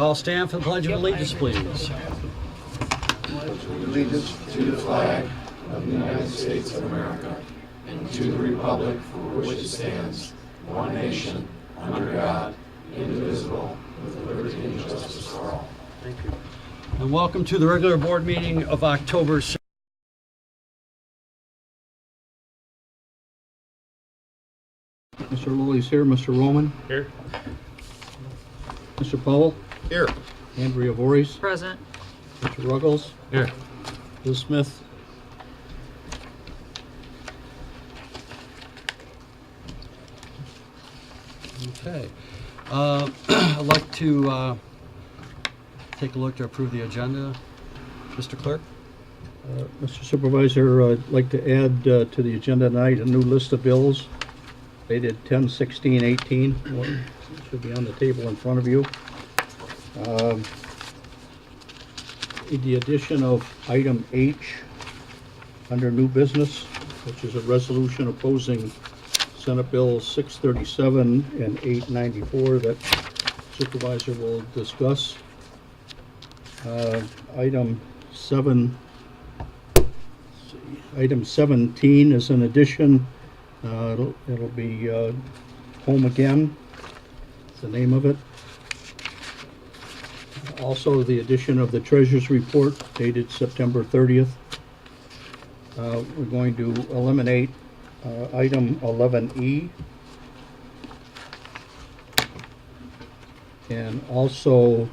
All stand for the Pledge of Allegiance, please. Allegiance to the flag of the United States of America and to the republic for which it stands, one nation, under God, indivisible, with liberty and justice for all. Thank you. And welcome to the regular board meeting of October 6th. Mr. Lilly's here. Mr. Roman? Here. Mr. Powell? Here. Andrea Voorhees? Present. Mr. Ruggles? Here. Liz Smith? Okay. I'd like to take a look to approve the agenda. Mr. Clerk? Mr. Supervisor, I'd like to add to the agenda tonight a new list of bills dated 10/16/18. One should be on the table in front of you. The addition of item H under new business, which is a resolution opposing Senate Bill 637 and 894 that Supervisor will discuss. Item 17 is an addition. It'll be Home Again, is the name of it. Also, the addition of the Treasurer's Report dated September 30th. We're going to eliminate item 11E. And also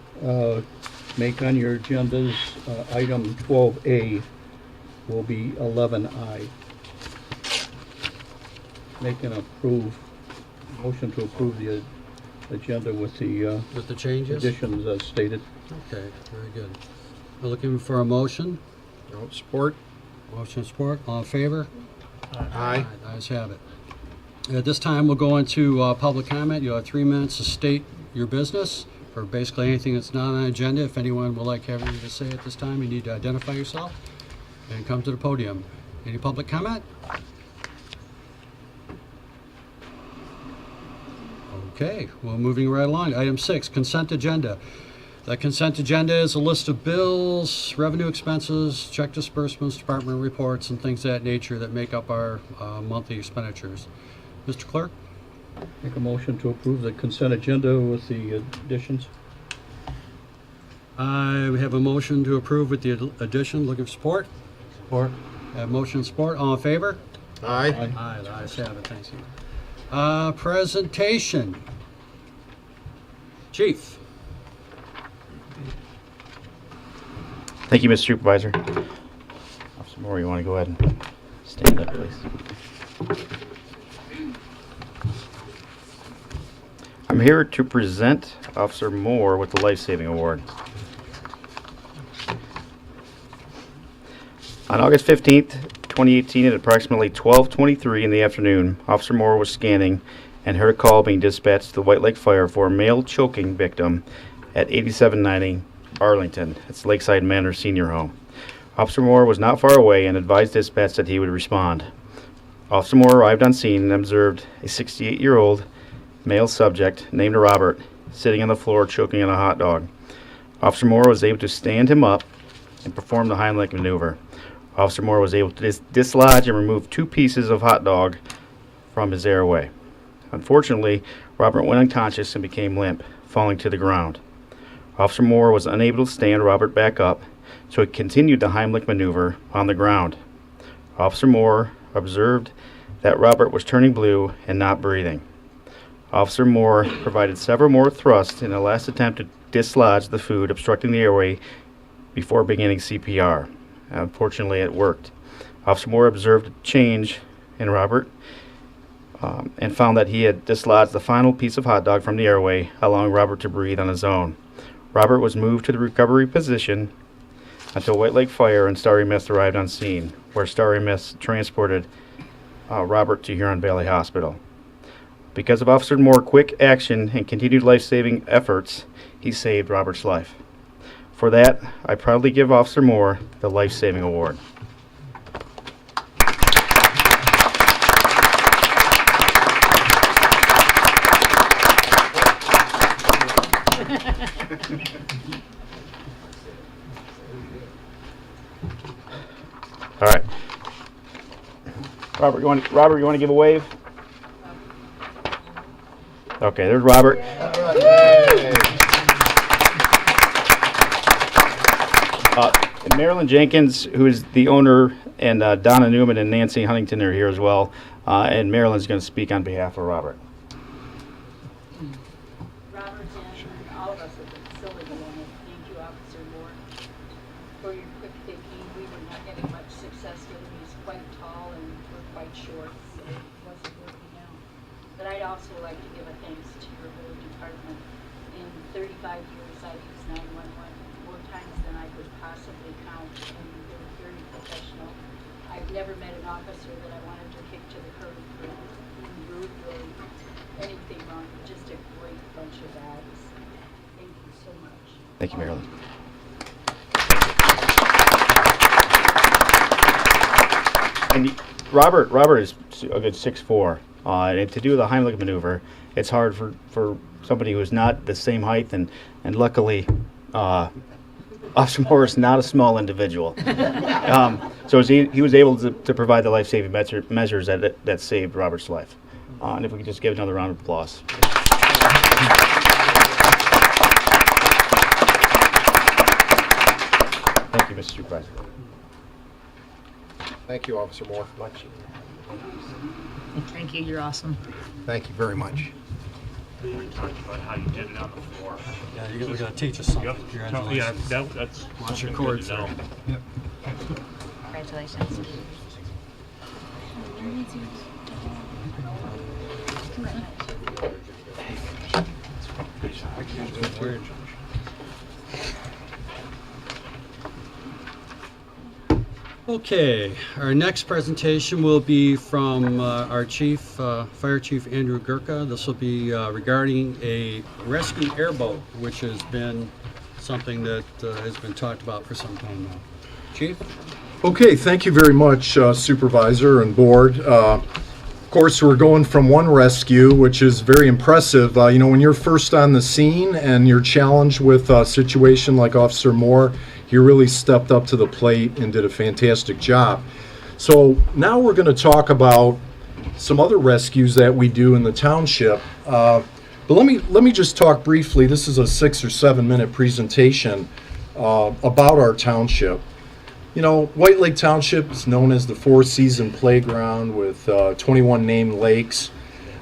make on your agendas item 12A will be 11I. Motion to approve the agenda with the Changes? additions as stated. Okay, very good. We're looking for a motion. Support. Motion and support. All in favor? Aye. The ayes have it. At this time, we'll go into public comment. You'll have 3 minutes to state your business for basically anything that's not on the agenda. If anyone would like anything to say at this time, you need to identify yourself and come to the podium. Any public comment? Okay, well, moving right along. Item 6, consent agenda. The consent agenda is a list of bills, revenue expenses, check disbursements, department reports, and things of that nature that make up our monthly expenditures. Mr. Clerk? Make a motion to approve the consent agenda with the additions. I have a motion to approve with the addition. Looking for support? Support. I have motion and support. All in favor? Aye. Aye, the ayes have it. Thank you. Presentation. Chief. Thank you, Mr. Supervisor. Officer Moore, you want to go ahead and stand up, please? I'm here to present Officer Moore with the Life Saving Award. On August 15th, 2018, at approximately 12:23 in the afternoon, Officer Moore was scanning and heard a call being dispatched to the White Lake Fire for a male choking victim at 8790 Arlington. It's Lakeside Manor Senior Home. Officer Moore was not far away and advised dispatch that he would respond. Officer Moore arrived on scene and observed a 68-year-old male subject named Robert sitting on the floor choking on a hot dog. Officer Moore was able to stand him up and perform the Heimlich maneuver. Officer Moore was able to dislodge and remove 2 pieces of hot dog from his airway. Unfortunately, Robert went unconscious and became limp, falling to the ground. Officer Moore was unable to stand Robert back up, so he continued the Heimlich maneuver on the ground. Officer Moore observed that Robert was turning blue and not breathing. Officer Moore provided several more thrusts in a last attempt to dislodge the food obstructing the airway before beginning CPR. Unfortunately, it worked. Officer Moore observed a change in Robert and found that he had dislodged the final piece of hot dog from the airway, allowing Robert to breathe on his own. Robert was moved to the recovery position until White Lake Fire and Starry Mist arrived on scene, where Starry Mist transported Robert to Huron Valley Hospital. Because of Officer Moore's quick action and continued life-saving efforts, he saved Robert's life. For that, I proudly give Officer Moore the Life Saving Award. All right. Robert, you want to give a wave? Okay, there's Robert. And Marilyn Jenkins, who is the owner, and Donna Newman and Nancy Huntington are here as well. And Marilyn's going to speak on behalf of Robert. Robert and all of us at the facility want to thank you, Officer Moore, for your quick thinking. We were not getting much success with him. He's quite tall and we're quite short, so it wasn't working out. But I'd also like to give a thanks to your whole department. In 35 years, I've used 911 more times than I could possibly count, and they're very professional. I've never met an officer that I wanted to kick to the curb for being rude or anything wrong. Just a great bunch of guys. Thank you so much. Thank you, Marilyn. And Robert is a good 6'4", and to do the Heimlich maneuver, it's hard for somebody who's not the same height, and luckily, Officer Moore is not a small individual. So he was able to provide the life-saving measures that saved Robert's life. And if we could just give another round of applause. Thank you, Mr. Supervisor. Thank you, Officer Moore. Thank you, you're awesome. Thank you very much. Talked about how you did it on the floor. Yeah, we're going to teach us something. Yeah, Congratulations. that's Watch your something good cords to know. there. Congratulations. Okay, our next presentation will be from our chief, Fire Chief Andrew Gurka. This will be regarding a rescue airboat, which has been something that has been talked about for some time now. Chief? Okay, thank you very much, Supervisor and Board. Of course, we're going from one rescue, which is very impressive. You know, when you're first on the scene and you're challenged with a situation like Officer Moore, he really stepped up to the plate and did a fantastic job. So now we're going to talk about some other rescues that we do in the township. But let me just talk briefly. This is a 6 or 7 minute presentation about our township. You know, White Lake Township is known as the four-season playground with 21 named lakes.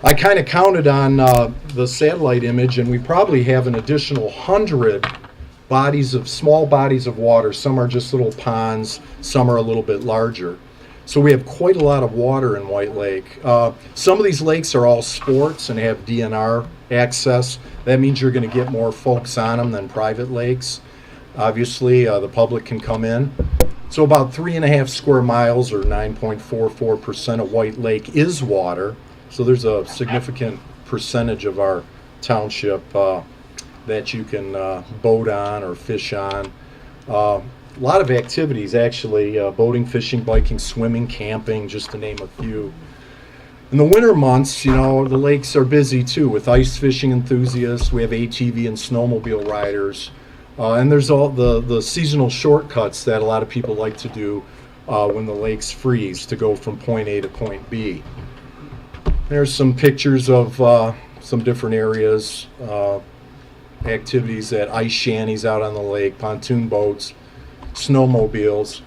I kind of counted on the satellite image, and we probably have an additional 100 small bodies of water. Some are just little ponds, some are a little bit larger. So we have quite a lot of water in White Lake. Some of these lakes are all sports and have DNR access. That means you're going to get more folks on them than private lakes. Obviously, the public can come in. So about 3.5 square miles, or 9.44% of White Lake, is water. So there's a significant percentage of our township that you can boat on or fish on. A lot of activities, actually, boating, fishing, biking, swimming, camping, just to name a few. In the winter months, you know, the lakes are busy too with ice fishing enthusiasts. We have ATV and snowmobile riders. And there's all the seasonal shortcuts that a lot of people like to do when the lakes freeze to go from point A to point B. There's some pictures of some different areas, activities at ice shanties out on the lake, pontoon boats, snowmobiles.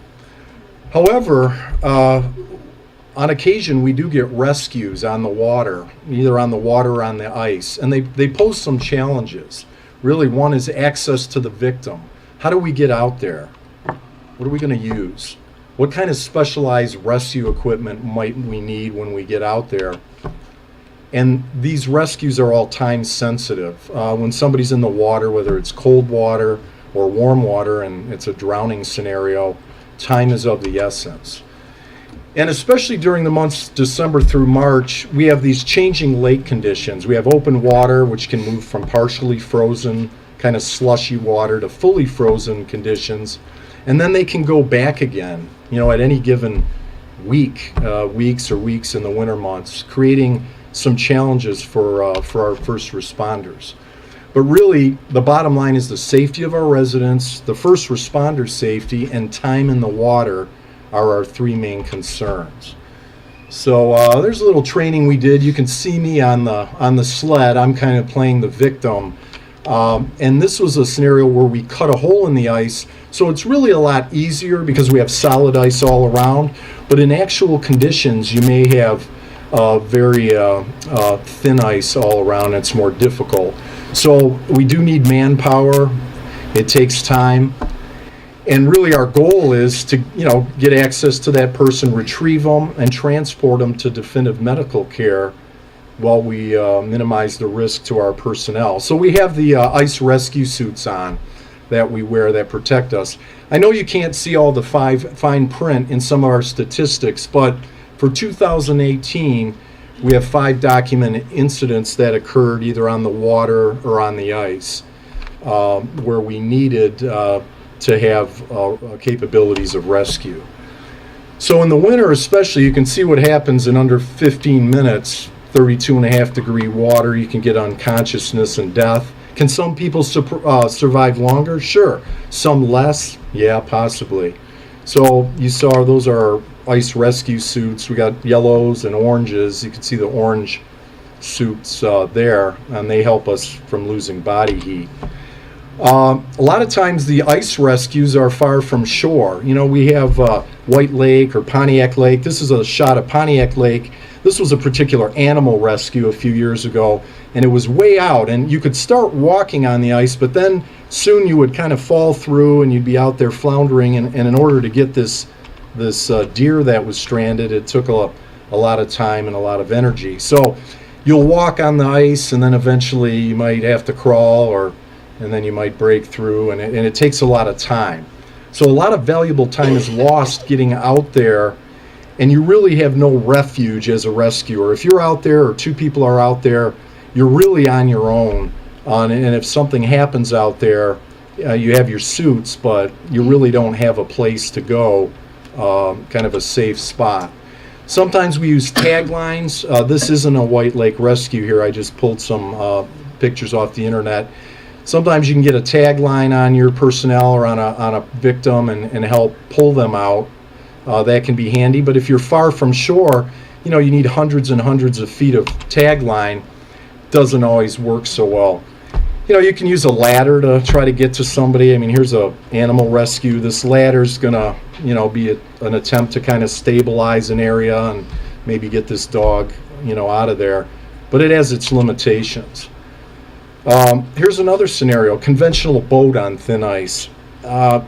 However, on occasion we do get rescues on the water, either on the water or on the ice, and they pose some challenges. Really, one is access to the victim. How do we get out there? What are we going to use? What kind of specialized rescue equipment might we need when we get out there? And these rescues are all time sensitive. When somebody's in the water, whether it's cold water or warm water and it's a drowning scenario, time is of the essence. And especially during the months December through March, we have these changing lake conditions. We have open water, which can move from partially frozen, kind of slushy water, to fully frozen conditions. And then they can go back again, you know, at any given week, weeks in the winter months, creating some challenges for our first responders. But really, the bottom line is the safety of our residents, the first responder safety, and time in the water are our three main concerns. So there's a little training we did. You can see me on the sled. I'm kind of playing the victim. And this was a scenario where we cut a hole in the ice. So it's really a lot easier because we have solid ice all around. But in actual conditions, you may have very thin ice all around. And it's more difficult. So we do need manpower. It takes time. And really our goal is to, get access to that person, retrieve them, and transport them to definitive medical care while we minimize the risk to our personnel. So we have the ice rescue suits on that we wear that protect us. I know you can't see all the fine print in some of our statistics, but for 2018, we have 5 documented incidents that occurred either on the water or on the ice where we needed to have capabilities of rescue. So in the winter especially, you can see what happens in under 15 minutes, 32.5 degree water, you can get unconsciousness and death. Can some people survive longer? Sure. Some less? Yeah, possibly. So you saw those are our ice rescue suits. We got yellows and oranges. You can see the orange suits there, and they help us from losing body heat. A lot of times the ice rescues are far from shore. We have White Lake or Pontiac Lake. This is a shot of Pontiac Lake. This was a particular animal rescue a few years ago, and it was way out, and you could start walking on the ice, but then soon you would kind of fall through and you'd be out there floundering, and in order to get this deer that was stranded, it took a lot of time and a lot of energy. So you'll walk on the ice, and then eventually you might have to crawl, and then you might break through, and it takes a lot of time. So a lot of valuable time is lost getting out there, and you really have no refuge as a rescuer. If you're out there or 2 people are out there, you're really on your own. And if something happens out there, you have your suits, but you really don't have a place to go, kind of a safe spot. Sometimes we use taglines. This isn't a White Lake rescue here. I just pulled some pictures off the internet. Sometimes you can get a tagline on your personnel or on a victim and help pull them out. That can be handy. But if you're far from shore, you need hundreds and hundreds of feet of tagline. Doesn't always work so well. You can use a ladder to try to get to somebody. I mean, here's a animal rescue. This ladder's gonna, be an attempt to kind of stabilize an area and maybe get this dog, out of there. But it has its limitations. Here's another scenario: conventional boat on thin ice.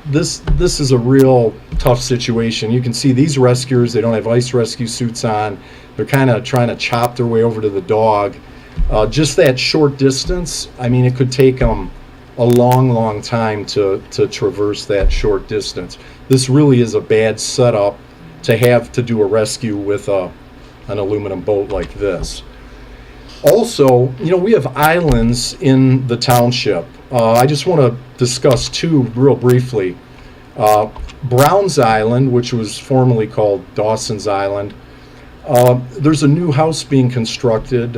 This is a real tough situation. You can see these rescuers, they don't have ice rescue suits on. They're kind of trying to chop their way over to the dog. Just that short distance, I mean, it could take them a long time to traverse that short distance. This really is a bad setup to have to do a rescue with an aluminum boat like this. Also, we have islands in the township. I just want to discuss 2 real briefly. Brown's Island, which was formerly called Dawson's Island, there's a new house being constructed.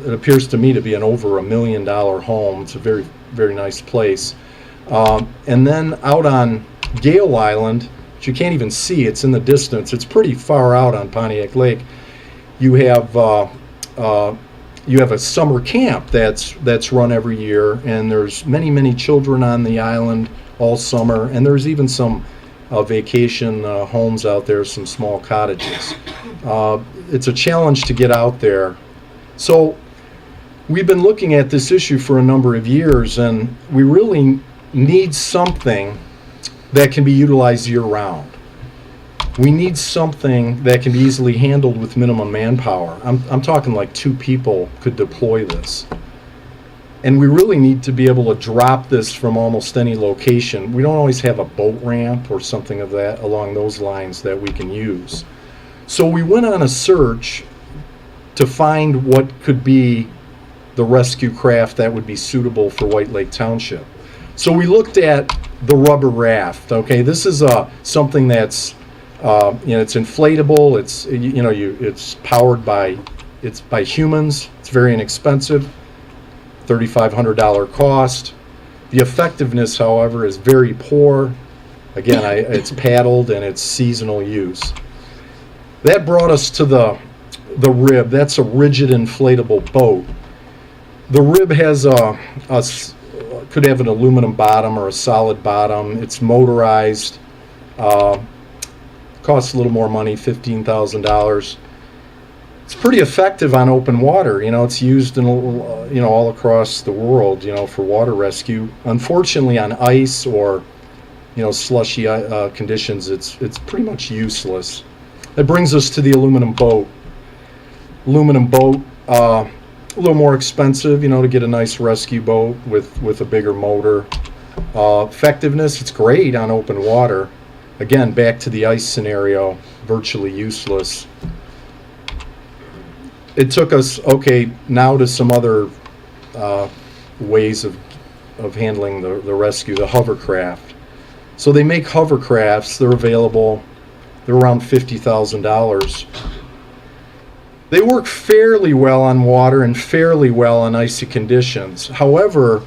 It appears to me to be an over $1 million home. It's a very, very nice place. And then out on Gale Island, which you can't even see, it's in the distance. It's pretty far out on Pontiac Lake. You have a summer camp that's run every year, and there's many children on the island all summer, and there's even some vacation homes out there, some small cottages. It's a challenge to get out there. So we've been looking at this issue for a number of years, and we really need something that can be utilized year-round. We need something that can be easily handled with minimum manpower. I'm talking like 2 people could deploy this. And we really need to be able to drop this from almost any location. We don't always have a boat ramp or something of that along those lines that we can use. So we went on a search to find what could be the rescue craft that would be suitable for White Lake Township. So we looked at the rubber raft. Okay, this is something that's it's inflatable. It's powered by humans. It's very inexpensive. $3,500 cost. The effectiveness, however, is very poor. Again, it's paddled and it's seasonal use. That brought us to the rib. That's a rigid inflatable boat. The rib has could have an aluminum bottom or a solid bottom. It's motorized. Costs a little more money, $15,000. It's pretty effective on open water. It's used in all across the world, for water rescue. Unfortunately, on ice or slushy conditions, it's pretty much useless. That brings us to the aluminum boat. Aluminum boat, a little more expensive, to get a nice rescue boat with a bigger motor. Effectiveness, it's great on open water. Again, back to the ice scenario, virtually useless. It took us, now to some other ways of handling the rescue, the hovercraft. So they make hovercrafts, they're available, they're around $50,000. They work fairly well on water and fairly well on icy conditions. However,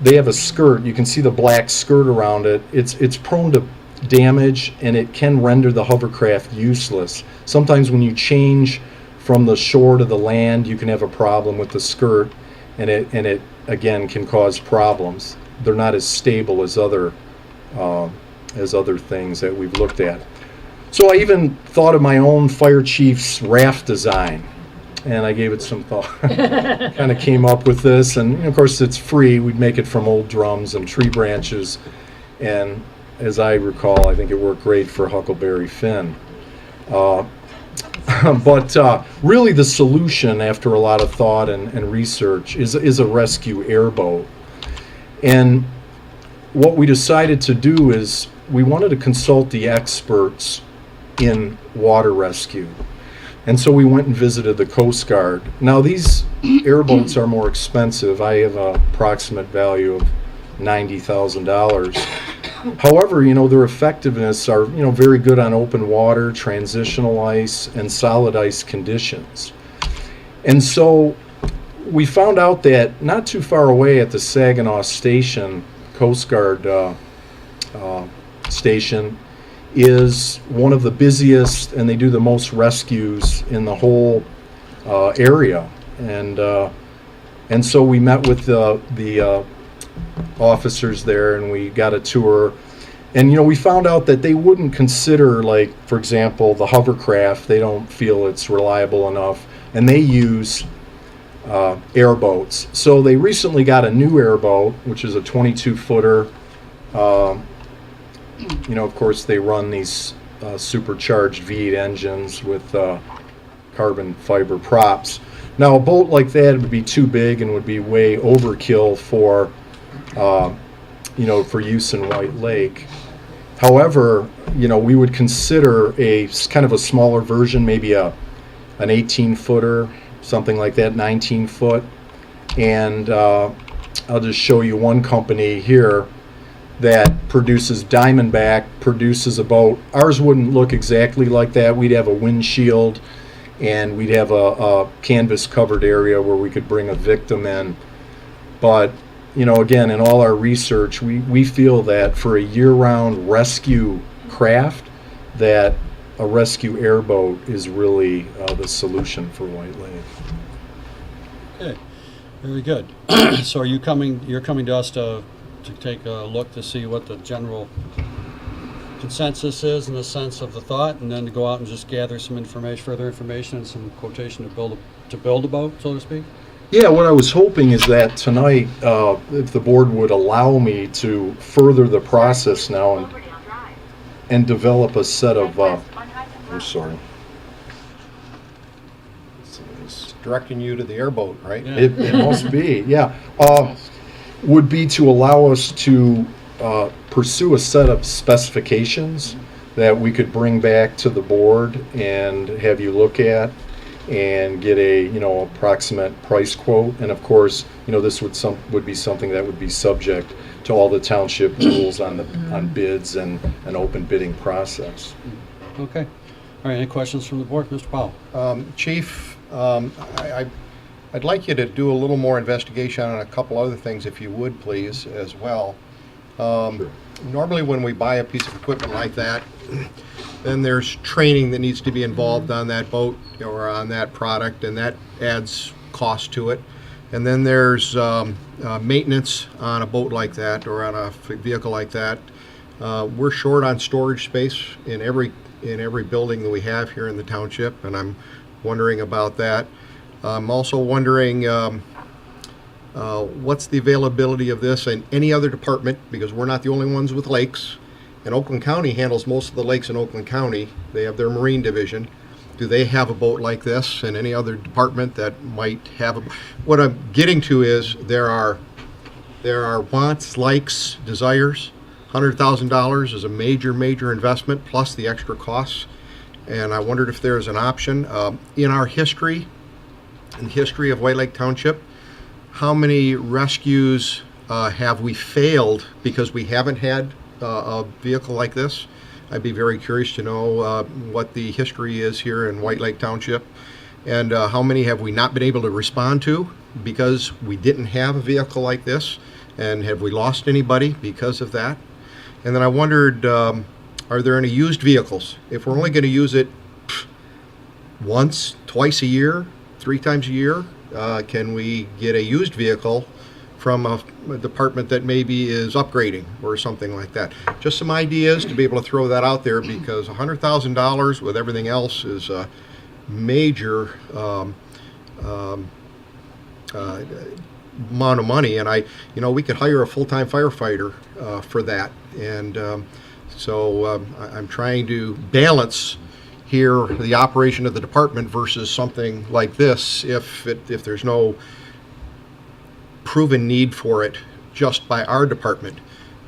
they have a skirt. You can see the black skirt around it. It's prone to damage, and it can render the hovercraft useless. Sometimes when you change from the shore to the land, you can have a problem with the skirt, and it again can cause problems. They're not as stable as other things that we've looked at. So I even thought of my own fire chief's raft design, and I gave it some thought. Kind of came up with this, and of course it's free. We'd make it from old drums and tree branches, and as I recall, I think it worked great for Huckleberry Finn. But really the solution, after a lot of thought and research, is a rescue airboat. And what we decided to do is we wanted to consult the experts in water rescue. And so we went and visited the Coast Guard. Now these airboats are more expensive. I have an approximate value of $90,000. However, their effectiveness are, very good on open water, transitional ice, and solid ice conditions. And so we found out that not too far away at the Saginaw Station, Coast Guard station, is one of the busiest, and they do the most rescues in the whole area. And so we met with the officers there, and we got a tour. And we found out that they wouldn't consider, like, for example, the hovercraft. They don't feel it's reliable enough, and they use airboats. So they recently got a new airboat, which is a 22-footer. Of course, they run these supercharged V8 engines with carbon fiber props. Now, a boat like that would be too big and would be way overkill for for use in White Lake. However, we would consider a kind of a smaller version, maybe an 18-footer, something like that, 19-foot. And I'll just show you one company here that produces Diamondback, produces a boat. Ours wouldn't look exactly like that. We'd have a windshield, and we'd have a canvas covered area where we could bring a victim in. But again, in all our research, we feel that for a year-round rescue craft, that a rescue airboat is really the solution for White Lake. Okay, very good. So you're coming to us to take a look to see what the general consensus is in the sense of the thought, and then to go out and just gather some information, further information, and some quotation to build a boat, so to speak? Yeah, what I was hoping is that tonight, if the board would allow me to further the process now and develop a set of, I'm sorry. It's directing you to the airboat, right? Yeah. It must be, yeah. Would be to allow us to pursue a set of specifications that we could bring back to the board and have you look at and get a approximate price quote. And of course, this would be something that would be subject to all the township rules on bids and an open bidding process. Okay. All right, any questions from the board? Mr. Powell? Chief, I I'd like you to do a little more investigation on a couple other things, if you would, please, as well. Normally when we buy a piece of equipment like that, then there's training that needs to be involved on that boat or on that product, and that adds cost to it. And then there's maintenance on a boat like that or on a vehicle like that. We're short on storage space in every building that we have here in the township, and I'm wondering about that. I'm also wondering what's the availability of this in any other department, because we're not the only ones with lakes. And Oakland County handles most of the lakes in Oakland County. They have their marine division. Do they have a boat like this in any other department that might have a... What I'm getting to is there are wants, likes, desires. $100,000 is a major investment plus the extra costs. And I wondered if there's an option. In our history, in the history of White Lake Township, how many rescues have we failed because we haven't had a vehicle like this? I'd be very curious to know what the history is here in White Lake Township, and how many have we not been able to respond to because we didn't have a vehicle like this, and have we lost anybody because of that? And then I wondered, are there any used vehicles? If we're only going to use it once, twice a year, 3 times a year, can we get a used vehicle from a department that maybe is upgrading or something like that? Just some ideas to be able to throw that out there, because $100,000 with everything else is a major amount of money, and we could hire a full-time firefighter for that, and so I'm trying to balance here the operation of the department versus something like this if there's no proven need for it just by our department.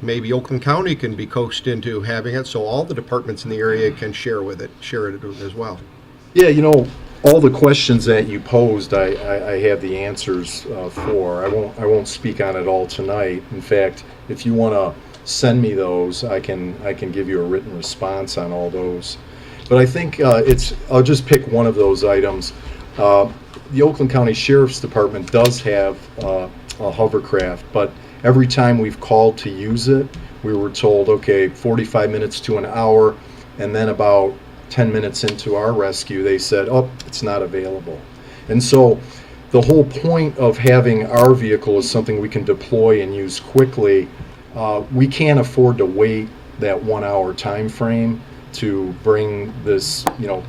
Maybe Oakland County can be coaxed into having it so all the departments in the area can share it as well. Yeah, all the questions that you posed, I have the answers for. I won't speak on it all tonight. In fact, if you want to send me those, I can give you a written response on all those. But I think I'll just pick one of those items. The Oakland County Sheriff's Department does have a hovercraft, but every time we've called to use it, we were told, okay, 45 minutes to an hour, and then about 10 minutes into our rescue, they said, oh, it's not available. And so the whole point of having our vehicle is something we can deploy and use quickly. We can't afford to wait that 1 hour time frame to bring this,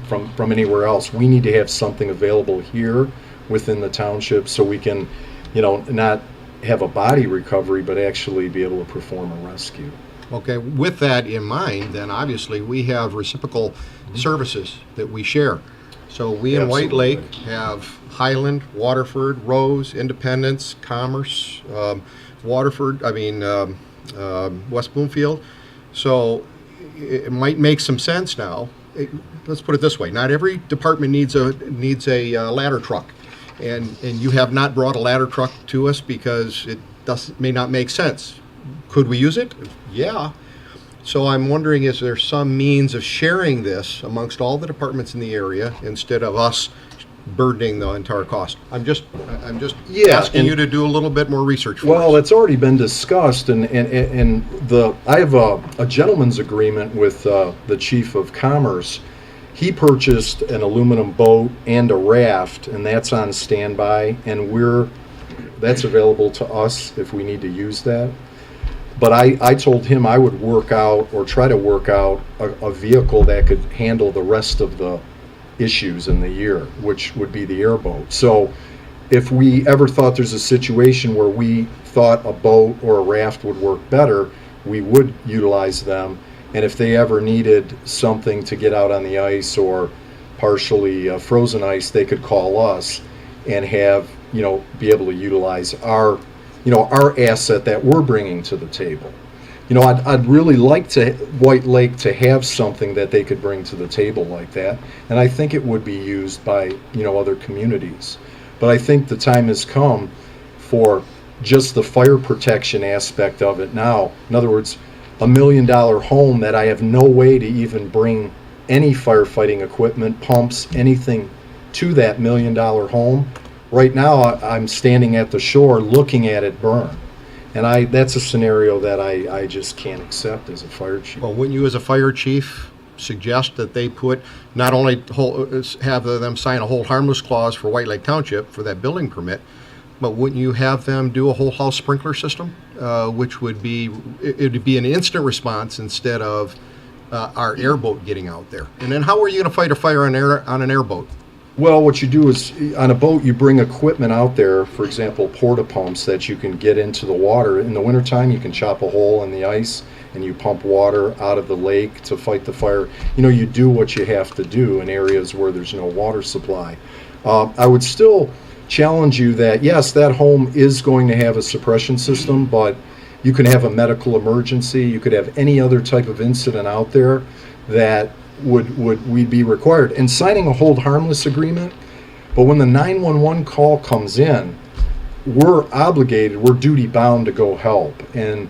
from anywhere else. We need to have something available here within the township so we can, not have a body recovery, but actually be able to perform a rescue. Okay, with that in mind, then obviously we have reciprocal services that we share. So we in White Lake have Highland, Waterford, Rose, Independence, Commerce, West Bloomfield. So it might make some sense now. Let's put it this way: not every department needs a ladder truck, and you have not brought a ladder truck to us because it may not make sense. Could we use it? Yeah. So I'm wondering, is there some means of sharing this amongst all the departments in the area instead of us burdening the entire cost? I'm just asking you to do a little bit more research for us. Well, it's already been discussed, and I have a gentleman's agreement with the Chief of Commerce. He purchased an aluminum boat and a raft, and that's on standby, and that's available to us if we need to use that. But I told him I would try to work out a vehicle that could handle the rest of the issues in the year, which would be the airboat. So if we ever thought there's a situation where we thought a boat or a raft would work better, we would utilize them. And if they ever needed something to get out on the ice or partially frozen ice, they could call us and have, be able to utilize our asset that we're bringing to the table. I'd really like White Lake to have something that they could bring to the table like that, and I think it would be used by, other communities. But I think the time has come for just the fire protection aspect of it now. In other words, $1 million home that I have no way to even bring any firefighting equipment, pumps, anything to that $1 million home. right now I'm standing at the shore looking at it burn. And that's a scenario that I just can't accept as a fire chief. Well, wouldn't you as a fire chief suggest that they put, not only have them sign a hold harmless clause for White Lake Township for that building permit, but wouldn't you have them do a whole house sprinkler system, which would be, it would be an instant response instead of our airboat getting out there? And then how are you going to fight a fire on an airboat? Well, what you do is, on a boat, you bring equipment out there, for example, porta pumps that you can get into the water. In the wintertime, you can chop a hole in the ice and you pump water out of the lake to fight the fire. You know, you do what you have to do in areas where there's no water supply. I would still challenge you that, yes, that home is going to have a suppression system, but you can have a medical emergency, you could have any other type of incident out there that would be required. And signing a hold harmless agreement, but when the 911 call comes in, we're obligated, we're duty bound to go help. And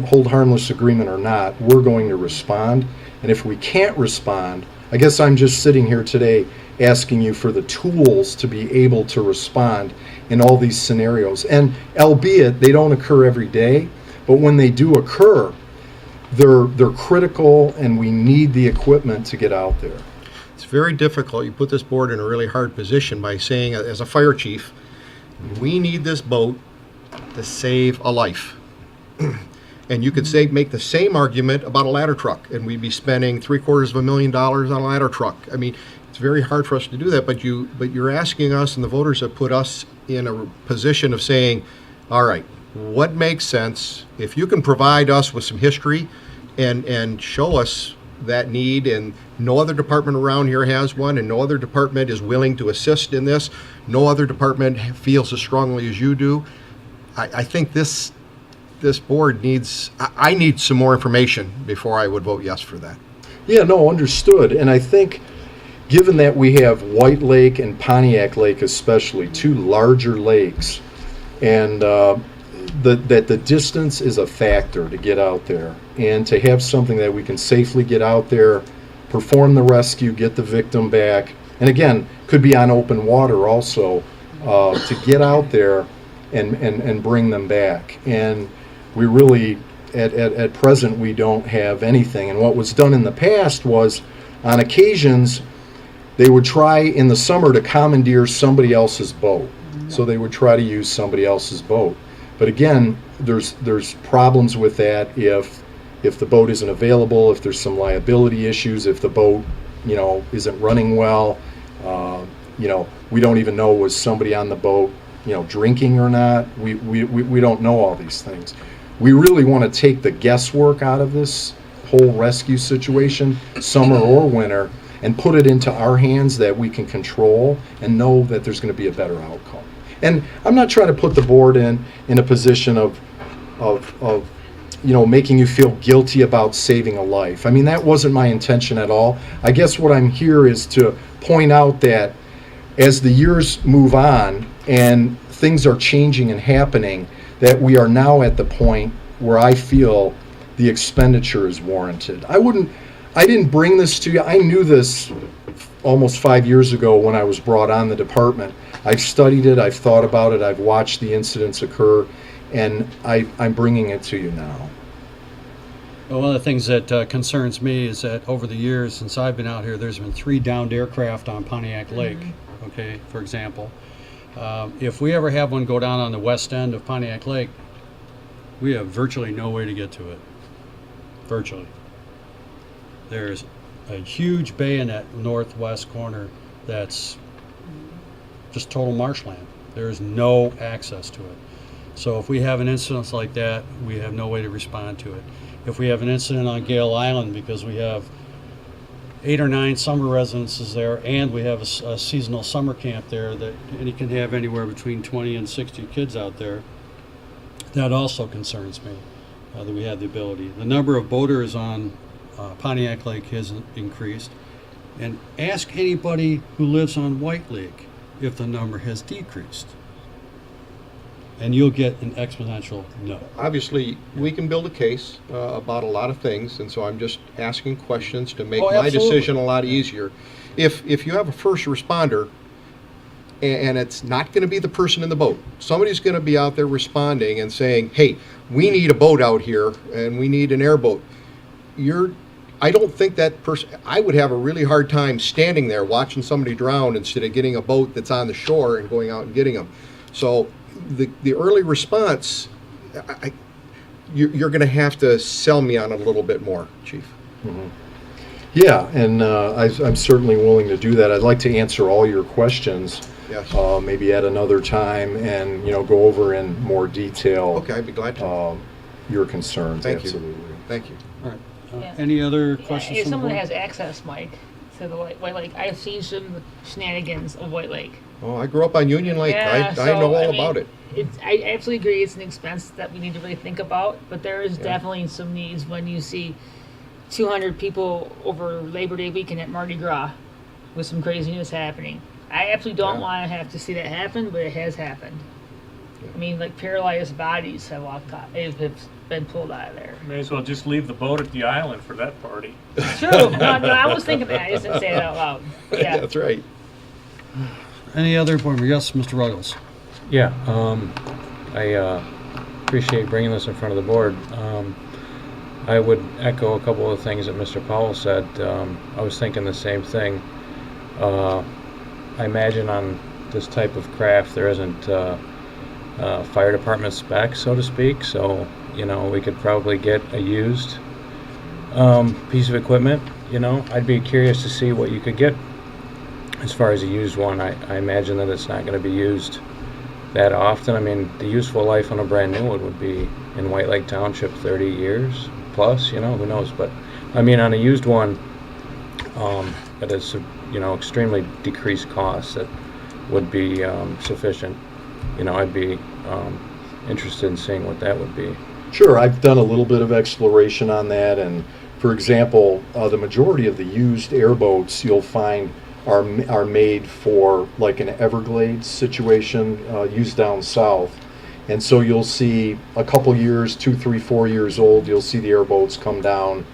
hold harmless agreement or not, we're going to respond. And if we can't respond, I guess I'm just sitting here today asking you for the tools to be able to respond in all these scenarios. And albeit they don't occur every day, but when they do occur, they're critical, and we need the equipment to get out there. It's very difficult. You put this board in a really hard position by saying, as a fire chief, we need this boat to save a life. And you could make the same argument about a ladder truck, and we'd be spending $750,000 on a ladder truck. I mean, it's very hard for us to do that, but you're asking us, and the voters have put us in a position of saying, all right, what makes sense? If you can provide us with some history and show us that need, and no other department around here has one, and no other department is willing to assist in this, no other department feels as strongly as you do, I think this board needs, I need some more information before I would vote yes for that. Yeah, no, understood. And I think given that we have White Lake and Pontiac Lake especially, two larger lakes, and that the distance is a factor to get out there, and to have something that we can safely get out there, perform the rescue, get the victim back, and again, could be on open water also, to get out there and bring them back. And we really, at present, we don't have anything. And what was done in the past was, on occasions, they would try in the summer to commandeer somebody else's boat. So they would try to use somebody else's boat. But again, there's problems with that if the boat isn't available, if there's some liability issues, if the boat, isn't running well. We don't even know, was somebody on the boat, drinking or not. We don't know all these things. We really want to take the guesswork out of this whole rescue situation, summer or winter, and put it into our hands that we can control and know that there's going to be a better outcome. And I'm not trying to put the board in a position of making you feel guilty about saving a life. I mean, that wasn't my intention at all. I guess what I'm here is to point out that as the years move on and things are changing and happening, that we are now at the point where I feel the expenditure is warranted. I didn't bring this to you. I knew this almost 5 years ago when I was brought on the department. I've studied it, I've thought about it, I've watched the incidents occur, and I'm bringing it to you now. Well, one of the things that concerns me is that over the years since I've been out here, there's been 3 downed aircraft on Pontiac Lake, okay, for example. If we ever have one go down on the west end of Pontiac Lake, we have virtually no way to get to it. Virtually. There's a huge bay in that northwest corner that's just total marshland. There's no access to it. So if we have an incident like that, we have no way to respond to it. If we have an incident on Gale Island, because we have 8 or 9 summer residences there, and we have a seasonal summer camp there, and you can have anywhere between 20 and 60 kids out there, that also concerns me, that we have the ability. The number of boaters on Pontiac Lake has increased, and ask anybody who lives on White Lake if the number has decreased, and you'll get an exponential no. Obviously, we can build a case about a lot of things, and so I'm just asking questions to make Oh, my absolutely. decision a lot easier. If you have a first responder and it's not going to be the person in the boat. Somebody's going to be out there responding and saying, hey, we need a boat out here and we need an airboat. I don't think that person, I would have a really hard time standing there watching somebody drown instead of getting a boat that's on the shore and going out and getting them. So the early response, you're going to have to sell me on it a little bit more, Chief. Mm-hmm. Yeah, and I'm certainly willing to do that. I'd like to answer all your questions. Yes. Maybe at another time, and go over in more detail. Okay, I'd be glad to. Your concerns. Thank absolutely. you. Thank you. All right. Yeah. Any other Yeah, questions if from the someone board? has access, Mike, to the White Lake, I've seen some shenanigans of White Lake. Oh, I grew up on Union Lake. Yeah, I know all mean, about it. I absolutely agree it's an expense that we need to really think about, but there is definitely some needs when you see 200 people over Labor Day weekend at Mardi Gras with some craziness happening. I absolutely don't want to have to see that happen, but it has happened. I mean, like paralyzed bodies have have been pulled out of there. May as well just leave the boat at the island for that party. True. No, I was thinking that. I just didn't say it out loud. Yeah. That's right. Any other board member? Yes, Mr. Ruggles. Yeah, I appreciate bringing this in front of the board. I would echo a couple of things that Mr. Powell said. I was thinking the same thing. I imagine on this type of craft there isn't fire department spec, so to speak, so we could probably get a used piece of equipment. I'd be curious to see what you could get as far as a used one. I imagine that it's not going to be used that often. I mean, the useful life on a brand new one would be in White Lake Township 30 years plus, who knows. But I mean, on a used one that is extremely decreased costs, that would be sufficient. I'd be interested in seeing what that would be. Sure, I've done a little bit of exploration on that, and for example, the majority of the used airboats you'll find are made for like an Everglades situation, used down south. And so you'll see a couple years, 2, 3, 4 years old, you'll see the airboats come down.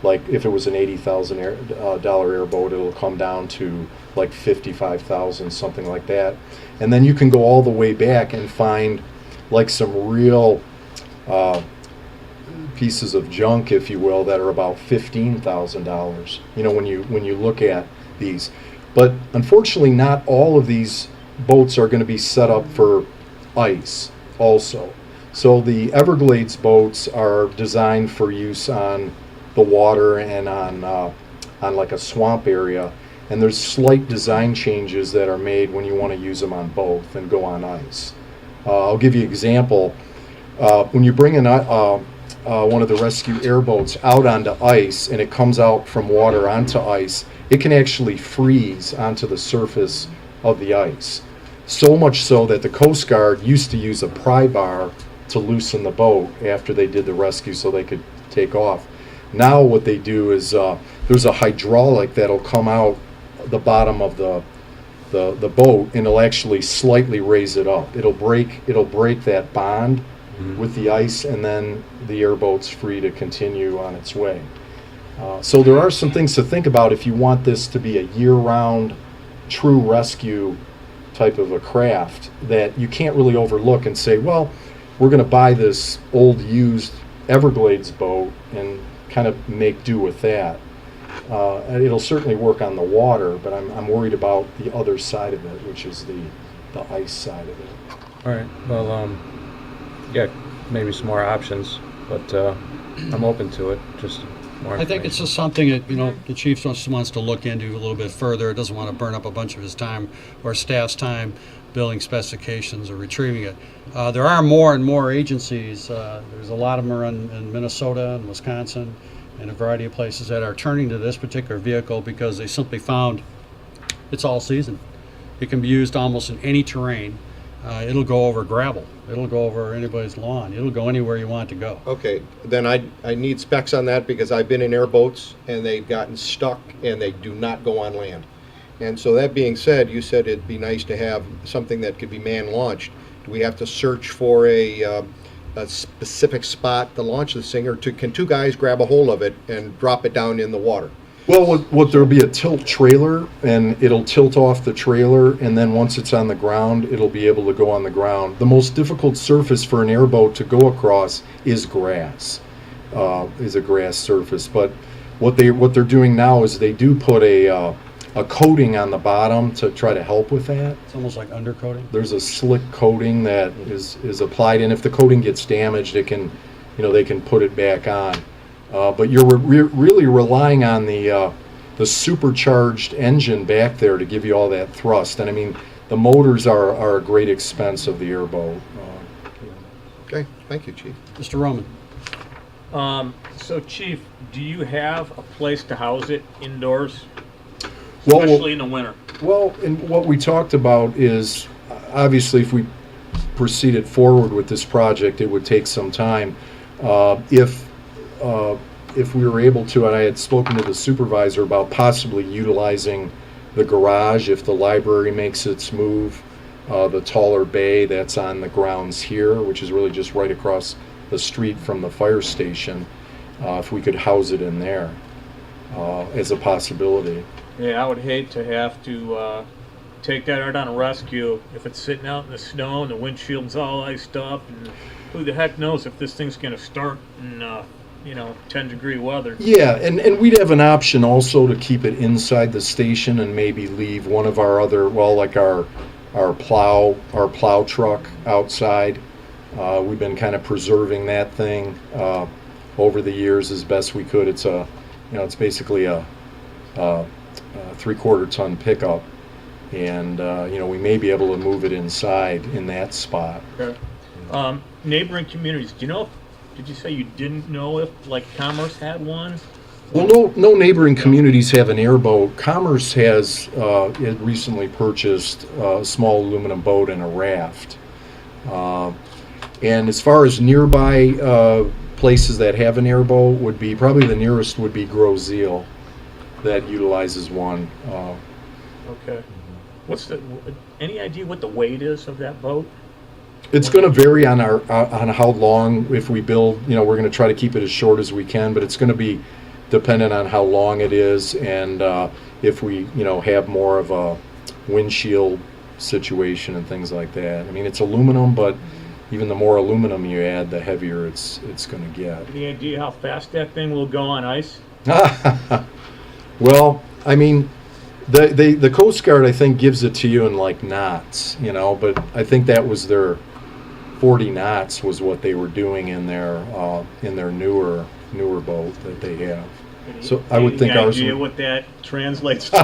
Like if it was an $80,000 airboat, it'll come down to like 55,000, something like that. And then you can go all the way back and find like some real pieces of junk, if you will, that are about $15,000. When you look at these. But unfortunately, not all of these boats are going to be set up for ice also. So the Everglades boats are designed for use on the water and on like a swamp area. And there's slight design changes that are made when you want to use them on both and go on ice. I'll give you an example. When you bring one of the rescue airboats out onto ice and it comes out from water onto ice, it can actually freeze onto the surface of the ice. So much so that the Coast Guard used to use a pry bar to loosen the boat after they did the rescue so they could take off. Now what they do is there's a hydraulic that'll come out the bottom of the boat, and it'll actually slightly raise it up. It'll break that bond with the ice, and then the airboat's free to continue on its way. So there are some things to think about if you want this to be a year-round, true rescue type of a craft that you can't really overlook and say, well, we're going to buy this old used Everglades boat and kind of make do with that. It'll certainly work on the water, but I'm worried about the other side of it, which is the ice side of it. All right. Well, yeah, maybe some more options, but I'm open to it. Just more I think it's just something that, the chief just wants to look into a little bit further. Doesn't want to burn up a bunch of his time or staff's time building specifications or retrieving it. There are more and more agencies. There's a lot of them around in Minnesota and Wisconsin and a variety of places that are turning to this particular vehicle because they simply found it's all season. It can be used almost in any terrain. It'll go over gravel. It'll go over anybody's lawn. It'll go anywhere you want it to go. Okay, then I need specs on that because I've been in airboats and they've gotten stuck and they do not go on land. And so that being said, you said it'd be nice to have something that could be man-launched. Do we have to search for a specific spot to launch this thing, or can two guys grab a hold of it and drop it down in the water? Well, what there'll be a tilt trailer, and it'll tilt off the trailer, and then once it's on the ground, it'll be able to go on the ground. The most difficult surface for an airboat to go across is grass, is a grass surface. But what they're doing now is they do put a coating on the bottom to try to help with that. It's almost like undercoating. There's a slick coating that is applied, and if the coating gets damaged, it can, they can put it back on. But you're really relying on the supercharged engine back there to give you all that thrust. And I mean, the motors are a great expense of the airboat. Okay, thank you, Chief. Mr. Roman? So Chief, do you have a place to house it indoors? Well, Especially in the winter? Well, and what we talked about is, obviously, if we proceeded forward with this project, it would take some time. If we were able to, and I had spoken to the supervisor about possibly utilizing the garage if the library makes its move, the taller bay that's on the grounds here, which is really just right across the street from the fire station, if we could house it in there as a possibility. Yeah, I would hate to have to take that out on a rescue if it's sitting out in the snow and the windshield's all iced up, and who the heck knows if this thing's going to start in 10-degree weather. Yeah, and we'd have an option also to keep it inside the station and maybe leave one of our other, like our plow truck outside. We've been kind of preserving that thing over the years as best we could. It's it's basically a 3/4 ton pickup, and we may be able to move it inside in that spot. Okay. Neighboring communities, did you say you didn't know if Commerce had one? Well, no neighboring communities have an airboat. Commerce has had recently purchased a small aluminum boat and a raft. And as far as nearby places that have an airboat, would be probably the nearest would be Grozeal, that utilizes one. Okay. Any idea what the weight is of that boat? It's going to vary on how long. If we build, we're going to try to keep it as short as we can, but it's going to be dependent on how long it is, and if we have more of a windshield situation and things like that. I mean, it's aluminum, but even the more aluminum you add, the heavier it's going to get. Any idea how fast that thing will go on ice? Well, I mean, the Coast Guard, I think, gives it to you in knots, but I think that was their 40 knots was what they were doing in their newer boat that they have. So I would think ours. Any idea what that translates to?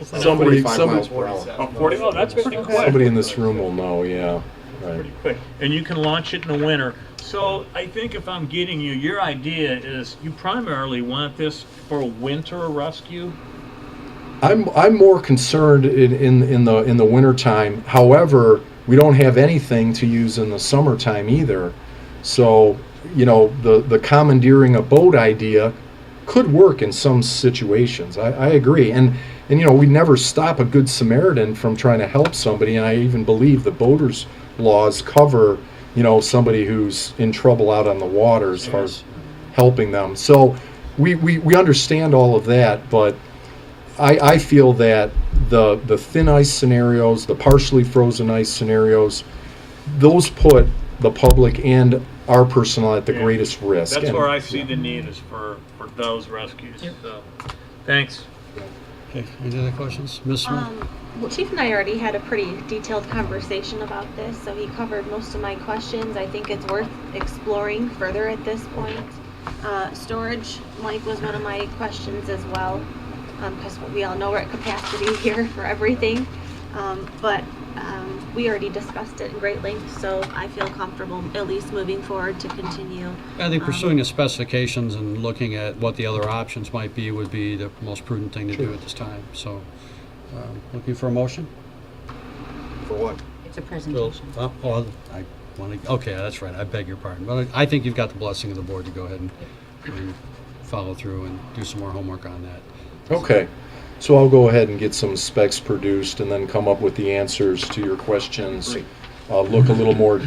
Somebody, 40. Oh, that's pretty quick. Somebody in this room will know. Yeah, right. Pretty quick. And you can launch it in the winter. So I think if I'm getting you, your idea is you primarily want this for winter rescue. I'm more concerned in the wintertime. However, we don't have anything to use in the summertime either. So, the commandeering a boat idea could work in some situations. I agree. And we never stop a good Samaritan from trying to help somebody. And I even believe the boaters' laws cover, somebody who's in trouble out on the water as far as helping them. So we understand all of that, but I feel that the thin ice scenarios, the partially frozen ice scenarios, those put the public and our personnel at the greatest risk. That's where I see the need is for those rescues. Yep. So, thanks. Okay, any other questions? Ms. Smith? Well, Chief and I already had a pretty detailed conversation about this, so he covered most of my questions. I think it's worth exploring further at this point. Storage, Mike, was one of my questions as well, because we all know we're at capacity here for everything. But we already discussed it in great length, so I feel comfortable at least moving forward to continue. I think pursuing the specifications and looking at what the other options might be would be the most prudent thing to do at this time. So, looking for a motion? For what? It's a presentation. Okay, that's right. I beg your pardon. But I think you've got the blessing of the board to go ahead and follow through and do some more homework on that. Okay. So I'll go ahead and get some specs produced and then come up with the answers to your questions. Look a little more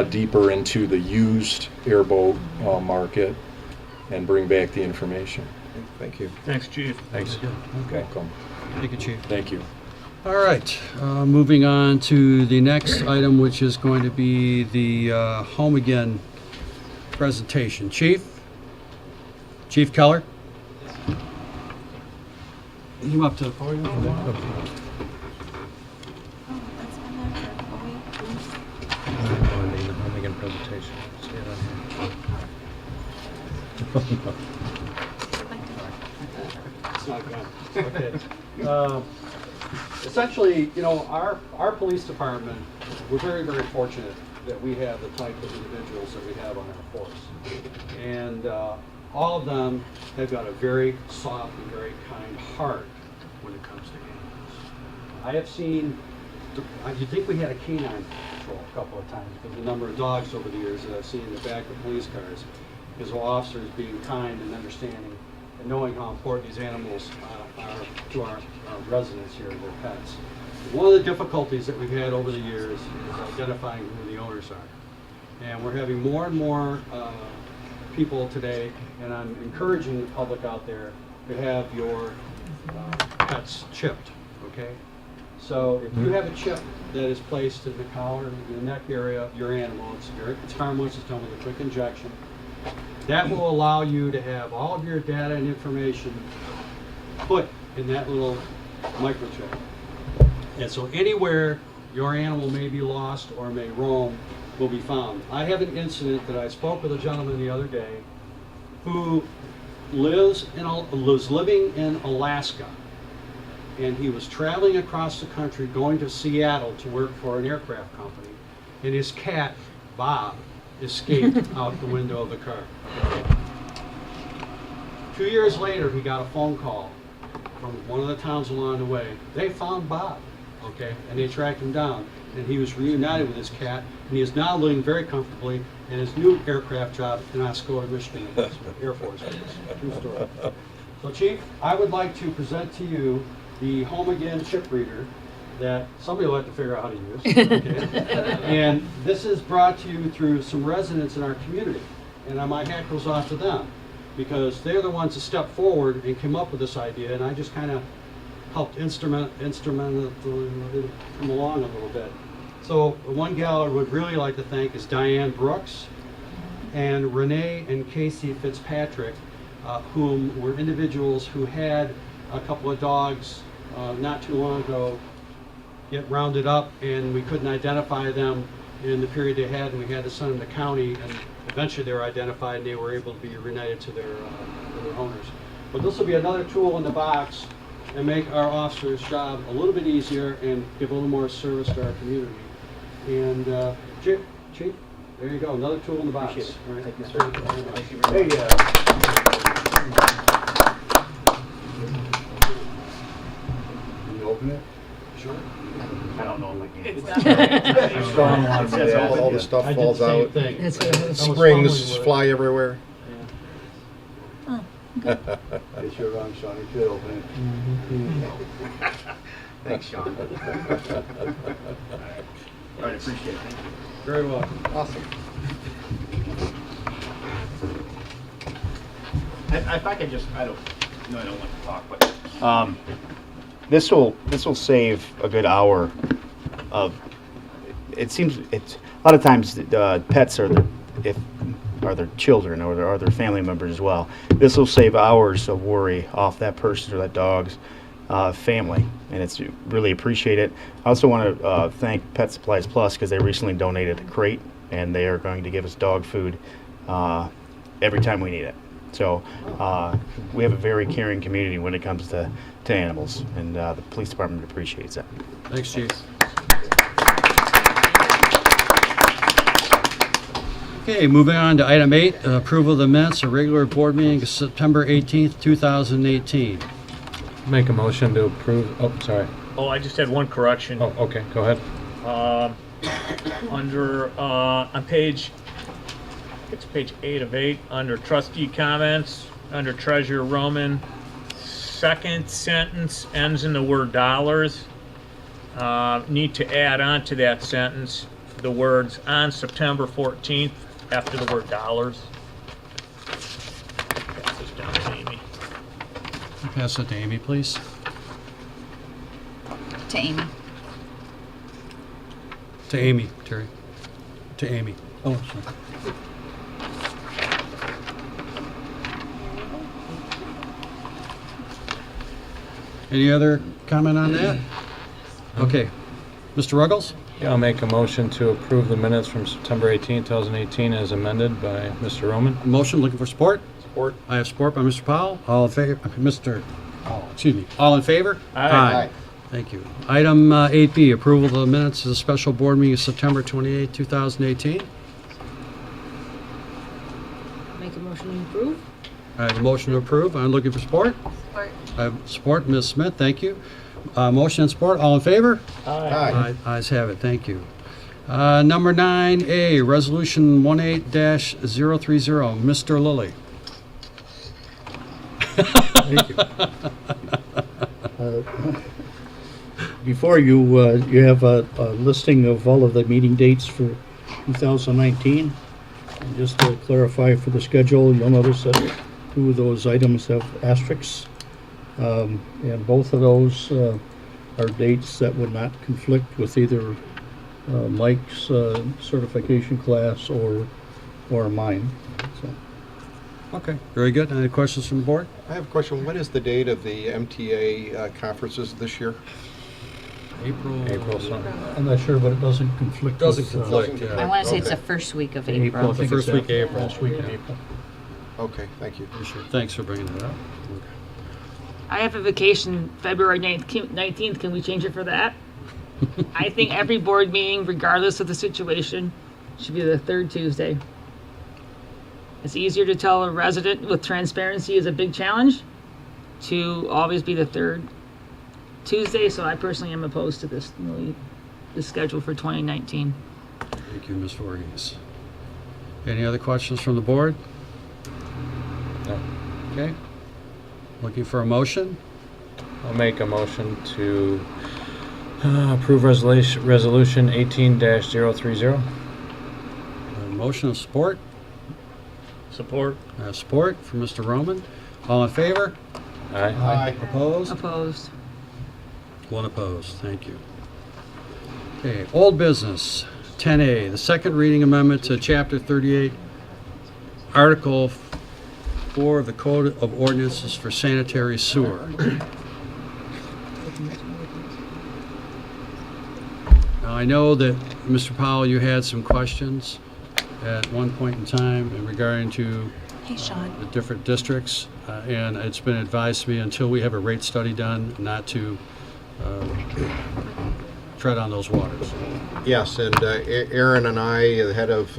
deeper into the used airboat market and bring back the information. Thank you. Thanks, Chief. Thanks. Okay. Welcome. Thank you, Chief. Thank you. All right, moving on to the next item, which is going to be the Home Again presentation. Chief Keller? You up to the podium? Oh, that's been there for a week. Oh, I need the home again presentation. See it on here. It's not good. Okay. Essentially, you know, our police department, we're very, very fortunate that we have the type of individuals that we have on our force. And all of them have got a very soft and very kind heart when it comes to animals. I have seen, you'd think we had a canine patrol a couple of times, because the number of dogs over the years that I've seen in the back of police cars, because of officers being kind and understanding and knowing how important these animals are to our residents here and their pets. One of the difficulties that we've had over the years is identifying who the owners are. And we're having more and more people today, and I'm encouraging the public out there to have your pets chipped, okay? So if you have a chip that is placed in the collar, in the neck area of your animal, it's harmless, it's done with a quick injection. That will allow you to have all of your data and information put in that little microchip. And so anywhere your animal may be lost or may roam will be found. I have an incident that I spoke with a gentleman the other day who was living in Alaska, and he was traveling across the country going to Seattle to work for an aircraft company, and his cat, Bob, escaped out the window of the car. 2 years later, he got a phone call from one of the towns along the way. They found Bob, okay, and they tracked him down, and he was reunited with his cat, and he is now living very comfortably in his new aircraft job in Osceola, Michigan, Air Force Base. True story. So, Chief, I would like to present to you the Home Again chip reader that somebody will have to figure out how to use. Okay? And this is brought to you through some residents in our community. And my hat goes off to them, because they're the ones that stepped forward and came up with this idea, and I just kind of helped instrument it come along a little bit. So one gal I would really like to thank is Diane Brooks and Renee and Casey Fitzpatrick, whom were individuals who had a couple of dogs not too long ago get rounded up, and we couldn't identify them in the period they had, and we had to send them to county, and eventually they were identified and they were able to be reunited to their owners. But this will be another tool in the box and make our officers' job a little bit easier and give a little more service to our community. And Chief, there you go, another tool in the box. All right. Thank you, sir. Hey, Can you open it? Sure. I don't know if I can. All the stuff I did falls the same out. thing. That's what I was- Springs fly everywhere. It's your wrong, Sean. You could open it. Thanks, Sean. All right, appreciate it. Thank you. Very welcome. Awesome. If I could just, I don't want to talk, but this will save a good hour of. It seems it's a lot of times pets are their children or their family members as well. This will save hours of worry off that person or that dog's family, and it's really appreciate it. I also want to thank Pet Supplies Plus, because they recently donated a crate, and they are going to give us dog food every time we need it. So we have a very caring community when it comes to animals, and the police department appreciates that. Thanks, Chief. Okay, moving on to item 8, approval of the minutes of regular board meeting of September 18th, 2018. Make a motion to approve. Oh, sorry. Oh, I just had one correction. Oh, okay. Go ahead. On page, it's page 8 of 8, under trustee comments, under treasurer Roman, second sentence ends in the word dollars. Need to add on to that sentence the words on September 14th after the word dollars. Pass this down to Amy. Pass it to Amy, please. To Amy. To Amy, Terry. To Amy. Oh, sorry. Any other comment on that? Okay. Mr. Ruggles? Yeah, I'll make a motion to approve the minutes from September 18, 2018 as amended by Mr. Roman. Motion, looking for support? Support. I have support by Mr. Powell. All in favor? All in favor? Aye. Thank you. Item 8B, approval of the minutes of the special board meeting of September 28, 2018. Make a motion to approve? I have a motion to approve. I'm looking for support. Support. I have support, Ms. Smith, thank you. Motion and support, all in favor? Aye. Ayes have it, thank you. Number 9A, Resolution 18-030, Mr. Lilly. Thank you. Before you, you have a listing of all of the meeting dates for 2019. And just to clarify for the schedule, you'll notice that 2 of those items have asterisks. And both of those are dates that would not conflict with either Mike's certification class or mine. So. Okay, very good. Any questions from the board? I have a question. What is the date of the MTA conferences this year? April something. I'm not sure, but it doesn't conflict. Doesn't with, conflict, I yeah. want to say it's Okay. the first week of April. April. I think First it's week that of April. Last week in Yeah. April. Okay, thank you. Sure. Thanks for bringing that up. I have a vacation February 19th. Can we change it for that? I think every board meeting, regardless of the situation, should be the 3rd Tuesday. It's easier to tell a resident with transparency is a big challenge to always be the 3rd Tuesday, so I personally am opposed to this schedule for 2019. Thank you, Ms. Voorhees. Any other questions from the board? No. Okay. Looking for a motion? I'll make a motion to approve resolution 18-030. Motion of support? Support. Support from Mr. Roman. All in favor? Aye. Opposed? Opposed. One opposed. Thank you. Okay, old business. 10A, the second reading amendment to Chapter 38, Article 4 of the Code of Ordinances for Sanitary Sewer. Now, I know that, Mr. Powell, you had some questions at one point in time in regarding to Hey, Sean. the different districts, and it's been advised to me until we have a rate study done, not to tread on those waters. Yes, and Aaron and I, the head of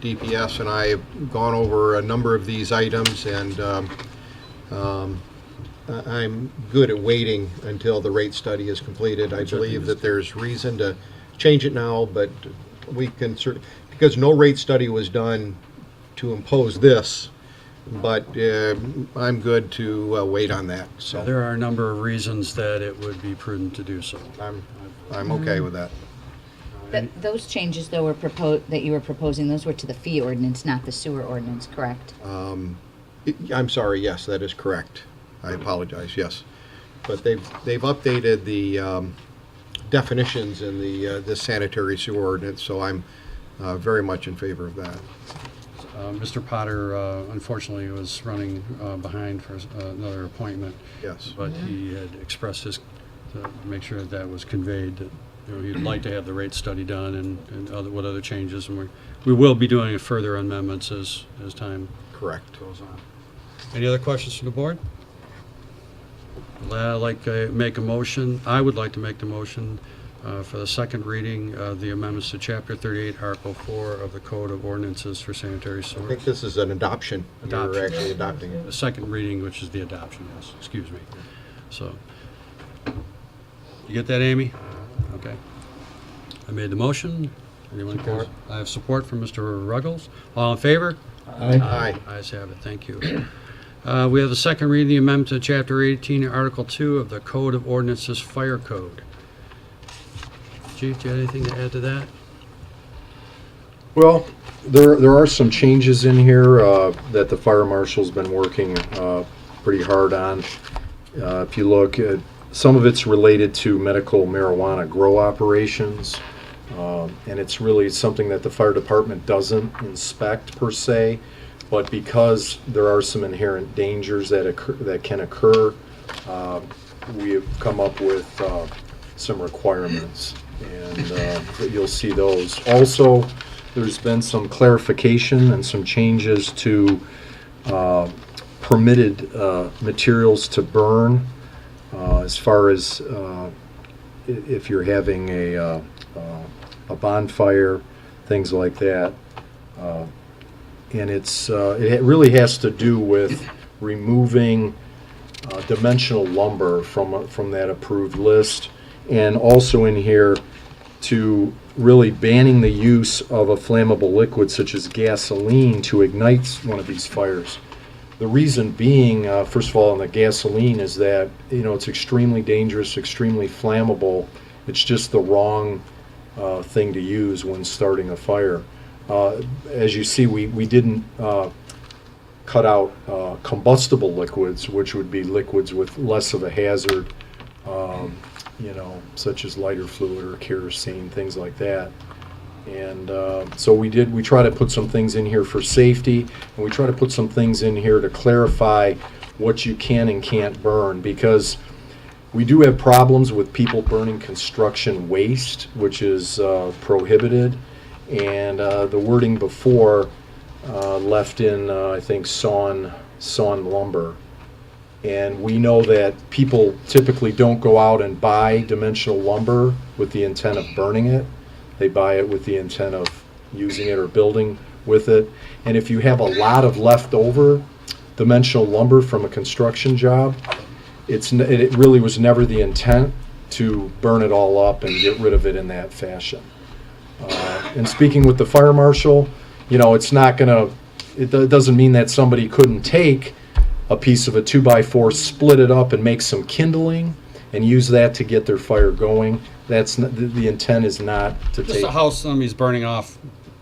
DPS, and I have gone over a number of these items, and I'm good at waiting until the rate study is completed. I believe that there's reason to change it now, but we can certainly, because no rate study was done to impose this, but I'm good to wait on that. So There are a number of reasons that it would be prudent to do so. I'm okay with that. Those changes that were proposed, that you were proposing, those were to the fee ordinance, not the sewer ordinance, correct? I'm sorry, yes, that is correct. I apologize, yes. But they've updated the definitions in the sanitary sewer ordinance, so I'm very much in favor of that. Mr. Potter, unfortunately, was running behind for another appointment. Yes. But he had expressed his, to make sure that that was conveyed, that he'd like to have the rate study done and what other changes. And we will be doing further amendments as time Correct. goes on. Any other questions from the board? I'd like to make a motion. I would like to make the motion for the second reading of the amendments to Chapter 38, Article 4 of the Code of Ordinances for Sanitary I think Sewers. this is an adoption. Adoption. You're actually adopting it. The second reading, which is the adoption, yes, excuse me. So, you get that, Amy? Okay. I made the motion. Anyone care? I have support from Mr. Ruggles. All in favor? Aye. Ayes have it, thank you. We have the second reading, the amendment to Chapter 18, Article 2 of the Code of Ordinances Fire Code. Chief, do you have anything to add to that? Well, there are some changes in here that the fire marshal's been working pretty hard on. If you look at, some of it's related to medical marijuana grow operations, and it's really something that the fire department doesn't inspect per se, but because there are some inherent dangers that can occur, we have come up with some requirements, and you'll see those. Also, there's been some clarification and some changes to permitted materials to burn, as far as if you're having a bonfire, things like that. And it really has to do with removing dimensional lumber from that approved list, and also in here to really banning the use of a flammable liquid such as gasoline to ignite one of these fires. The reason being, first of all, on the gasoline is that, it's extremely dangerous, extremely flammable. It's just the wrong thing to use when starting a fire. As you see, we didn't cut out combustible liquids, which would be liquids with less of a hazard, such as lighter fluid or kerosene, things like that. And so we try to put some things in here for safety, and we try to put some things in here to clarify what you can and can't burn, because we do have problems with people burning construction waste, which is prohibited, and the wording before left in, I think, sawn lumber. And we know that people typically don't go out and buy dimensional lumber with the intent of burning it. They buy it with the intent of using it or building with it. And if you have a lot of leftover dimensional lumber from a construction job, it really was never the intent to burn it all up and get rid of it in that fashion. And speaking with the fire marshal, it's not gonna, it doesn't mean that somebody couldn't take a piece of a 2x4, split it up and make some kindling and use that to get their fire going. That's not, the intent is not to Just take. a house, somebody's burning off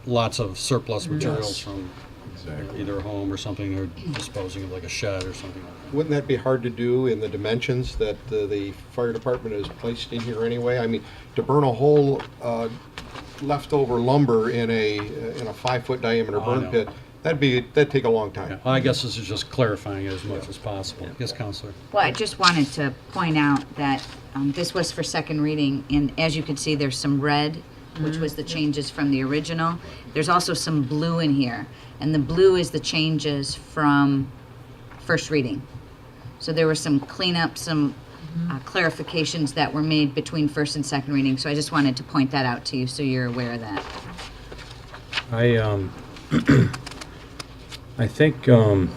lots of surplus materials from either a home or something, or disposing of like a shed or something like that. Wouldn't that be hard to do in the dimensions that the fire department has placed in here anyway? I mean, to burn a whole leftover lumber in a 5-foot diameter Oh, I burn know. pit, that'd take a long time. Yeah, I guess this is just clarifying it as much as possible. Yes, Counselor? Well, I just wanted to point out that this was for second reading, and as you can see, there's some red, which was the changes from the original. There's also some blue in here, and the blue is the changes from first reading. So there were some cleanup, some clarifications that were made between first and second reading, so I just wanted to point that out to you so you're aware of that. I think, for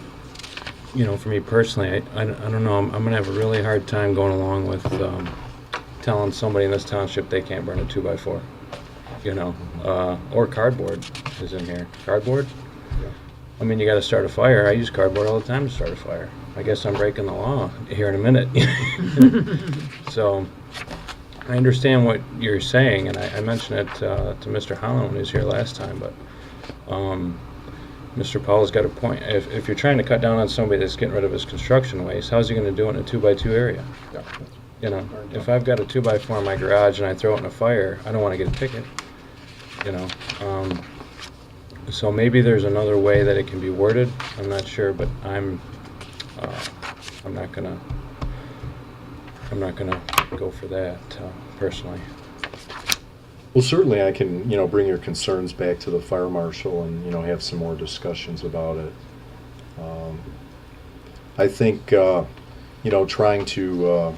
me personally, I don't know, I'm going to have a really hard time going along with telling somebody in this township they can't burn a 2x4, or cardboard is in here. Cardboard? I mean, you got to start a fire. I use cardboard all the time to start a fire. I guess I'm breaking the law here in a minute. So I understand what you're saying, and I mentioned it to Mr. Holland when he was here last time, but Mr. Powell's got a point. If you're trying to cut down on somebody that's getting rid of his construction waste, how's he going to do it in a 2x2 area? If I've got a 2x4 in my garage and I throw it in a fire, I don't want to get a ticket. So maybe there's another way that it can be worded. I'm not sure, but I'm not gonna go for that personally. Well, certainly I can, bring your concerns back to the fire marshal and, have some more discussions about it. I think, trying to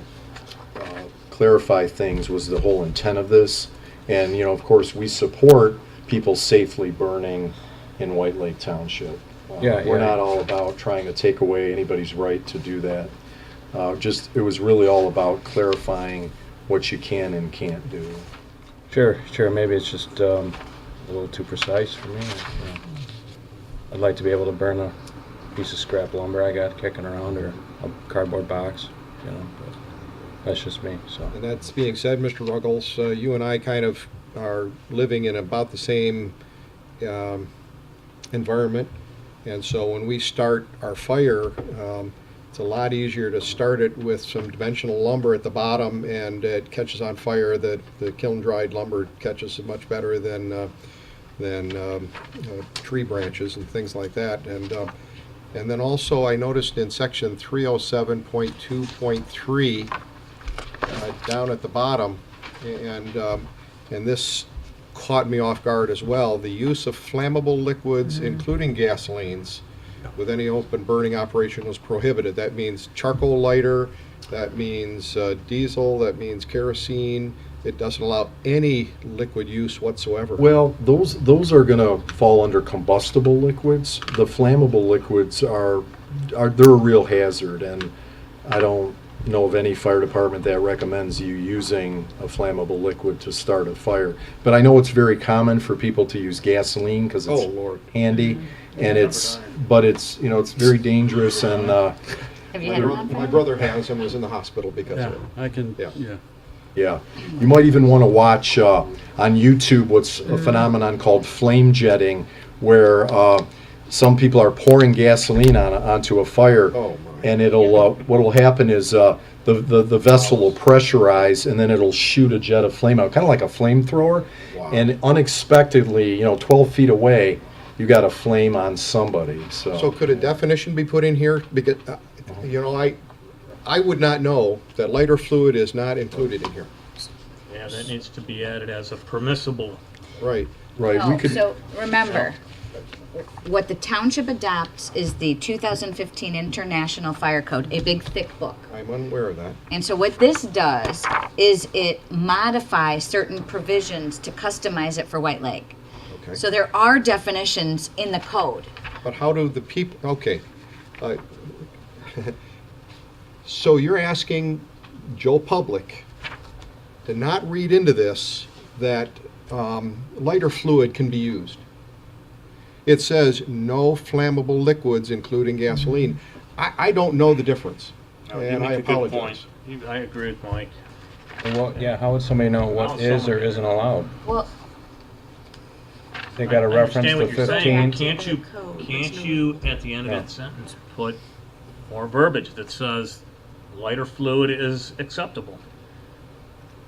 clarify things was the whole intent of this. And, of course, we support people safely burning in White Lake Township. We're not all about trying to take away anybody's right to do that. It was really all about clarifying what you can and can't do. Sure. Maybe it's just a little too precise for me. I'd like to be able to burn a piece of scrap lumber I got kicking around, or a cardboard box. But that's just me. So. And that's being said, Mr. Ruggles, you and I kind of are living in about the same environment, and so when we start our fire, It's a lot easier to start it with some dimensional lumber at the bottom, and it catches on fire. The kiln-dried lumber catches it much better than tree branches and things like that. And then also I noticed in section 307.2.3 down at the bottom, and this caught me off guard as well, the use of flammable liquids, including gasolines, with any open burning operation was prohibited. That means charcoal lighter, that means diesel, that means kerosene. It doesn't allow any liquid use whatsoever. Well, those are going to fall under combustible liquids. The flammable liquids are they're a real hazard, and I don't know of any fire department that recommends you using a flammable liquid to start a fire. But I know it's very common for people to use gasoline because it's handy, and it's it's very dangerous, and Have you had one? My brother has and was in the hospital because of it. I can, Yeah. yeah. You might even want to watch on YouTube what's a phenomenon called flame jetting, where some people are pouring gasoline onto a fire, Oh, my. and it'll what'll happen is the vessel will pressurize, and then it'll shoot a jet of flame out, kind of like a flamethrower. Wow. And unexpectedly, 12 feet away, you got a flame on somebody. So could a definition be put in here? Because, I would not know that lighter fluid is not included in here. Yeah, that needs to be added as a permissible. Right. Right. No, so remember, what the township adopts is the 2015 International Fire Code, a big thick book. I'm unaware of that. And so what this does is it modifies certain provisions to customize it for White Lake. Okay. So there are definitions in the code. But how do the people, okay. So you're asking Joe Public to not read into this that lighter fluid can be used. It says no flammable liquids, including gasoline. I don't know the difference, No, you and make I a good apologize. point. I agree with Mike. Well, yeah, how would somebody know what How is or somebody- isn't allowed? Well, They got a I reference understand to what you're saying. 15. Can't you at the end of Yeah. that sentence put more verbiage that says lighter fluid is acceptable?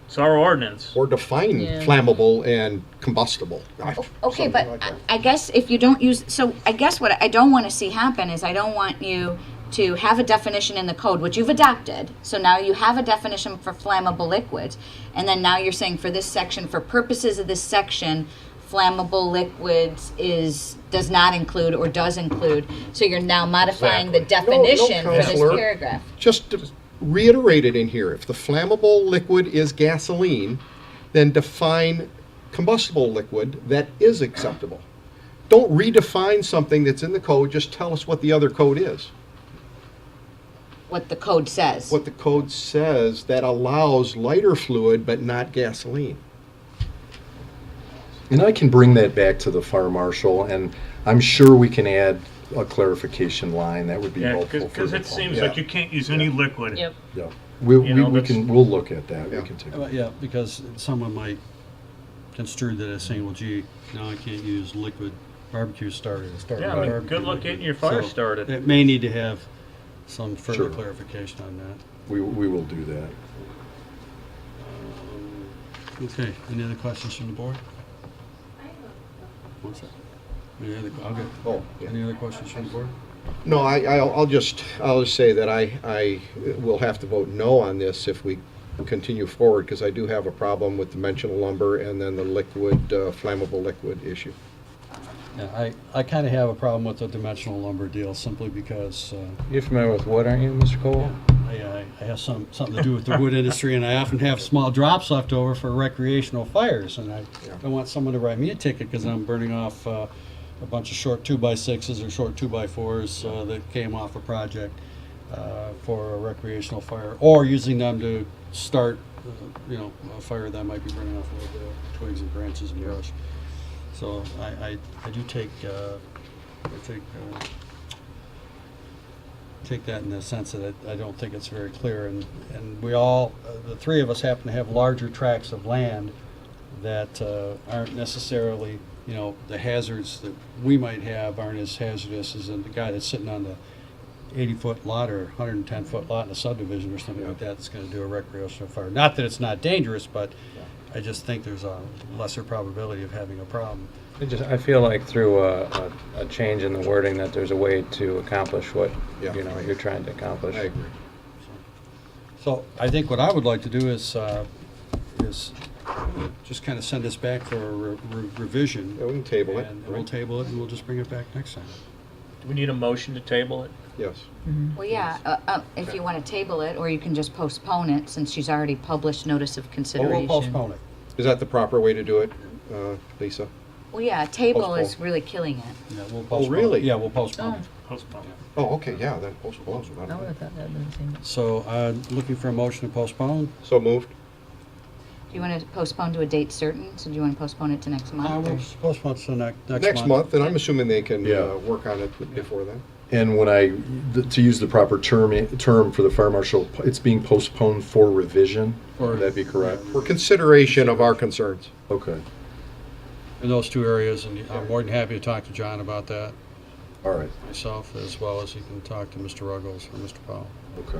It's our ordinance. Or define Yeah. flammable and combustible. okay, Something but like that. I guess if you don't use, so I guess what I don't want to see happen is I don't want you to have a definition in the code, which you've adopted. So now you have a definition for flammable liquids. And then now you're saying for this section, for purposes of this section, flammable liquids does not include or does include. So you're now modifying the definition for this Counselor. paragraph. Just to reiterate it in here, if the flammable liquid is gasoline, then define combustible liquid that is acceptable. Don't redefine something that's in the code, just tell us what the other code is. What the code says. What the code says that allows lighter fluid but not gasoline. And I can bring that back to the fire marshal, and I'm sure we can add a clarification line that would be Yeah, helpful. because for it the seems Yeah. like you can't use any liquid. Yep. Yeah, we'll that's- look at that. Yeah. We can take. Yeah, because someone might construe that as saying, well, gee, now I can't use liquid barbecue starter to start Yeah, my I mean, barbecue. good luck liquid. getting your fire So started. It may need to have some further Sure. clarification on that. We will do that. Okay, any other questions from the board? What's that? I'll get, Oh, yeah. any other questions from the board? No, I'll just say that I will have to vote no on this if we continue forward, because I do have a problem with dimensional lumber and then the liquid, flammable liquid issue. Yeah, I kind of have a problem with the dimensional lumber deal simply because You're familiar with wood, aren't you, Mr. Cole? I have something to do with the wood industry, and I often have small drops left over for recreational fires, and I don't want someone to write me a ticket because I'm burning off a bunch of short 2x6s or short 2x4s that came off a project for a recreational fire, or using them to start, a fire that might be burning off a little bit of twigs and branches and brush. So I do take that in the sense that I don't think it's very clear, and we all, the three of us happen to have larger tracts of land that aren't necessarily, the hazards that we might have aren't as hazardous as the guy that's sitting on the 80-foot lot or 110-foot lot in a subdivision or something like that that's going to do a recreational fire. Not that it's not dangerous, but I just think there's a lesser probability of having a problem. I feel like through a change in the wording that there's a way to accomplish what, Yeah. you're trying to accomplish. I agree. So I think what I would like to do is just kind of send this back for a revision. Yeah, we can table it. And we'll table it, and we'll just bring it back next time. Do we need a motion to table it? Yes. Well, yeah, if you want to table it, or you can just postpone it, since she's already published notice of Or consideration. we'll postpone it. Is that the proper way to do it, Lisa? Well, yeah, table is Postpone. really killing it. Yeah, we'll postpone. really? Yeah, we'll postpone it. Postpone. Oh, okay, yeah, then postpone. So, looking for a motion to postpone. So moved. Do you want to postpone to a date certain? So do you want to postpone it to next month? We'll or- postpone it to next Next month, and I'm assuming they can Yeah. work on it before then. And when to use the proper term for the fire marshal, it's being postponed for revision. Would that be correct? For consideration of our concerns. Okay, In those two areas, and I'm more than happy to talk to John about that all right, myself, as well as you can talk to Mr. Ruggles or Mr. Powell. okay.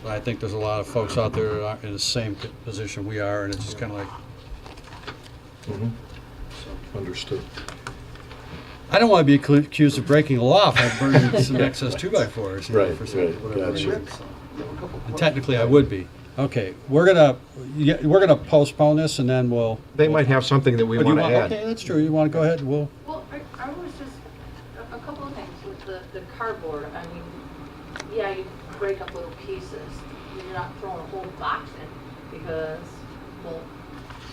But I think there's a lot of folks out there that are in the same position we are, and it's just kind of like, Mhm. Understood. I don't want to be accused of breaking the law if I'm burning some excess 2x4s. Right, for some, right, whatever it gotcha. is. And technically, I would be. Okay, we're gonna postpone this, and then we'll. They might have something that we Oh, do you want to add. Okay, that's true. You want to go ahead? We'll. Well, I was just, a couple of things with the cardboard. I mean, yeah, you break up little pieces. You're not throwing a whole box in because, well,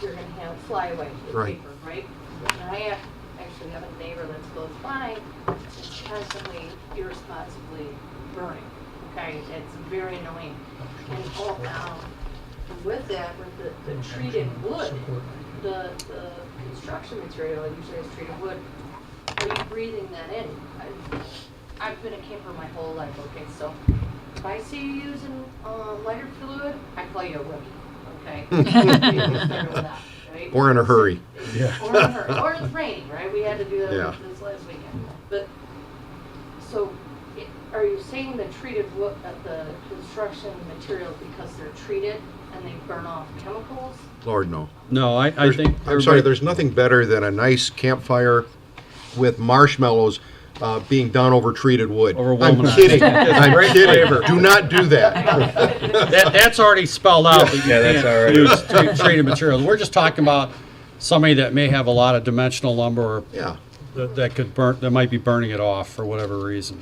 you're gonna have flyaway with Right. paper, right? And I actually have a neighbor that's close by, that's constantly irresponsibly burning, okay? It's very annoying. And all now, with that, with the treated wood, the construction material usually is treated wood, are you breathing that in? I've been a camper my whole life, okay, so if I see you using lighter fluid, I call you a rookie, okay? Start with that, right? Or in a hurry. Yeah. Or in a hurry. Or it's raining, right? We had to do that Yeah. this last weekend. But, so, are you saying the treated wood, the construction materials because they're treated and they burn off chemicals? Lord, no. No, I There's- think. I'm sorry, there's nothing better than a nice campfire with marshmallows being done over treated wood. Over I'm womanized. kidding. It's I'm great kidding. flavor. Do not do that. That's already spelled out. That you Yeah, that's can't already- use treated materials. We're just talking about somebody that may have a lot of dimensional lumber or Yeah. that could burn, that might be burning it off for whatever reason.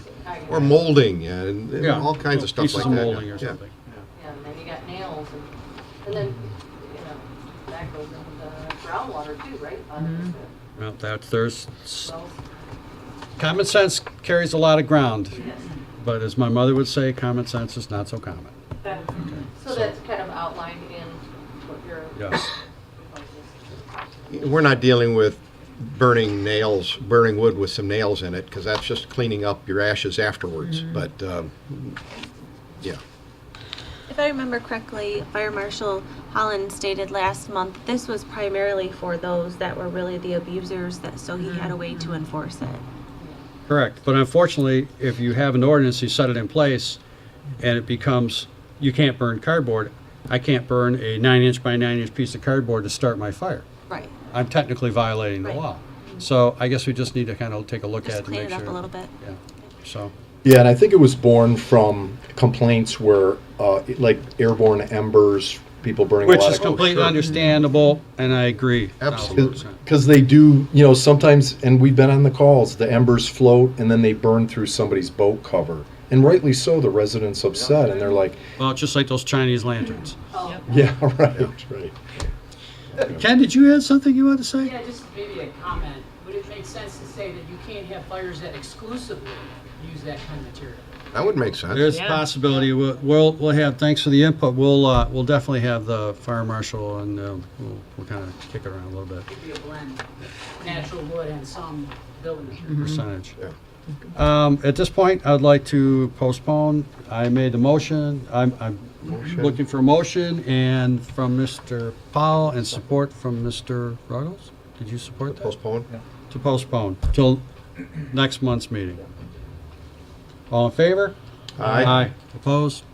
Or molding and Yeah. all kinds of stuff Pieces like of that. molding or Yeah. something. Yeah, and then you got nails and then, you know, that goes into groundwater too, right? Well, there's So, common sense carries a lot of ground, yes. but as my mother would say, common sense is not so common. So that's kind of outlined in what your. Yes. We're not dealing with burning wood with some nails in it, because that's just cleaning up your ashes afterwards. But, yeah. If I remember correctly, Fire Marshal Holland stated last month this was primarily for those that were really the abusers, so he had a way to enforce it. Correct, but unfortunately, if you have an ordinance, you set it in place, and it becomes, you can't burn cardboard, I can't burn a 9-inch by 9-inch piece of cardboard to start my fire. Right. I'm technically violating the Right. law. So I guess we just need to kind of take a look at Just it to clean make it sure. up a little bit. Yeah, so, Yeah, and I think it was born from complaints where, like airborne embers, people burning a which lot is of completely sure. understandable, and I agree. Absolutely. 1000%. Because they do, sometimes, and we've been on the calls, the embers float and then they burn through somebody's boat cover. And rightly so, the residents upset, and they're like, Well, it's just like those Chinese lanterns. yeah, right, right. Ken, did you have something you wanted to say? Yeah, just maybe a comment. Would it make sense to say that you can't have fires that exclusively use that kind of material? That would make sense. There's a Yeah. possibility. We'll have, thanks for the input, we'll definitely have the fire marshal, and we'll kind of kick it around a little bit, Could be a blend, natural wood and some building material. percentage. Yeah. At this point, I'd like to postpone. I made the motion. I'm Motion. looking for a motion, and from Mr. Powell, and support from Mr. Ruggles. Did you support that? Postpone? To postpone till next month's meeting. All in favor? Aye. Opposed?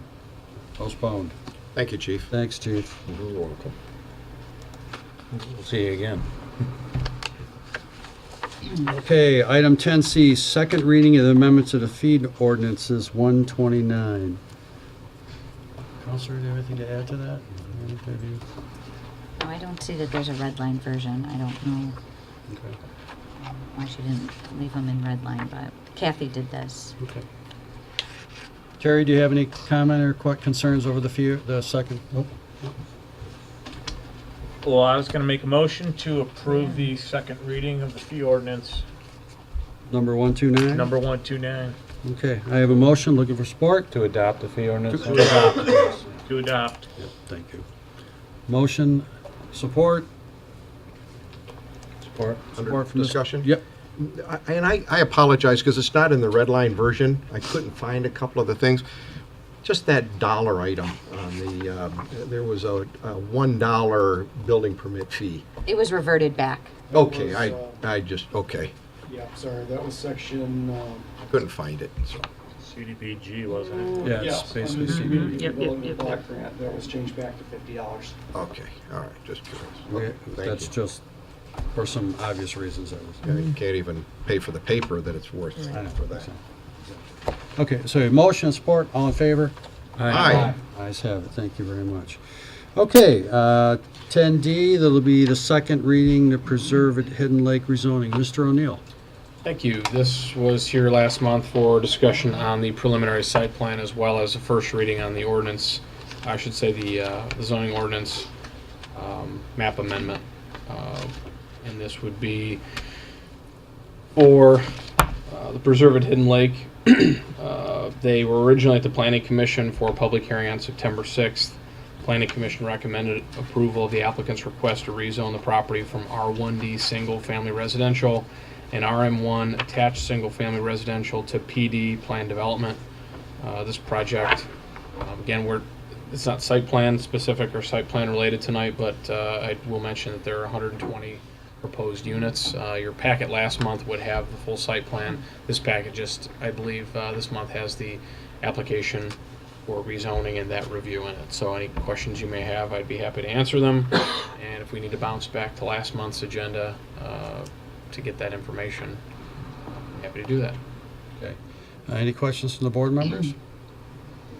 Postponed. Thank you, Chief. Thanks, Chief. You're welcome. We'll see you again. Okay, item 10C, second reading of the amendment to the feed ordinances 129. Counselor, do you have anything to add to that? No, I don't see that there's a red line version. I don't know Okay. why she didn't leave them in red line, but Kathy did this. Okay. Terry, do you have any comment or concerns over the second? Nope. Well, I was gonna make a motion to approve the second reading of the fee ordinance, Number 129? number 129. Okay, I have a motion, looking for support. To adopt the fee ordinance? To adopt. To adopt. Yep, thank you. Motion, support. Support. Support from discussion? Yep. I apologize because it's not in the red line version. I couldn't find a couple of the things. Just that dollar item on the, there was a $1 building permit fee. It was reverted back. Okay, I just, okay, Yeah, sorry, that was section, couldn't find it, so. CDBG, wasn't it? Yeah, it's yes, basically under CBD. CBD Yep, building yep, block grant, that was changed back to $50. Okay, all right, just curious. Yeah, Thank That's you. just, for some obvious reasons, that was. Yeah, you can't even pay for the paper that it's worth I know, for that. so. Okay, so motion and support, all in favor? Aye. Ayes have it, thank you very much. Okay, 10D, that'll be the second reading to preserve at Hidden Lake rezoning. Mr. O'Neill. Thank you. This was here last month for discussion on the preliminary site plan as well as the first reading on the ordinance, I should say the zoning ordinance map amendment. And this would be for the Preserve at Hidden Lake. They were originally at the Planning Commission for a public hearing on September 6th. Planning Commission recommended approval of the applicant's request to rezone the property from R1D single family residential and RM1 attached single family residential to PD plan development. This project, again, it's not site plan specific or site plan related tonight, but I will mention that there are 120 proposed units. Your packet last month would have the full site plan. This packet just, I believe, this month has the application for rezoning and that review in it. So any questions you may have, I'd be happy to answer them. And if we need to bounce back to last month's agenda to get that information, I'm happy to do that. Okay. Any questions from the board members?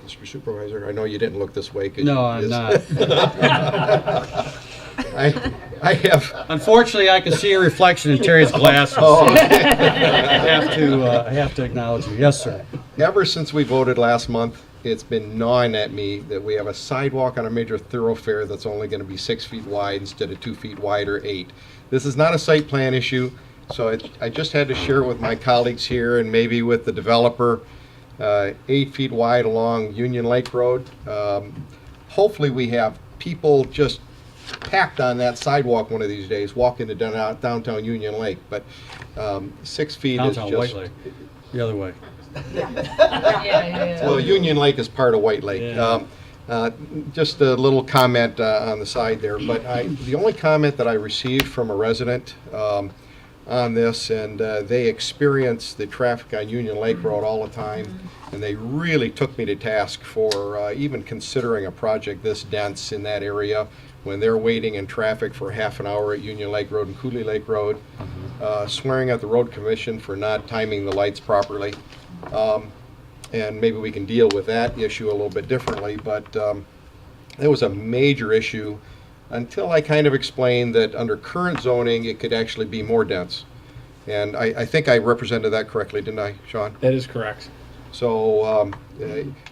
Mr. Supervisor, I know you didn't look this way. 'Cause No, I'm not. I have. Unfortunately, I can see a reflection in Terry's glasses. Oh, I have to acknowledge you. Yes, sir. Ever since we voted last month, it's been gnawing at me that we have a sidewalk on a major thoroughfare that's only going to be 6 feet wide instead of 2 feet wide or 8. This is not a site plan issue, so I just had to share it with my colleagues here and maybe with the developer. 8 feet wide along Union Lake Road. Hopefully we have people just packed on that sidewalk one of these days, walking to downtown Union Lake, but 6 feet Downtown is just... White Lake. The other way. Well, Union Lake is part of White Lake. Yeah. Just a little comment on the side there, but the only comment that I received from a resident on this, and they experience the traffic on Union Lake Road all the time, and they really took me to task for even considering a project this dense in that area when they're waiting in traffic for half an hour at Union Lake Road and Cooley Lake Road, swearing at the road commission for not timing the lights properly. And maybe we can deal with that issue a little bit differently, but it was a major issue until I kind of explained that under current zoning, it could actually be more dense. And I think I represented that correctly, didn't I, Sean? That is correct. So,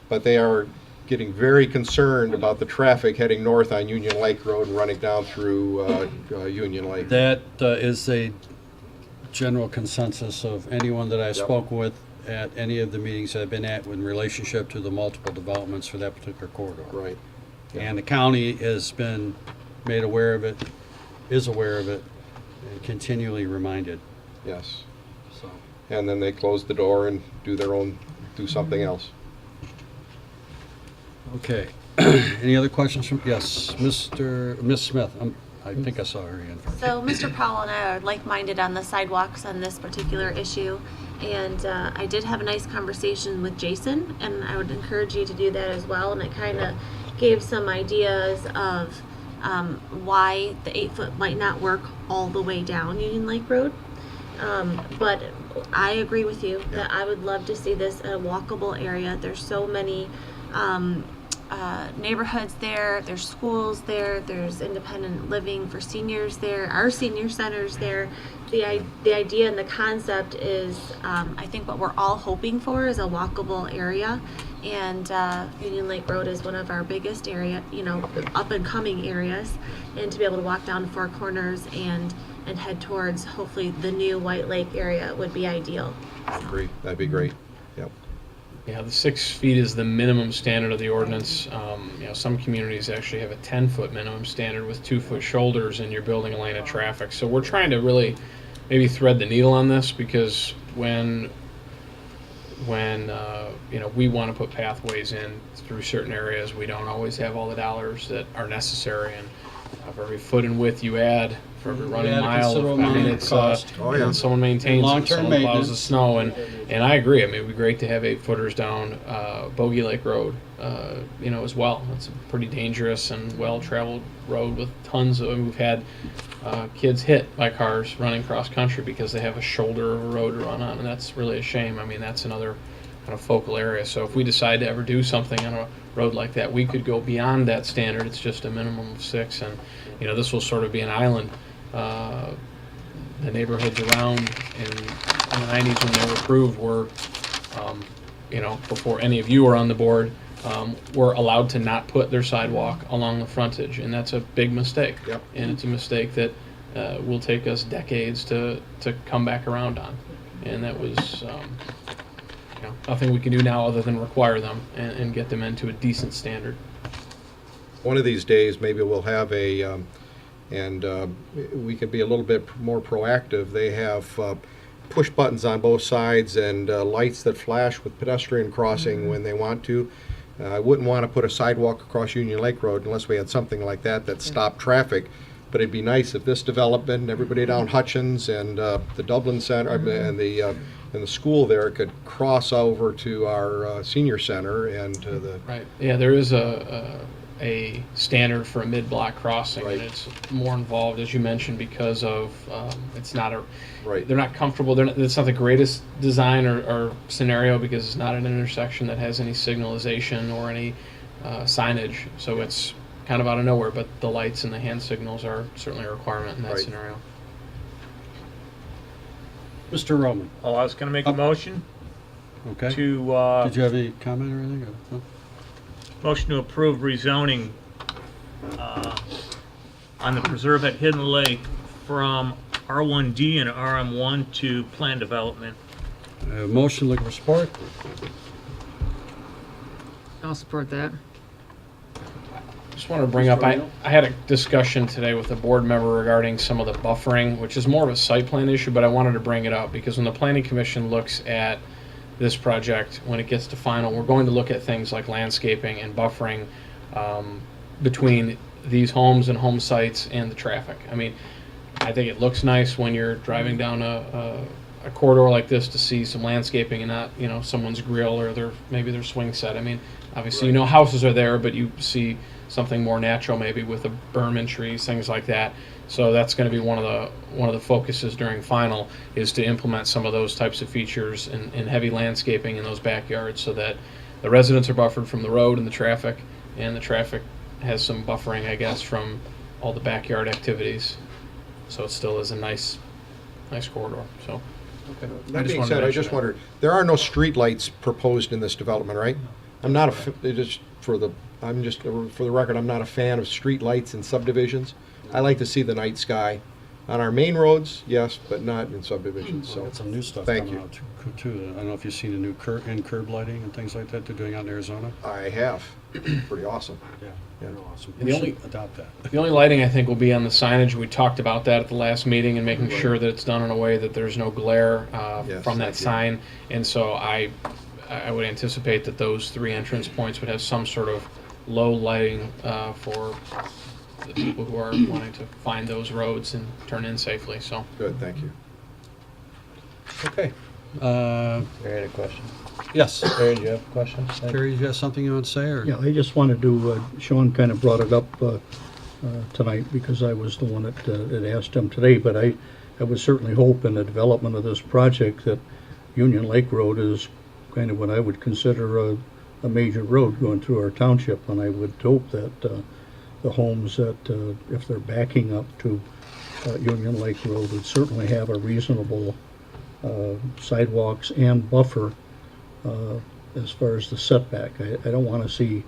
but they are getting very concerned about the traffic heading north on Union Lake Road and running down through Union Lake. That is a general consensus of anyone that I've spoken with at any of the meetings that I've been at in relationship to the multiple developments for that particular corridor. Right. And the county has been made aware of it, is aware of it, and continually reminded. Yes. So. And then they close the door and do something else. Okay. Any other questions from, yes, Miss Smith? I think I saw her hand first. So Mr. Powell and I are like-minded on the sidewalks on this particular issue. And I did have a nice conversation with Jason, and I would encourage you to do that as well. And it kind of gave some ideas of why the 8-foot might not work all the way down Union Lake Road. But I agree with you that I would love to see this a walkable area. There's so many neighborhoods there, there's schools there, there's independent living for seniors there, our senior centers there. The idea and the concept is, I think what we're all hoping for is a walkable area, and Union Lake Road is one of our biggest area, up and coming areas, and to be able to walk down Four Corners and head towards hopefully the new White Lake area would be ideal. Agree. That'd be great. Yep. Yeah, the 6 feet is the minimum standard of the ordinance. Some communities actually have a 10-foot minimum standard with 2-foot shoulders, and you're building a lane of traffic. So we're trying to really maybe thread the needle on this, because when we want to put pathways in through certain areas, we don't always have all the dollars that are necessary, and for every foot in width you add, for every running mile, it's and someone maintains it, someone plows the snow, and I agree. I mean, it'd be great to have 8-footers down Bogey Lake Road, as well. It's a pretty dangerous and well-traveled road with tons of. We've had kids hit by cars running cross country because they have a shoulder of a road to run on, and that's really a shame. I mean, that's another kind of focal area. So if we decide to ever do something on a road like that, we could go beyond that standard. It's just a minimum of 6, and this will sort of be an island. The neighborhoods around in the 90s when they were approved were, before any of you were on the board, were allowed to not put their sidewalk along the frontage, and that's a big mistake. Yep. And it's a mistake that will take us decades to come back around on. And that was nothing we can do now other than require them and get them into a decent standard. One of these days, maybe we'll have we can be a little bit more proactive. They have push buttons on both sides and lights that flash with pedestrian crossing when they want to. I wouldn't want to put a sidewalk across Union Lake Road unless we had something like that stopped traffic. But it'd be nice if this development and everybody down Hutchins and the Dublin Center and the school there could cross over to our senior center and to the. Right. Yeah, there is a standard for a mid-block crossing, right. And it's more involved, as you mentioned, because of it's not a. Right. They're not comfortable. It's not the greatest design or scenario because it's not an intersection that has any signalization or any signage. So it's kind of out of nowhere. But the lights and the hand signals are certainly a requirement in that right. scenario. Mr. Roman. Oh, I was going to make a motion Okay. to Did you have any comment or anything? No? motion to approve rezoning on the preserve at Hidden Lake from R1D and RM1 to plan development. Motion, looking for support. I'll support that. Just want to bring up, I had a discussion today with a board member regarding some of the buffering, which is more of a site plan issue, but I wanted to bring it up because when the planning commission looks at this project, when it gets to final, we're going to look at things like landscaping and buffering between these homes and home sites and the traffic. I mean, I think it looks nice when you're driving down a corridor like this to see some landscaping and not, someone's grill or maybe their swing set. I mean, obviously, right. Houses are there, but you see something more natural, maybe with a berm and trees, things like that. So that's going to be one of the focuses during final is to implement some of those types of features in heavy landscaping in those backyards, so that the residents are buffered from the road and the traffic has some buffering, I guess, from all the backyard activities. So it still is a nice corridor. So. Okay. That being said, I just wondered, there are no street lights proposed in this development, right? I'm not for the record, I'm not a fan of street lights in subdivisions. I like to see the night sky on our main roads, yes, but not in subdivisions. So Got some new stuff thank coming you. out too. I don't know if you've seen the new curb lighting and things like that they're doing out in Arizona. I have. Pretty awesome. Yeah, Yeah. they're awesome. The We only- should adopt that. The only lighting I think will be on the signage. We talked about that at the last meeting and making Right. sure that it's done in a way that there's no glare Yes, from that thank you. sign. And so I would anticipate that those 3 entrance points would have some sort of low lighting for the people who are wanting to find those roads and turn in safely. So Good, thank you. Okay. Terry had a question. Yes. Terry, do you have a question? Terry, you got something you want to say? Or? Yeah, I just wanted to, Sean kind of brought it up tonight because I was the one that asked him today, but I would certainly hope in the development of this project that Union Lake Road is kind of what I would consider a major road going through our township, and I would hope that the homes that, if they're backing up to Union Lake Road, would certainly have a reasonable sidewalks and buffer as far as the setback. I don't want to see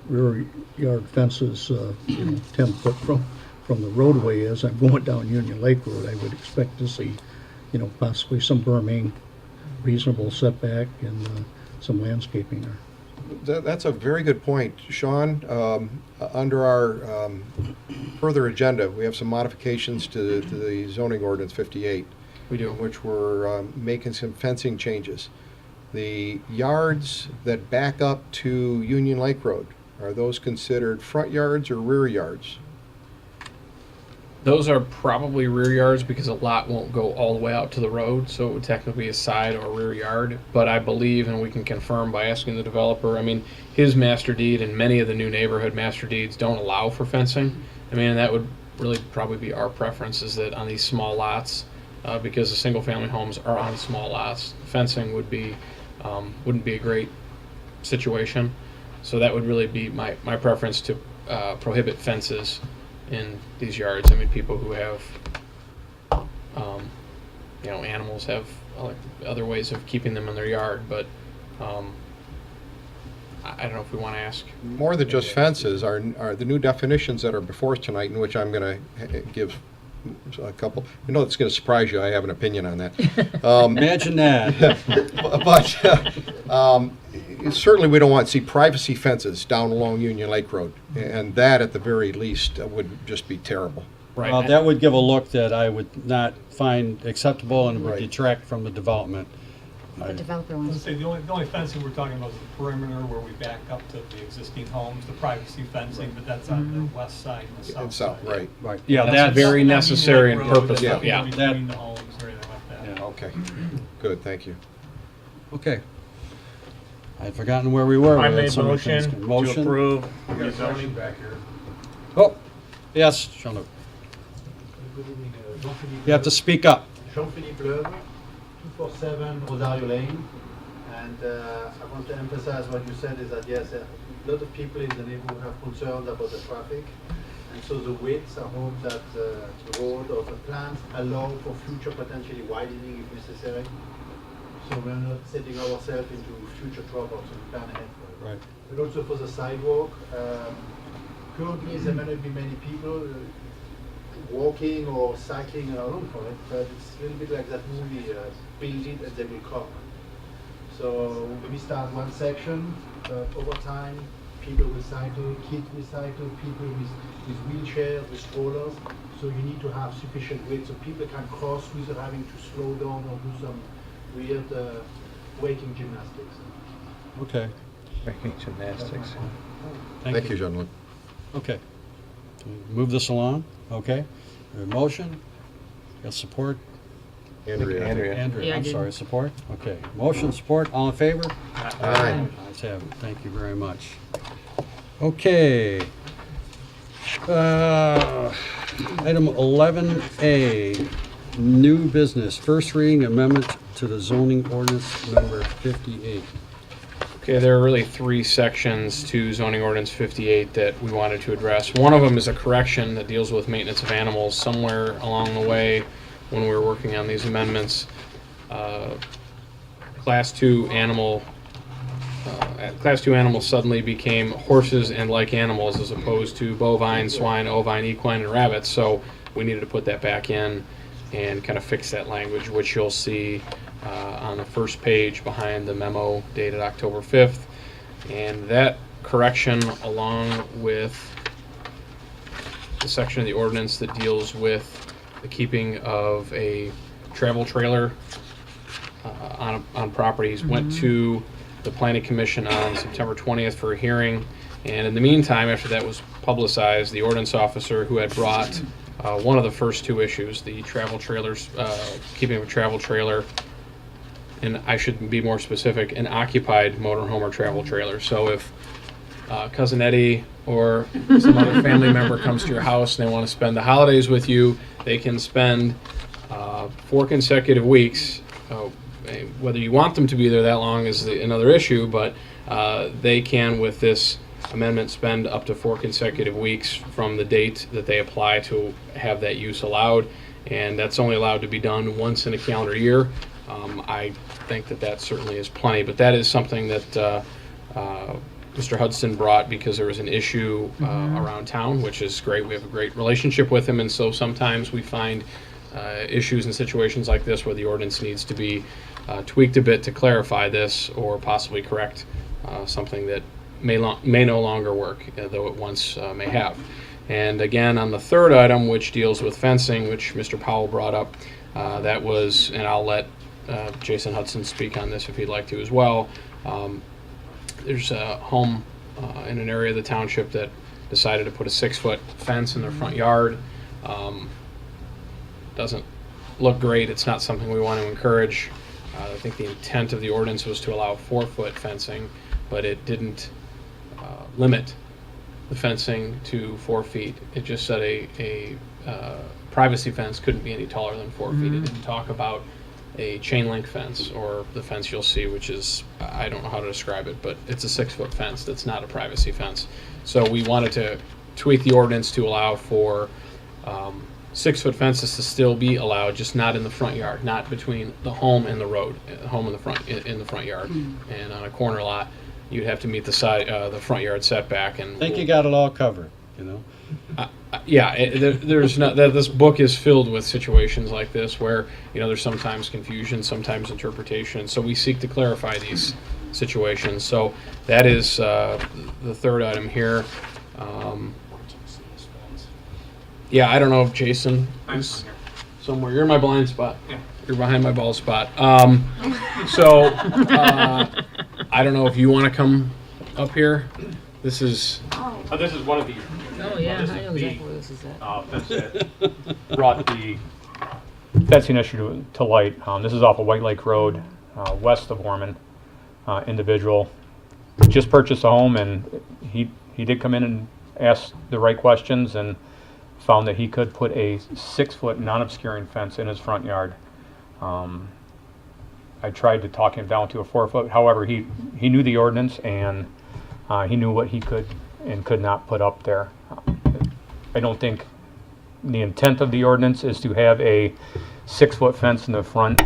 rear yard fences 10 foot from the roadway as I'm going down Union Lake Road. I would expect to see, possibly some berming, reasonable setback, and some landscaping there. That's a very good point, Sean. Under our further agenda, we have some modifications to the zoning ordinance 58. We do. Which we're making some fencing changes. The yards that back up to Union Lake Road, are those considered front yards or rear yards? Those are probably rear yards because a lot won't go all the way out to the road, so it would technically be a side or rear yard. But I believe, and we can confirm by asking the developer, I mean, his master deed and many of the new neighborhood master deeds don't allow for fencing. I mean, that would really probably be our preference, is that on these small lots, because the single family homes are on small lots, fencing would be wouldn't be a great situation. So that would really be my preference, to prohibit fences in these yards. I mean, people who have, animals have other ways of keeping them in their yard, but I don't know if we want to ask. More than just fences are the new definitions that are before us tonight, in which I'm going to give a couple. I know it's going to surprise you. I have an opinion on that. Imagine that. But certainly we don't want to see privacy fences down along Union Lake Road, and that at the very least would just be terrible. Right. Well, that would give a look that I would not find acceptable and would detract from the development. The developer I wants was to. say, the only fencing we're talking about is the perimeter where we back up to the existing homes, the privacy fencing, but that's on the west side and the south South, side. right. Yeah, That's very Nothing on necessary and Union Lake Road, purposeful. nothing Yeah. between the homes or anything like that. Yeah. Okay, good, thank you. Okay. I'd forgotten where we were. I We had made so many things. motion to approve We got a rezoning. question back here. Oh, yes, Jean-Luc. Good evening, Jean-Philippe. You have to speak up. Jean-Philippe Leuve, 247 Rosario Lane. And I want to emphasize what you said is that, yes, a lot of people in the neighborhood have concerns about the traffic. And so the width, I hope that the road or the plans allow for future potentially widening if necessary. So we're not setting ourselves into future trouble, so we plan ahead for it. Right. But also for the sidewalk, currently there may not be many people walking or cycling along for it, but it's a little bit like that movie, build it and they will come. So we start one section, over time, people will cycle, kids will cycle, people with wheelchairs, with strollers. So you need to have sufficient width so people can cross without having to slow down or do some weird waking gymnastics. Okay. Making gymnastics. Thank you, gentlemen. Okay. Move this along. Okay. Motion. Got support. Andrea. Andrea, Yeah, I I'm did. sorry, support? Okay. Motion, support, all in favor? Aye. Ayes have it. Thank you very much. Okay. Item 11A, new business, first reading amendment to the zoning ordinance number 58. Okay, there are really three sections to zoning ordinance 58 that we wanted to address. One of them is a correction that deals with maintenance of animals. Somewhere along the way, when we were working on these amendments, Class 2 animals suddenly became horses and like animals as opposed to bovine, swine, ovine, equine, and rabbits. So we needed to put that back in and kind of fix that language, which you'll see on the first page behind the memo dated October 5th. And that correction, along with the section of the ordinance that deals with the keeping of a travel trailer on properties, went to the Planning Commission on September 20th for a hearing. And in the meantime, after that was publicized, the ordinance officer who had brought one of the first two issues, the travel trailers, keeping of a travel trailer and I should be more specific, an occupied motorhome or travel trailer. So if Cousin Eddie or some other family member comes to your house and they want to spend the holidays with you, they can spend 4 consecutive weeks. Whether you want them to be there that long is another issue, but they can, with this amendment, spend up to 4 consecutive weeks from the date that they apply to have that use allowed, and that's only allowed to be done once in a calendar year. I think that certainly is plenty, but that is something that Mr. Hudson brought because there was an issue around town, which is great. We have a great relationship with him, and so sometimes we find issues in situations like this where the ordinance needs to be tweaked a bit to clarify this or possibly correct something that may no longer work, though it once may have. And again, on the third item, which deals with fencing, which Mr. Powell brought up, that was, and I'll let Jason Hudson speak on this if he'd like to as well. There's a home in an area of the township that decided to put a 6-foot fence in their front yard. Doesn't look great. It's not something we want to encourage. I think the intent of the ordinance was to allow 4-foot fencing, but it didn't limit the fencing to 4 feet. It just said a privacy fence couldn't be any taller than 4 feet. It didn't talk about a chain link fence or the fence you'll see, which is, I don't know how to describe it, but it's a 6-foot fence that's not a privacy fence. So we wanted to tweak the ordinance to allow for 6-foot fences to still be allowed, just not in the front yard, not between the home and the road, home in the front yard. And on a corner lot, you'd have to meet the front yard setback. And I think you got it all covered, you know. There's not that this book is filled with situations like this where there's sometimes confusion, sometimes interpretation. So we seek to clarify these situations. So that is the third item here. I don't know if Jason is somewhere. You're in my blind spot. Yeah. You're behind my bald spot. I don't know if you want to come up here. This is one of the. Oh yeah, I know exactly where this is at. Fence that brought the fencing issue to light. This is off of White Lake Road, west of Orman. Individual just purchased a home, and he did come in and ask the right questions and found that he could put a 6-foot non-obscuring fence in his front yard. I tried to talk him down to a 4-foot. However, he knew the ordinance, and he knew what he could and could not put up there. I don't think the intent of the ordinance is to have a 6-foot fence in the front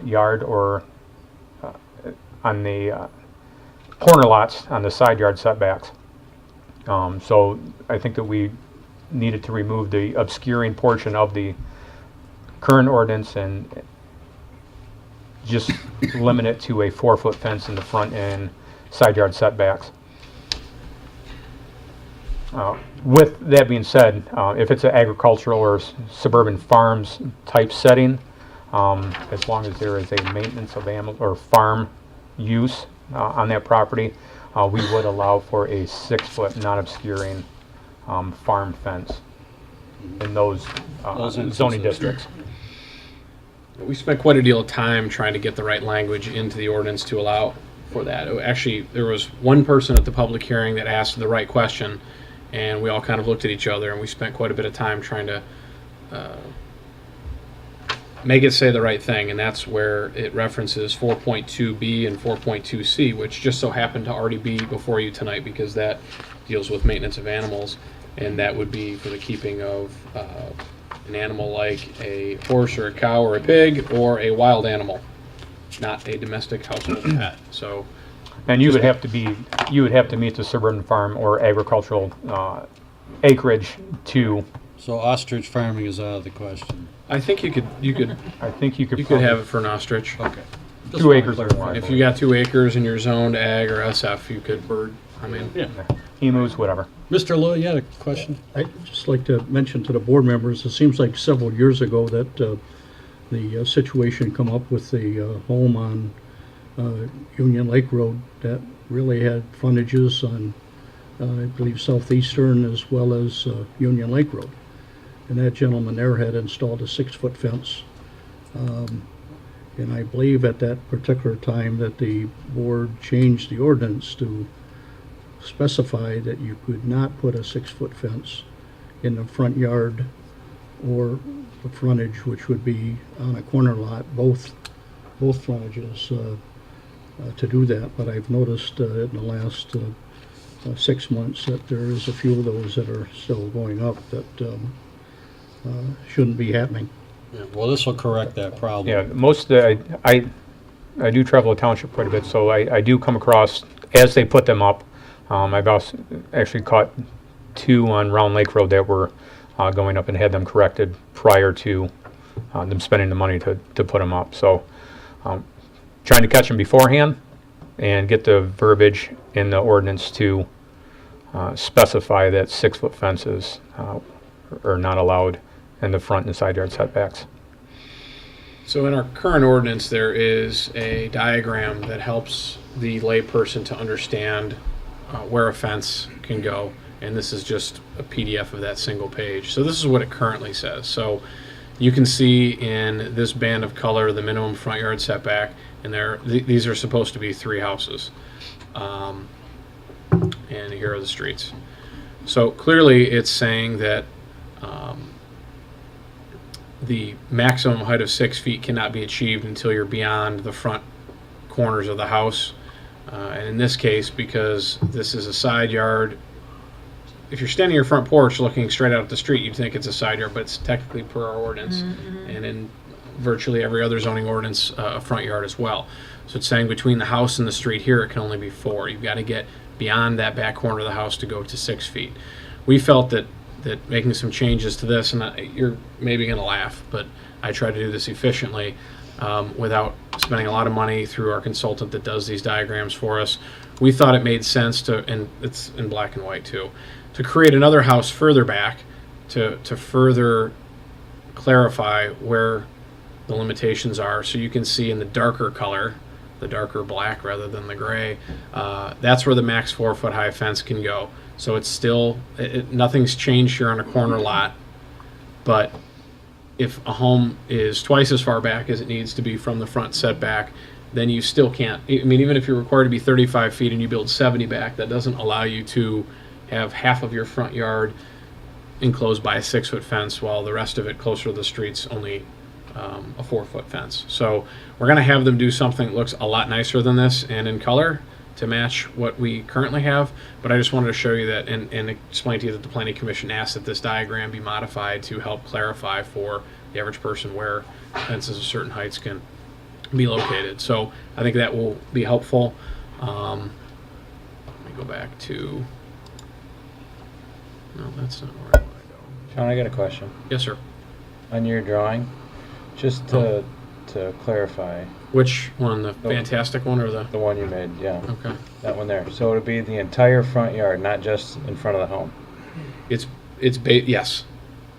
yard or on the corner lots on the side yard setbacks. So I think that we needed to remove the obscuring portion of the current ordinance and just limit it to a 4-foot fence in the front and side yard setbacks. With that being said, if it's an agricultural or suburban farms type setting, as long as there is a maintenance of animal or farm use on that property, we would allow for a 6-foot non-obscuring farm fence in those zoning districts. We spent quite a deal of time trying to get the right language into the ordinance to allow for that. Actually, there was one person at the public hearing that asked the right question, and we all kind of looked at each other, and we spent quite a bit of time trying to make it say the right thing, and that's where it references 4.2b and 4.2c, which just so happened to already be before you tonight because that deals with maintenance of animals, and that would be for the keeping of an animal like a horse or a cow or a pig or a wild animal, not a domestic household pet. So, and you would have to meet the suburban farm or agricultural acreage to. So ostrich farming is out of the question. I think you could. I think you could have it for an ostrich. Okay. 2 acres or more. If you got 2 acres and you're zoned ag or SF, you could bird. I mean, yeah. Emus, whatever. Mr. Lew, you had a question? I'd just like to mention to the board members, it seems like several years ago that the situation come up with the home on Union Lake Road that really had frontages on, I believe, Southeastern as well as Union Lake Road. And that gentleman there had installed a 6-foot fence. And I believe at that particular time that the board changed the ordinance to specify that you could not put a 6-foot fence in the front yard or the frontage, which would be on a corner lot, both frontages, to do that. But I've noticed in the last 6 months that there is a few of those that are still going up that shouldn't be happening. Yeah, well, this will correct that problem. Yeah, most of the, I do travel the township quite a bit, so I do come across, as they put them up, I've also actually caught 2 on Round Lake Road that were going up and had them corrected prior to them spending the money to put them up. So trying to catch them beforehand and get the verbiage in the ordinance to specify that 6-foot fences are not allowed in the front and side yard setbacks. So in our current ordinance, there is a diagram that helps the layperson to understand where a fence can go, and this is just a PDF of that single page. So this is what it currently says. So you can see in this band of color the minimum front yard setback, and these are supposed to be 3 houses. And here are the streets. So clearly it's saying that the maximum height of 6 feet cannot be achieved until you're beyond the front corners of the house. And in this case, because this is a side yard, if you're standing in your front porch looking straight out at the street, you'd think it's a side yard, but it's technically per our ordinance. And in virtually every other zoning ordinance, a front yard as well. So it's saying between the house and the street here, it can only be 4. You've got to get beyond that back corner of the house to go to 6 feet. We felt that making some changes to this, and you're maybe going to laugh, but I try to do this efficiently without spending a lot of money through our consultant that does these diagrams for us. We thought it made sense to, and it's in black and white too, to create another house further back to further clarify where the limitations are. So you can see in the darker color, the darker black rather than the gray, that's where the max 4-foot high fence can go. So it's still, nothing's changed here on a corner lot, but if a home is twice as far back as it needs to be from the front setback, then you still can't, I mean, even if you're required to be 35 feet and you build 70 back, that doesn't allow you to have half of your front yard enclosed by a 6-foot fence while the rest of it closer to the street's only a 4-foot fence. So we're going to have them do something that looks a lot nicer than this and in color to match what we currently have, but I just wanted to show you that and explain to you that the Planning Commission asked that this diagram be modified to help clarify for the average person where fences of certain heights can be located. So I think that will be helpful. Let me go back to, no, that's not where I want to go. Sean, I got a question. Yes, sir. On your drawing, just to clarify. Which one, the fantastic one or the one you made? Yeah. Okay. That one there. So it'll be the entire front yard, not just in front of the home. Yes,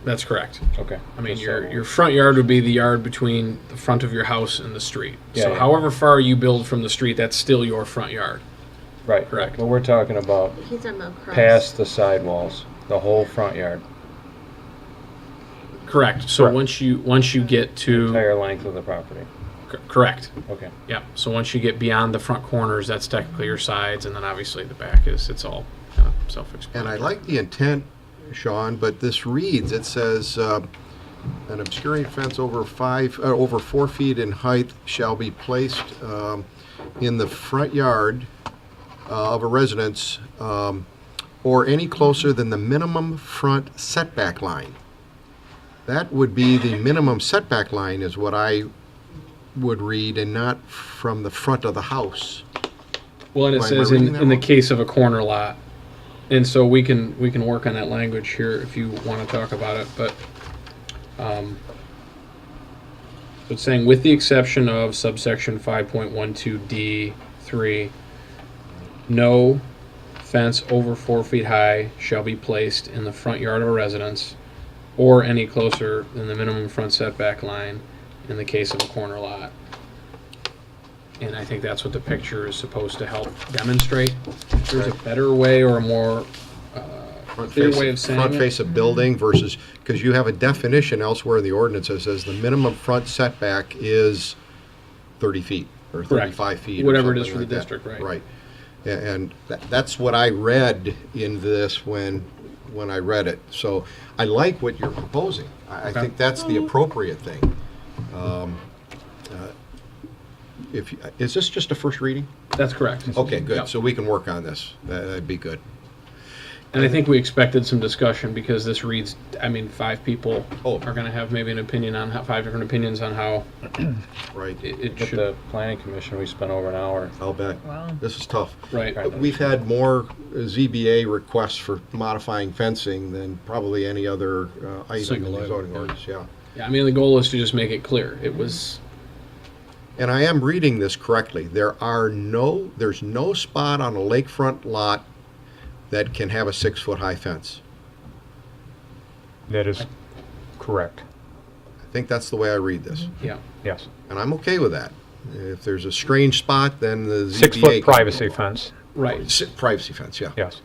that's correct. Okay. I mean, your front yard would be the yard between the front of your house and the street. Yeah, So yeah. however far you build from the street, that's still your front yard. Right. Correct. But we're talking about He's talking about across. past the sidewalls, the whole front yard, Correct. So once you get to entire length of the property. correct. Okay. Yep. So once you get beyond the front corners, that's technically your sides, and then obviously the back it's all kind of self-explanatory. And I like the intent, Sean, but this reads, it says, an obscuring fence over 4 feet in height shall be placed in the front yard of a residence or any closer than the minimum front setback line. That would be the minimum setback line is what I would read, and not from the front of the house. Well, and it Am I says reading that in the wrong? case of a corner lot, and so we can work on that language here if you want to talk about it. But so it's saying with the exception of subsection 5.12D3, no fence over 4 feet high shall be placed in the front yard of a residence or any closer than the minimum front setback line in the case of a corner lot. And I think that's what the picture is supposed to help demonstrate. If there's a better way or a more clear way of saying front it. face of building versus, because you have a definition elsewhere in the ordinance that says the minimum front setback is 30 feet or Correct. 35 feet. or Whatever it is something for the like that. district, right. Right. And that's what I read in this when I read it. So I like what you're proposing. I Okay. think that's the appropriate thing. Is this just a first reading? That's correct. Okay, good. Yep. So we can work on this. That'd be good. And I think we expected some discussion because this reads, I mean, 5 people Oh. are going to have maybe an opinion on how, 5 different opinions on how Right. it With should. the planning commission, we spent over an hour. I'll bet. Wow. This is tough. Right. We've had more ZBA requests for modifying fencing than probably any other item in Single the item, zoning yeah. ordinance, yeah. Yeah, I mean, the goal is to just make it clear. It was, And I am reading this correctly. There's no spot on a lakefront lot that can have a 6-foot high fence. That is correct. I think that's the way I read this. yeah. Yes. And I'm okay with that. If there's a strange spot, then the ZBA. 6-foot privacy fence. Right. Privacy fence, yeah. Yes.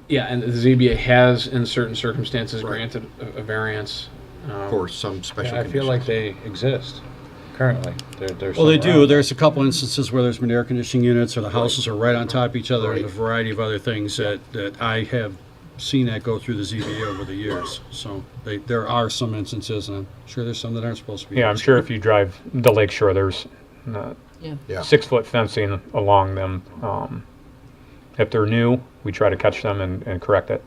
Yeah, and the ZBA has, in certain circumstances, Right. granted a variance. For some special Yeah, I feel like conditions. they exist currently. They're Well, they somewhere do. out. There's a couple instances where there's been air conditioning units, or the houses are right on top of each other, and a variety of other things that I have seen that go through the ZBA over the years. So there are some instances, and I'm sure there's some that aren't supposed to be. Yeah, I'm sure if you drive the lake shore, there's Yeah. Yeah. 6-foot fencing along them. If they're new, we try to catch them and correct it.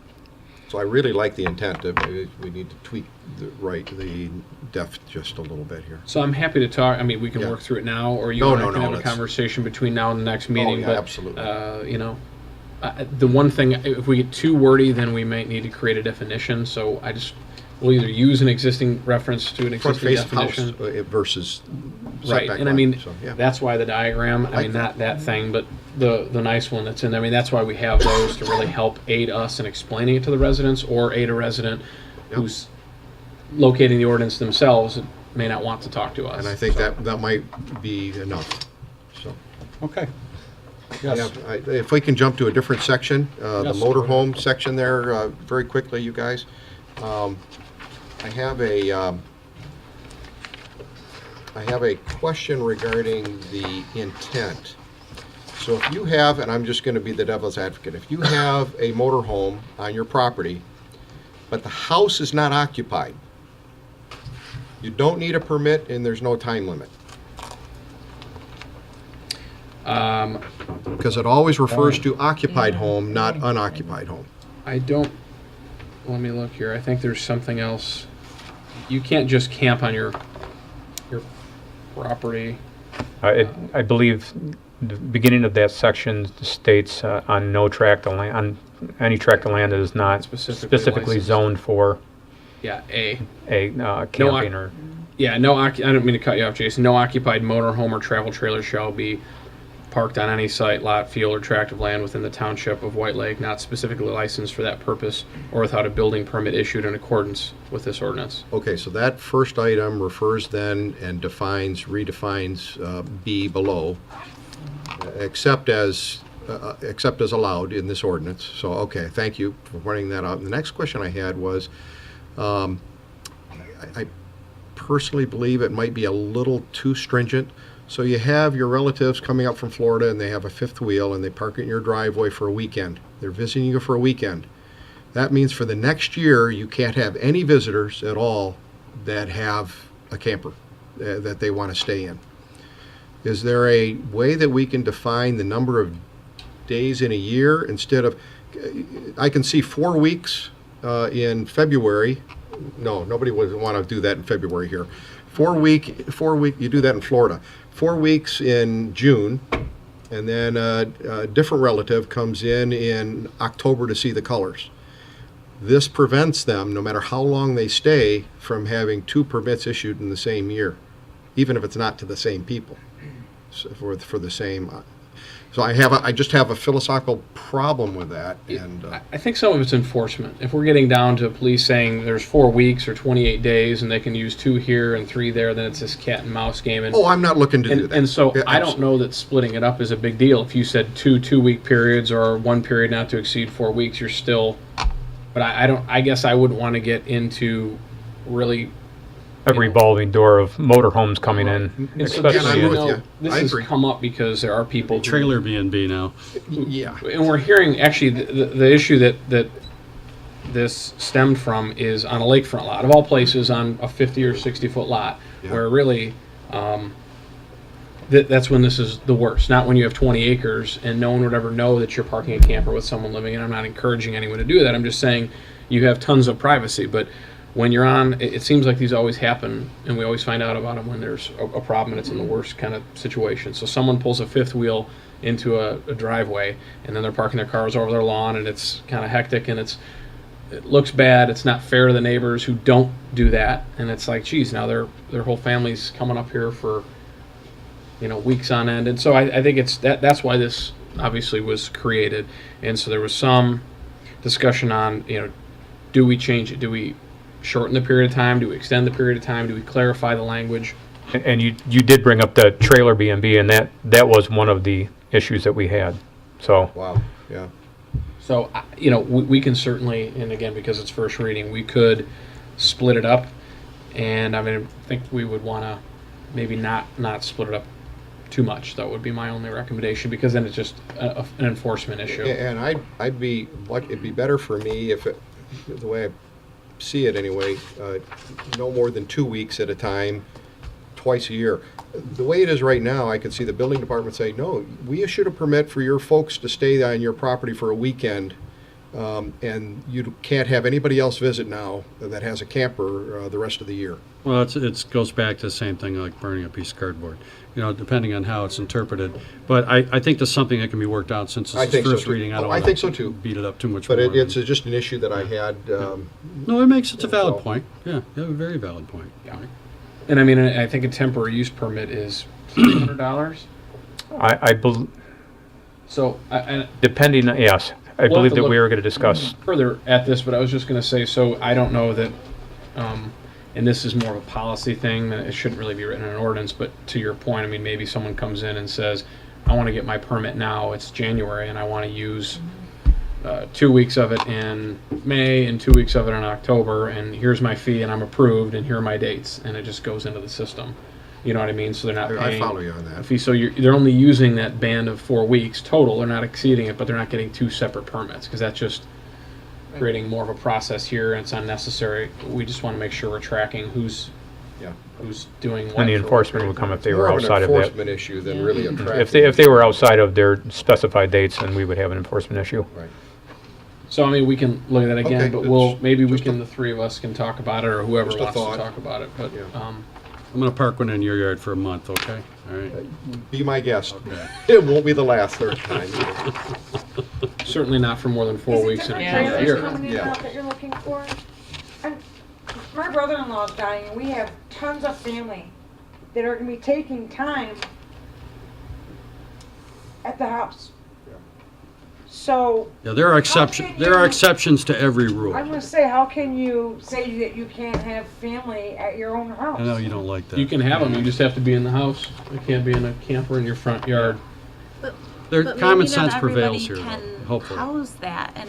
So I really like the intent. Maybe we need to tweak the depth just a little bit here. So I'm happy to talk. I mean, we can Yeah. work through it now, or you No, and I no, can no, have a let's- conversation between now and the next meeting. yeah, but, absolutely. You know, the one thing, if we get too wordy, then we might need to create a definition. So we'll either use an existing reference to an Front existing face of house definition. versus Right, setback and I line, mean, so, yeah. that's why the diagram, I Like mean, not that thing, but the nice one that's in there, I mean, that's why we have those to really help aid us in explaining it to the residents, or aid a resident Yep. who's locating the ordinance themselves and may not want to talk to us. And I think So- that might be enough, so. Okay. Yes. Yeah, if we can jump to a different section, the Yes. motorhome section there, very quickly, you guys. I have a question regarding the intent. So if you have, and I'm just going to be the devil's advocate, if you have a motorhome on your property, but the house is not occupied, you don't need a permit and there's no time limit. Because it always refers to occupied home, not unoccupied home. I don't, let me look here, I think there's something else. You can't just camp on your property. I believe the beginning of that section states on no tract of land, on any tract of land that is not specifically licensed. zoned for Yeah, A. camping or. Yeah, I don't mean to cut you off, Jason. No occupied motorhome or travel trailer shall be parked on any site, lot, field, or tract of land within the township of White Lake, not specifically licensed for that purpose, or without a building permit issued in accordance with this ordinance. Okay, so that first item refers then and redefines B below, except as allowed in this ordinance. So, okay, thank you for pointing that out. And the next question I had was, I personally believe it might be a little too stringent. So you have your relatives coming up from Florida and they have a fifth wheel and they park it in your driveway for a weekend. They're visiting you for a weekend. That means for the next year, you can't have any visitors at all that have a camper that they want to stay in. Is there a way that we can define the number of days in a year instead of, I can see 4 weeks in February. No, nobody would want to do that in February here. 4 week, you do that in Florida. 4 weeks in June, and then a different relative comes in October to see the colors. This prevents them, no matter how long they stay, from having 2 permits issued in the same year, even if it's not to the same people, so for the same. So I just have a philosophical problem with that. And I think some of it's enforcement. If we're getting down to police saying there's 4 weeks or 28 days and they can use 2 here and 3 there, then it's this cat and mouse game. And, I'm not looking to do that. And so Yeah, I don't know that splitting it up is a big deal. If you said 2 2-week periods or 1 period not to exceed 4 weeks, you're still. But I guess I wouldn't want to get into really a revolving door of motorhomes coming in, And so, especially again, I'm in- with you. this I has agree. come up because there are people who- Trailer B&B now. Yeah. and we're hearing actually the issue that this stemmed from is on a lakefront lot of all places on a 50 or 60 foot lot Yeah. where really that's when this is the worst, not when you have 20 acres and no one would ever know that you're parking a camper with someone living in. I'm not encouraging anyone to do that. I'm just saying you have tons of privacy, but when you're on, it seems like these always happen, and we always find out about them when there's a problem and it's in the worst kind of situation. So someone pulls a fifth wheel into a driveway, and then they're parking their cars over their lawn, and it's kind of hectic, and it looks bad. It's not fair to the neighbors who don't do that, and it's like, geez, now their whole family's coming up here for weeks on end. And so I think it's that's why this obviously was created. And so there was some discussion on do we change it? Do we shorten the period of time? Do we extend the period of time? Do we clarify the language? And you did bring up the trailer B&B, and that was one of the issues that we had. So Wow. Yeah. So we can certainly, and again, because it's first reading, we could split it up. And I mean, I think we would want to maybe not split it up too much. That would be my only recommendation, because then it's just an enforcement issue. And it'd be better for me if the way I see it anyway, no more than 2 weeks at a time, twice a year. The way it is right now, I could see the building department say, no, we issued a permit for your folks to stay on your property for a weekend, and you can't have anybody else visit now that has a camper the rest of the year. Well, it goes back to the same thing like burning a piece of cardboard, depending on how it's interpreted. But I think there's something that can be worked out since I it's think so, first too. reading. I don't I wanna think so, too. beat it up too much But more. it's just an issue that I had. No, it's a valid so- point. Yeah, you have a very valid point. Yeah. And I mean, I think a temporary use permit is $300. I believe, So I depending, yes, I We'll have believe to that look we were going to discuss. further at this, but I was just going to say, so I don't know that, and this is more of a policy thing, it shouldn't really be written in an ordinance, but to your point, I mean, maybe someone comes in and says, I want to get my permit now, it's January, and I want to use 2 weeks of it in May and 2 weeks of it in October, and here's my fee, and I'm approved, and here are my dates, and it just goes into the system. You know what I mean? So they're not I paying follow you on a that. fee. So they're only using that band of 4 weeks total. They're not exceeding it, but they're not getting 2 separate permits, because that's just creating more of a process here, and it's unnecessary. We just want to make sure we're tracking who's doing what. And the for what enforcement period would come if time. they were More of an outside of that. enforcement issue than really a traffic. If they were outside of their specified dates, then we would have an enforcement issue. Right. So I mean, we can look at that again, Okay, but it's maybe we just can, the three of us can talk about it, or whoever Just a wants to thought. talk about it. But Yeah. I'm going to park one in your yard for a month, okay? All right. Be my guest. Okay. It won't be the last third time. certainly not for more than 4 weeks in a Yeah. calendar year. coming in Yeah. and out that you're looking for? And my brother-in-law's dying, and we have tons of family that are gonna be taking time at the house. So, Yeah, there are exceptions to every rule. I'm gonna say, how can you say that you can't have family at your own house? I know you don't like that. You can have them. You just have to be in the house. They can't be in a camper in your front yard. But Common maybe sense not prevails everybody here, can though, hopefully. house that, and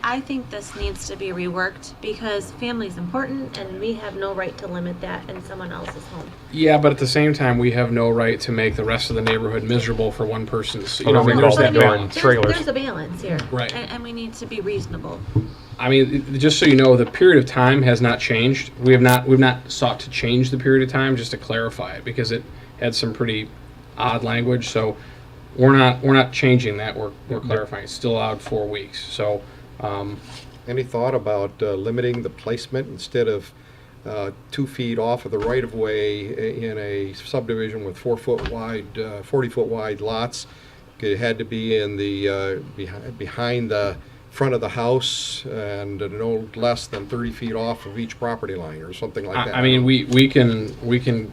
I think this needs to be reworked, because family's important, and we have no right to limit that in someone else's home. Yeah, but at the same time, we have no right to make the rest of the neighborhood miserable for one person's. You Oh, know, we there's call that that balance. trailers. There's a balance here, Right. And we need to be reasonable. I mean, just so you know, the period of time has not changed. We've not sought to change the period of time, just to clarify it, because it had some pretty odd language. So we're not changing that. We're clarifying. It's still allowed 4 weeks. So Any thought about limiting the placement instead of 2 feet off of the right-of-way in a subdivision with 4-foot wide, 40-foot wide lots? It had to be in the behind the front of the house and no less than 30 feet off of each property line, or something like that. I mean, we can.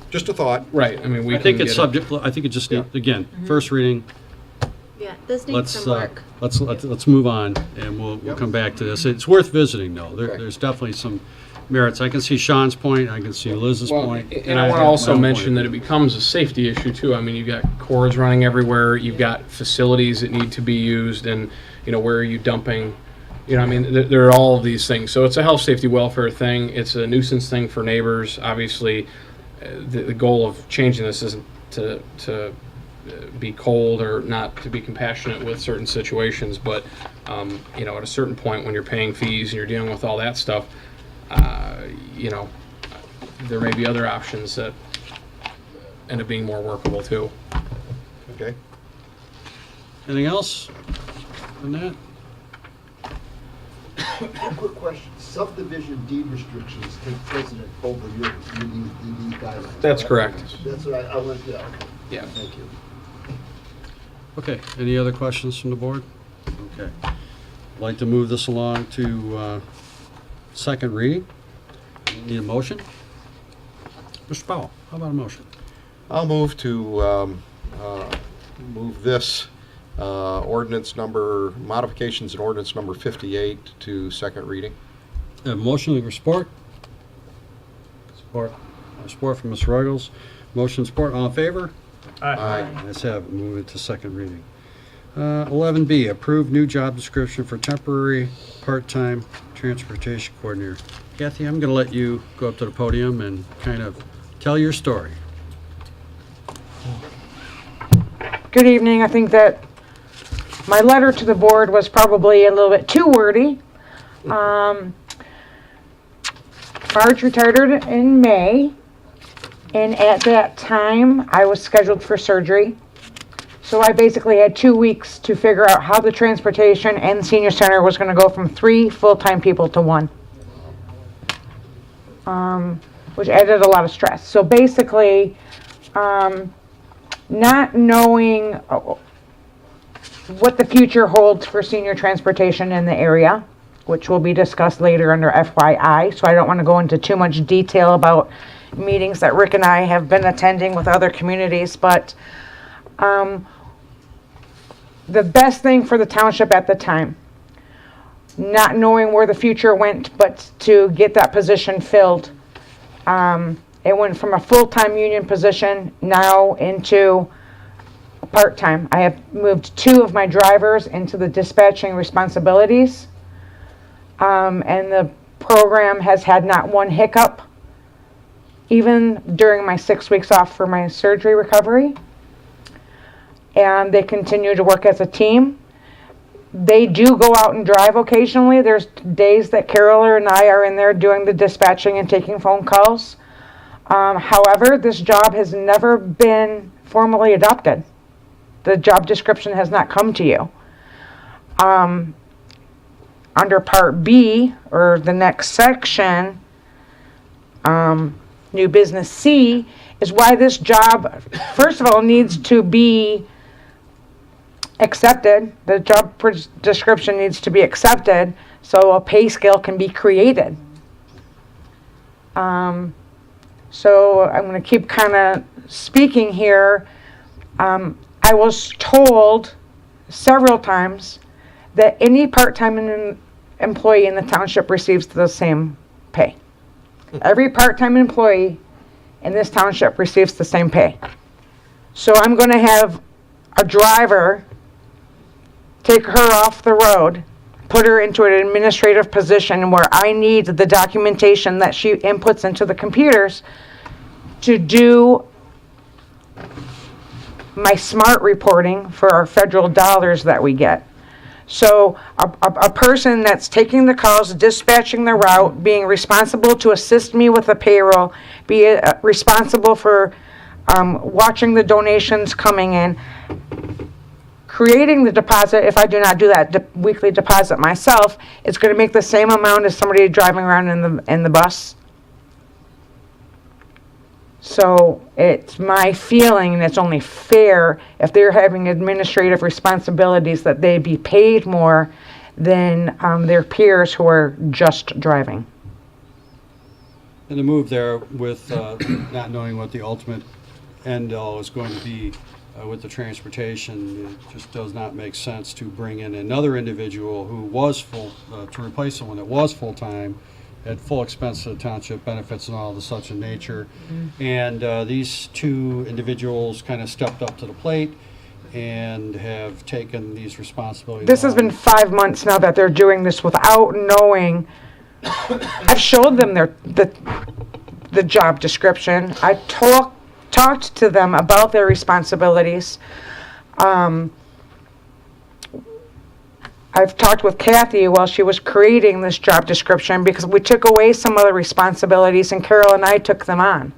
Just a thought. Right. I mean, we. I think can it's get it. subject, I think it just, again, first reading, Yeah, this needs let's, some work. let's move on, and we'll come back to this. It's worth visiting, though. Okay. There's definitely some merits. I can see Sean's point, I can see Liz's Well, point. and I want to also mention that it becomes a safety issue too. I mean, you've got cords running everywhere. You've got facilities that need to be used, and where are you dumping You know, I mean, there are all of these things. So it's a health, safety, welfare thing. It's a nuisance thing for neighbors. Obviously, the goal of changing this isn't to be cold or not to be compassionate with certain situations, but you know, at a certain point when you're paying fees and you're dealing with all that stuff, you know, there may be other options that end up being more workable too. Okay. Anything else on that? Quick question. Subdivision deed restrictions take precedent over these guidelines. That's correct. That's what I went, yeah. Okay. Yeah. Thank you. Okay, any other questions from the board? Okay. I'd like to move this along to second reading. Need a motion? Mr. Powell, how about a motion? I'll move to move this modifications in ordinance number 58 to second reading. A motion with support? Support. Support from Mr. Ruggles. Motion support, all in favor? Aye. Let's have it, move it to second reading. 11B, approve new job description for temporary part-time transportation coordinator. Kathy, I'm going to let you go up to the podium and kind of tell your story. Good evening. I think that my letter to the board was probably a little bit too wordy. Marge retired in May, and at that time, I was scheduled for surgery. So I basically had 2 weeks to figure out how the transportation and senior center was going to go from 3 full-time people to 1, which added a lot of stress. So basically, not knowing what the future holds for senior transportation in the area, which will be discussed later under FYI, so I don't want to go into too much detail about meetings that Rick and I have been attending with other communities, but the best thing for the township at the time, not knowing where the future went, but to get that position filled, it went from a full-time union position now into part-time. I have moved 2 of my drivers into the dispatching responsibilities, and the program has had not one hiccup, even during my 6 weeks off for my surgery recovery. And they continue to work as a team. They do go out and drive occasionally. There's days that Carol and I are in there doing the dispatching and taking phone calls. However, this job has never been formally adopted. The job description has not come to you. Under Part B, or the next section, New Business C, is why this job, first of all, needs to be accepted. The job description needs to be accepted so a pay scale can be created. So I'm going to keep kind of speaking here. I was told several times that any part-time employee in the township receives the same pay. Every part-time employee in this township receives the same pay. So I'm going to have a driver take her off the road, put her into an administrative position where I need the documentation that she inputs into the computers to do my smart reporting for our federal dollars that we get. So a person that's taking the calls, dispatching the route, being responsible to assist me with the payroll, be responsible for watching the donations coming in, creating the deposit. If I do not do that weekly deposit myself, it's going to make the same amount as somebody driving around in the bus. So it's my feeling, and it's only fair if they're having administrative responsibilities that they be paid more than their peers who are just driving. And the move there with not knowing what the ultimate end all is going to be with the transportation, it just does not make sense to bring in another individual who was to replace someone that was full-time at full expense to the township, benefits and all of such in nature. And these 2 individuals kind of stepped up to the plate and have taken these responsibilities. This has been on. 5 months now that they're doing this without knowing. I've showed them the job description. I talked to them about their responsibilities. I've talked with Kathy while she was creating this job description because we took away some of the responsibilities and Carol and I took them on.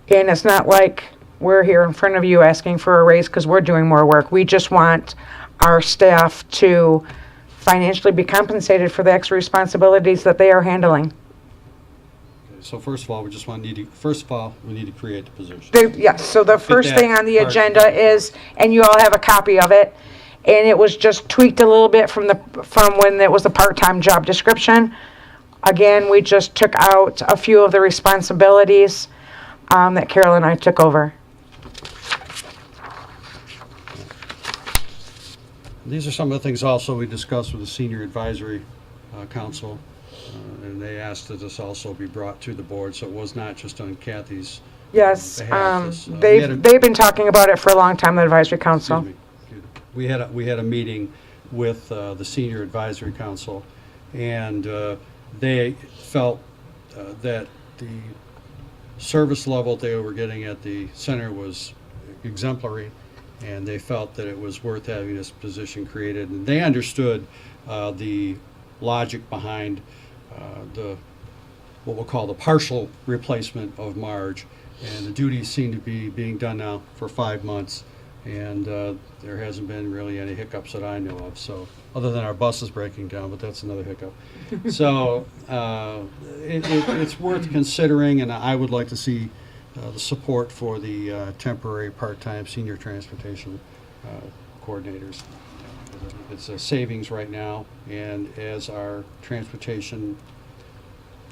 And it's not like we're here in front of you asking for a raise because we're doing more work. We just want our staff to financially be compensated for the extra responsibilities that they are handling. Okay, so first of all, we need to create the position. Yes, so the first that thing on the part. agenda is, and you all have a copy of it, and it was just tweaked a little bit from when it was a part-time job description. Again, we just took out a few of the responsibilities that Carol and I took over. These are some of the things also we discussed with the Senior Advisory Council, and they asked that this also be brought to the board, so it was not just on Kathy's Yes, behalf. This, they've been talking about it for a long time, the advisory council. Excuse me. We had a meeting with the Senior Advisory Council, and they felt that the service level they were getting at the center was exemplary, and they felt that it was worth having this position created. And they understood the logic behind what we'll call the partial replacement of Marge, and the duties seem to be being done now for 5 months, and there hasn't been really any hiccups that I know of. So, other than our buses breaking down, but that's another hiccup. So it's worth considering, and I would like to see the support for the temporary part-time senior transportation coordinators. It's a savings right now, and as our transportation,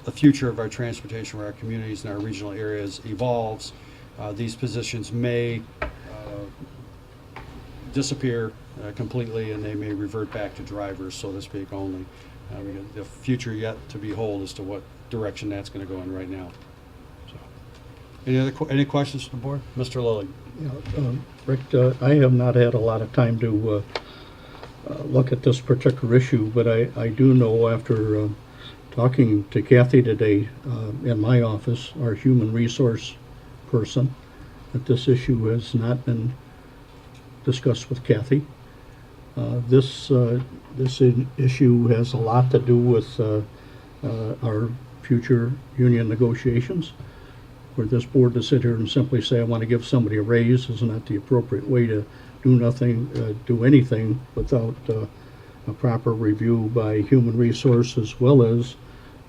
the future of our transportation for our communities and our regional areas evolves, these positions may disappear completely, and they may revert back to drivers, so to speak, only. We got the future yet to behold as to what direction that's going to go in right now. So, any questions from the board? Mr. Lilly. Yeah, Rick, I have not had a lot of time to look at this particular issue, but I do know after talking to Kathy today in my office, our human resource person, that this issue has not been discussed with Kathy. This issue has a lot to do with our future union negotiations, where this board to sit here and simply say, I want to give somebody a raise is not the appropriate way to do anything without a proper review by human resource, as well as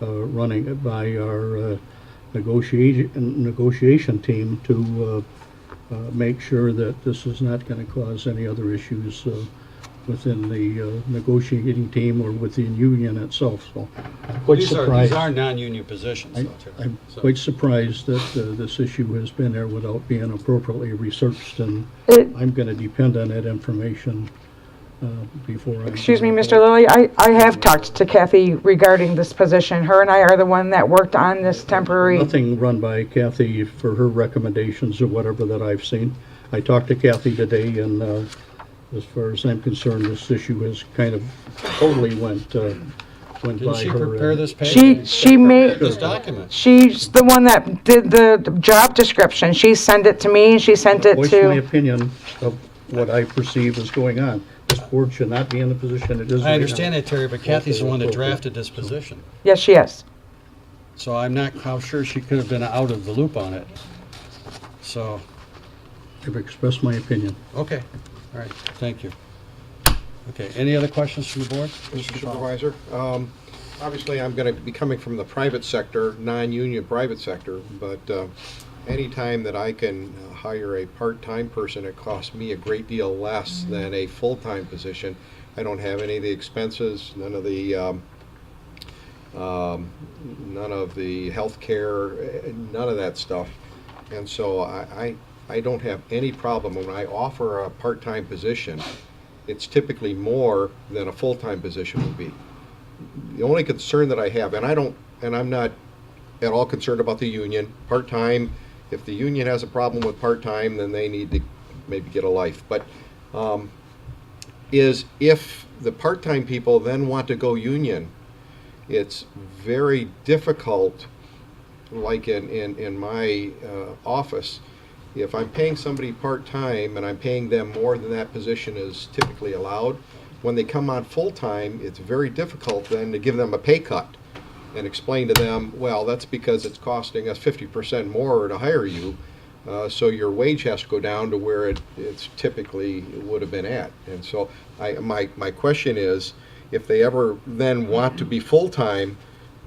running it by our negotiation team to make sure that this is not going to cause any other issues within the negotiating team or within union itself. So quite surprised. These are non-union positions, though, Terry. I'm quite surprised that this issue has been there without being appropriately researched, and I'm going to depend on that information before I... Excuse me, Mr. Lilly, I have talked to Kathy regarding this position. Her and I are the one that worked on this temporary... Nothing run by Kathy for her recommendations or whatever that I've seen. I talked to Kathy today, and as far as I'm concerned, this issue has kind of totally went Didn't by she her. prepare this page? She made this document. She's the one that did the job description. She sent it to me, and she sent it Voice my to... opinion of what I perceive is going on. This board should not be in the position it is right now. I understand that, Terry, but Kathy's the one that drafted this position. Yes, she is. So I'm not how sure she could have been out of the loop on it. So, I've expressed my opinion. okay. All right, thank you. Okay, any other questions from the board? Mr. Supervisor, obviously I'm going to be coming from the private sector, non-union private sector, but anytime that I can hire a part-time person, it costs me a great deal less than a full-time position. I don't have any of the expenses, none of the health care, none of that stuff. And so I don't have any problem when I offer a part-time position. It's typically more than a full-time position would be. The only concern that I have, and I'm not at all concerned about the union. Part-time, if the union has a problem with part-time, then they need to maybe get a life. But is if the part-time people then want to go union, it's very difficult, like in my office, if I'm paying somebody part-time and I'm paying them more than that position is typically allowed, when they come on full-time, it's very difficult then to give them a pay cut and explain to them, well, that's because it's costing us 50% more to hire you, so your wage has to go down to where it's typically would have been at. And so my question is, if they ever then want to be full-time,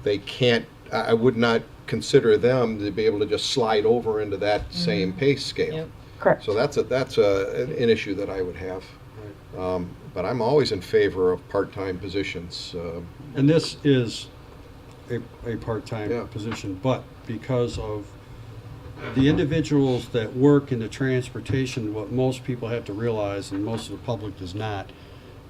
they can't, I would not consider them to be able to just slide over into that same pay scale. Yep. Correct. So that's an issue that I would have. But I'm always in favor of part-time positions. And this is a part-time position, but because of the individuals that work in the transportation, what most people have to realize, and most of the public does not,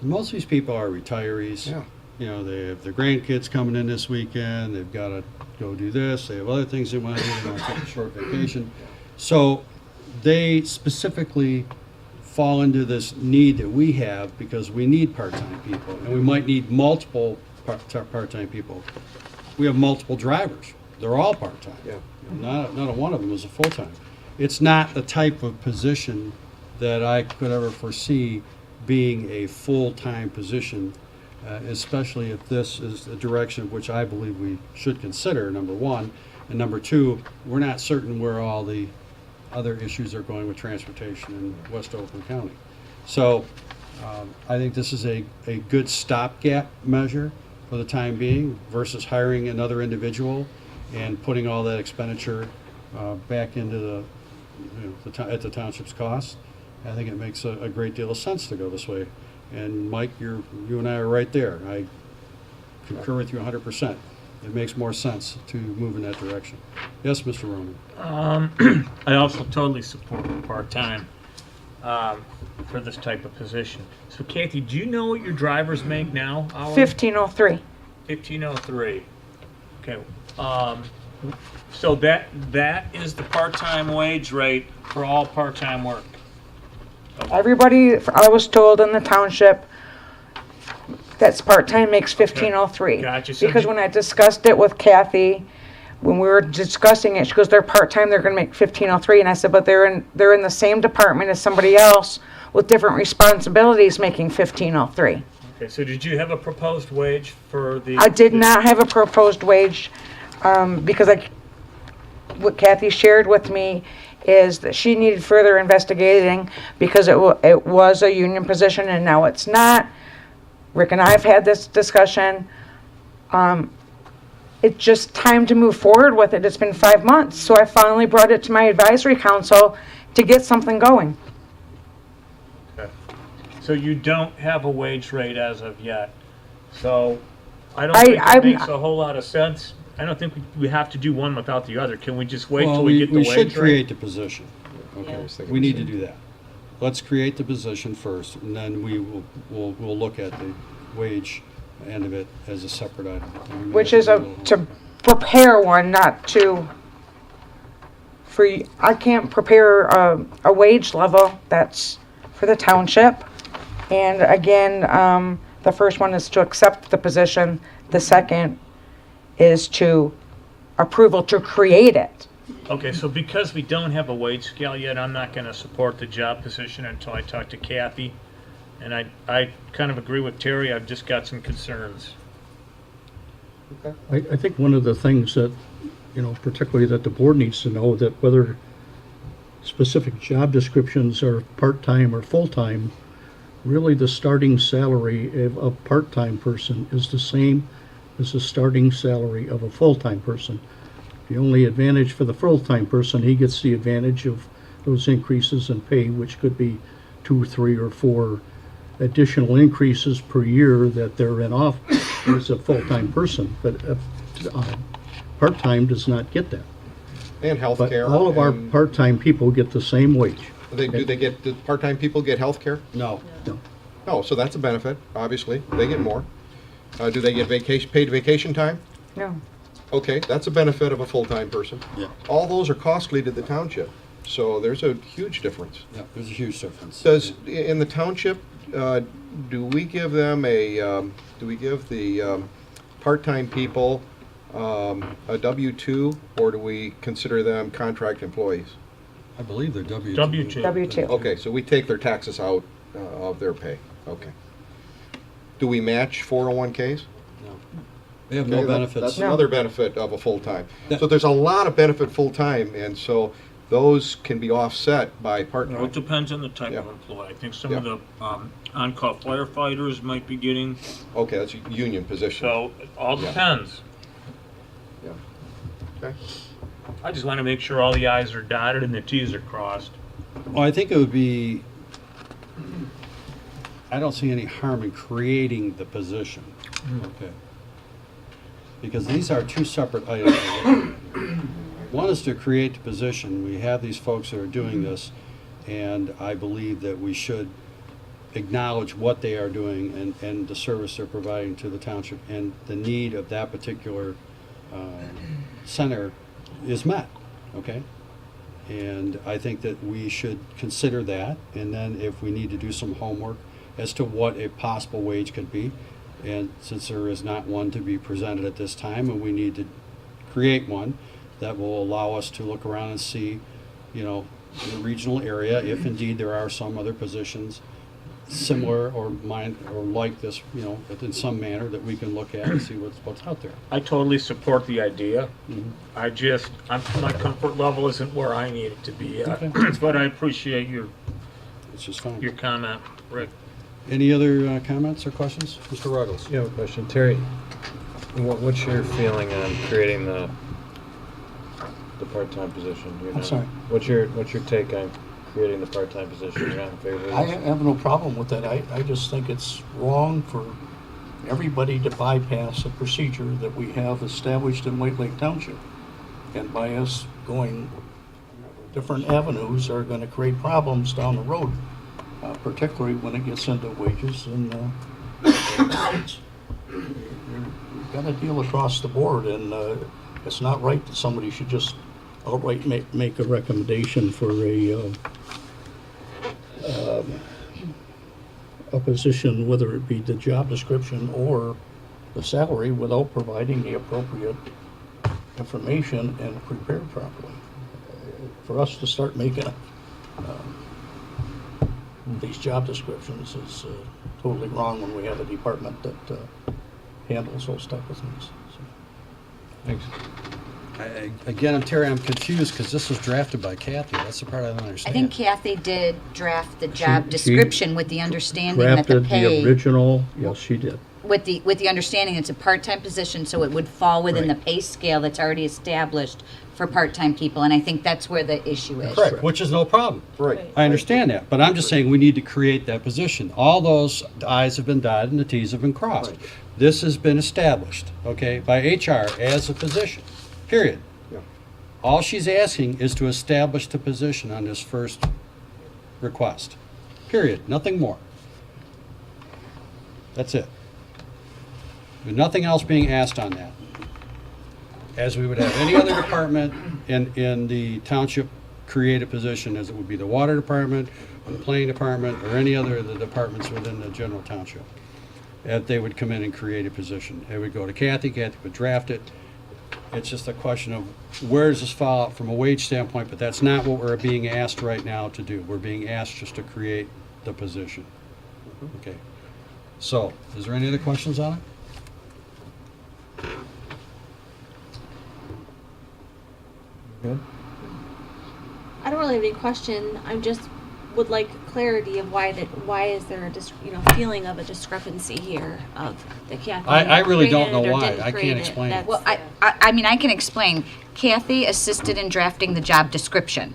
most of these people are retirees. Yeah. You know, they have their grandkids coming in this weekend, they've got to go do this, they have other things they want to do, they want to take a short vacation. So they specifically fall into this need that we have because we need part-time people, and we might need multiple part-time people. We have multiple drivers. They're all part-time. Yeah. Not a one of them is a full-time. It's not the type of position that I could ever foresee being a full-time position, especially if this is the direction which I believe we should consider, number one. And number two, we're not certain where all the other issues are going with transportation in West Oakland County. So I think this is a good stopgap measure for the time being versus hiring another individual and putting all that expenditure back into at the township's cost. I think it makes a great deal of sense to go this way. And Mike, you and I are right there. I concur with you 100%. It makes more sense to move in that direction. Yes, Mr. Roman. I also totally support part-time for this type of position. So Kathy, do you know what your drivers make now? Hourly? 1503. 1503. Okay. So that is the part-time wage rate for all part-time work. Everybody, I was told in the township, that's part-time makes 1503. Gotcha. So Because when I discussed it with Kathy, when we were discussing it, she goes, they're part-time, they're gonna make 1503. And I said, but they're in the same department as somebody else with different responsibilities making 1503. Okay, so did you have a proposed wage for the... I did not have a proposed wage, because what Kathy shared with me is that she needed further investigating because it was a union position and now it's not. Rick and I have had this discussion. It's just time to move forward with it. It's been 5 months, so I finally brought it to my advisory council to get something going. Okay. So you don't have a wage rate as of yet. So I don't think it makes a whole lot of sense. I don't think we have to do one without the other. Can we just wait till we get the wage rate? We should create the position. Okay, we need to do that. Let's create the position first, and then we'll look at the wage end of it as a separate item. Which is to prepare one, not to, I can't prepare a wage level that's for the township. And again, the first one is to accept the position. The second is to approval to create it. Okay, so because we don't have a wage scale yet, I'm not going to support the job position until I talk to Kathy. And I kind of agree with Terry. I've just got some concerns. I think one of the things that, particularly that the board needs to know, that whether specific job descriptions are part-time or full-time, really the starting salary of a part-time person is the same as the starting salary of a full-time person. The only advantage for the full-time person, he gets the advantage of those increases in pay, which could be 2, 3, or 4 additional increases per year that they're in off as a full-time person. But part-time does not get that. And health care. All of our part-time people get the same wage. Do part-time people get health care? No. No, so that's a benefit, obviously. They get more. Do they get paid vacation time? No. Okay, that's a benefit of a full-time person. Yeah. All those are costly to the township. So there's a huge difference. Yeah, there's a huge difference. Does, in the township, do we give them do we give the part-time people a W-2, or do we consider them contract employees? I believe they're W-2. W-2. W-2. Okay, so we take their taxes out of their pay. Okay. Do we match 401ks? No. They have no Okay, benefits. That's No. another benefit of a full-time. That- So there's a lot of benefit full-time, and so those can be offset by Well, part-time. it depends on the type Yeah. of employee. I think some of Yeah. the on-call firefighters might be getting, Okay, that's a union position. so it all Yeah. depends. Yeah. Okay. I just want to make sure all the i's are dotted and the t's are crossed. Well, I think it would be, I don't see any harm in creating the position. Okay. Because these are two separate items. One is to create the position. We have these folks that are doing this, and I believe that we should acknowledge what they are doing and the service they're providing to the township, and the need of that particular center is met, okay? And I think that we should consider that, and then if we need to do some homework as to what a possible wage could be, and since there is not one to be presented at this time, and we need to create one, that will allow us to look around and see, you know, the regional area, if indeed there are some other positions similar or like this, you know, in some manner that we can look at and see what's out there. I totally support the idea. Mhm. My comfort level isn't where I need it to be yet. Okay. But I appreciate your It's just fine. comment, Rick. Any other comments or questions? Mr. Ruggles? You have a question, Terry. What's your feeling on creating the part-time position? You're I'm not- sorry? What's your take on creating the part-time position? You're not in favor of I this? have no problem with that. I just think it's wrong for everybody to bypass a procedure that we have established in White Lake Township. And by us going different avenues are gonna create problems down the road, particularly when it gets into wages and, you've gotta deal across the board, and, it's not right that somebody should just outright make a recommendation for a position, whether it be the job description or the salary, without providing the appropriate information and prepared properly. For us to start making these job descriptions is totally wrong when we have a department that handles those type of things. So. Thanks. Again, Terry, I'm confused because this was drafted by Kathy. That's the part I don't I understand. think Kathy did draft the job She description with the understanding that the Drafted pay, the original, yes, she did. with the understanding it's a part-time position, so it would fall within the pay scale that's already established for part-time people, and I think that's where the issue is. Correct, which is no problem. Right. I understand that, but I'm just saying we need to create that position. All those i's have been dotted and the t's have been crossed. Right. This has been established, okay, by HR as a position, period. Yeah. All she's asking is to establish the position on this first request, period, nothing more. That's it. There's nothing else being asked on that. As we would have any other department in the township create a position, as it would be the water department, or the planning department, or any other of the departments within the general township. That they would come in and create a position. It would go to Kathy would draft it. It's just a question of where does this fall out from a wage standpoint, but that's not what we're being asked right now to do. We're being asked just to create the position. Okay. So, is there any other questions on it? Good. I don't really have any question. I just would like clarity of why is there a feeling of a discrepancy here of the Kathy. I really don't know created it or why. didn't I create can't it. explain it. That's- Well, I mean, I can explain. Kathy assisted in drafting the job description.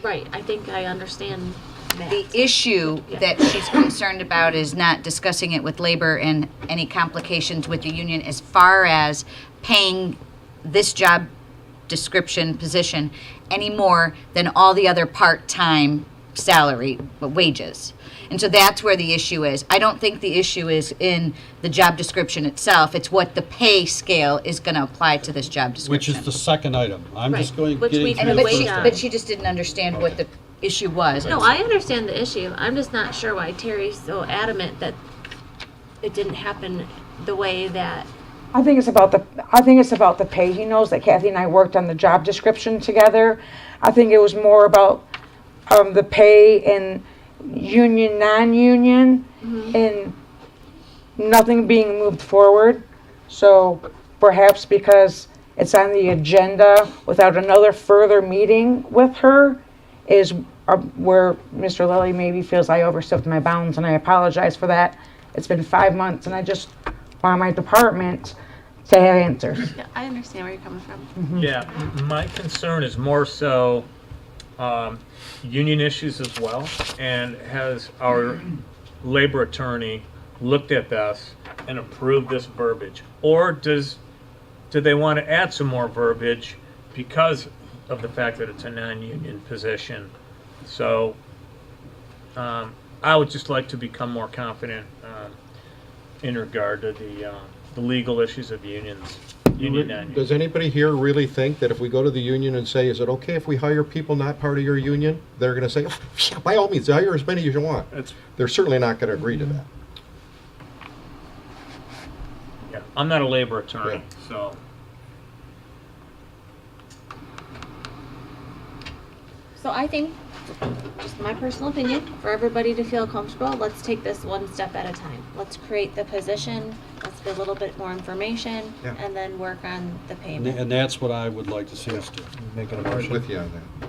Right, I think I understand that. The issue that she's concerned about is not discussing it with labor and any complications with the union as far as paying this job description position any more than all the other part-time salary wages. And so that's where the issue is. I don't think the issue is in the job description itself. It's what the pay scale is going to apply to this job Which description. is the second item. I'm Right. just going, Which getting we through can the But first wait item. on. but she just didn't understand what the issue was. No, I understand the issue. I'm just not sure why Terry's so adamant that it didn't happen the way that. I think it's about the pay. He knows that Kathy and I worked on the job description together. I think it was more about the pay and union, non-union, and nothing being moved forward. So perhaps because it's on the agenda without another further meeting with her is where Mr. Lilly maybe feels I overstepped my bounds, and I apologize for that. It's been 5 months, and I just want my department to have answers. Yeah, I understand where you're coming from. Yeah, my concern is more so union issues as well. And has our labor attorney looked at this and approved this verbiage? Or do they want to add some more verbiage because of the fact that it's a non-union position? So I would just like to become more confident in regard to the legal issues of unions, union, non-union. Does anybody here really think that if we go to the union and say, is it okay if we hire people not part of your union? They're going to say, oh, yeah, by all means, hire as many as you want. They're certainly not going to agree to that. Yeah, I'm not a labor attorney, so. So I think, just my personal opinion, for everybody to feel comfortable, let's take this one step at a time. Let's create the position, let's get a little bit more information, Yeah. and then work on the payment. And that's what I would like to see us do. Making a I'm motion. with you on that.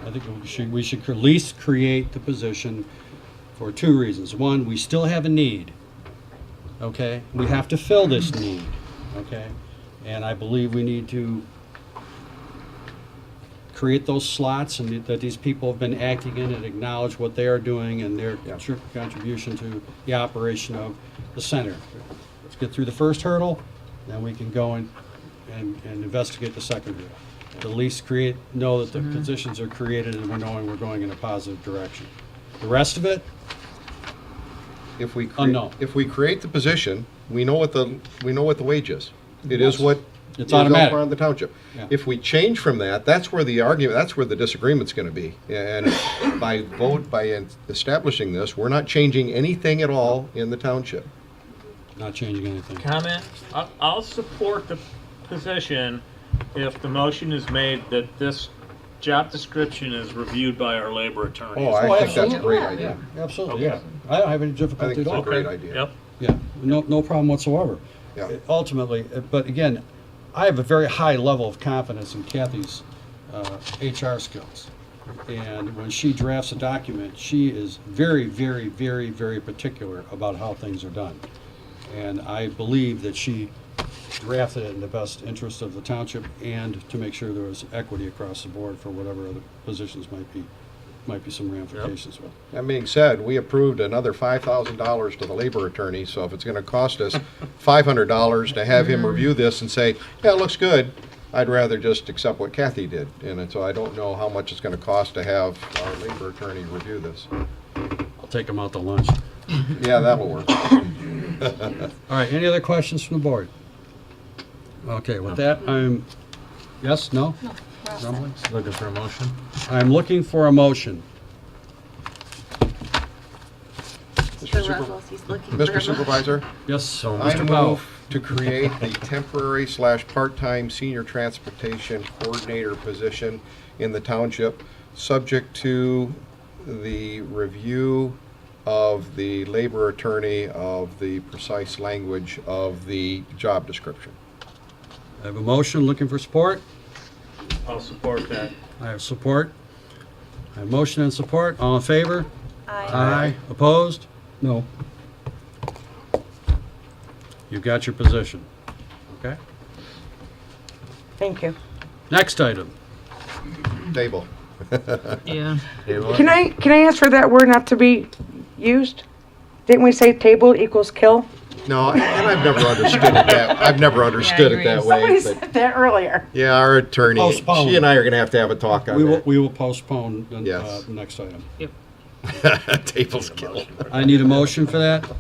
I think we should at least create the position for two reasons. One, we still have a need, okay? We have to fill this need, okay? And I believe we need to create those slots and that these people have been acting in and acknowledge what they are doing and their contribution to the operation of the center. Let's get through the first hurdle, then we can go and investigate the second hurdle. At least know that the positions are created and we're knowing we're going in a positive direction. The rest of it, If we unknown. if we create the position, we know what the wage is. It is what It's is automatic. elsewhere on the township. Yeah. If we change from that, that's where the argument, that's where the disagreement's going to be. And by establishing this, we're not changing anything at all in the township. Not changing anything. Comment? I'll support the position if the motion is made that this job description is reviewed by our labor attorney. Oh, I think that's a great Yeah, idea. absolutely, yeah. I don't have any I think difficulty at it's a all. great idea. Yep. Yeah, no problem whatsoever. Yeah. Ultimately, but again, I have a very high level of confidence in Kathy's HR skills. And when she drafts a document, she is very, very, very, very particular about how things are done. And I believe that she drafted it in the best interest of the township and to make sure there was equity across the board for whatever other positions might be some ramifications with. That being said, we approved another $5,000 to the labor attorney, so if it's going to cost us $500 to have him review this and say, yeah, it looks good, I'd rather just accept what Kathy did. And so I don't know how much it's going to cost to have our labor attorney review this. I'll take them out to lunch. Yeah, that'll work. All right, any other questions from the board? Okay, with that, yes, no? No, we're all set. Rumblings? Looking for a motion? I'm looking for a motion. For Russell, he's looking for a Mr. motion. Supervisor, Yes, so I Mr. Powell. move to create the temporary/part-time senior transportation coordinator position in the township, subject to the review of the labor attorney of the precise language of the job description. I have a motion, looking for support. I'll support that. I have support. I have motion and support. All in favor? Aye. Aye. Opposed? No. You've got your position. Okay? Thank you. Next item. Table. Yeah. Can I ask for that word not to be used? Didn't we say table equals kill? No, and I've never understood it that, I've never understood it that way. Somebody but said that earlier. yeah, our attorney, Postpone. she and I are gonna have to have a talk on We that. will postpone the Yes. next item. Yep. Tables kill. I need a motion for that.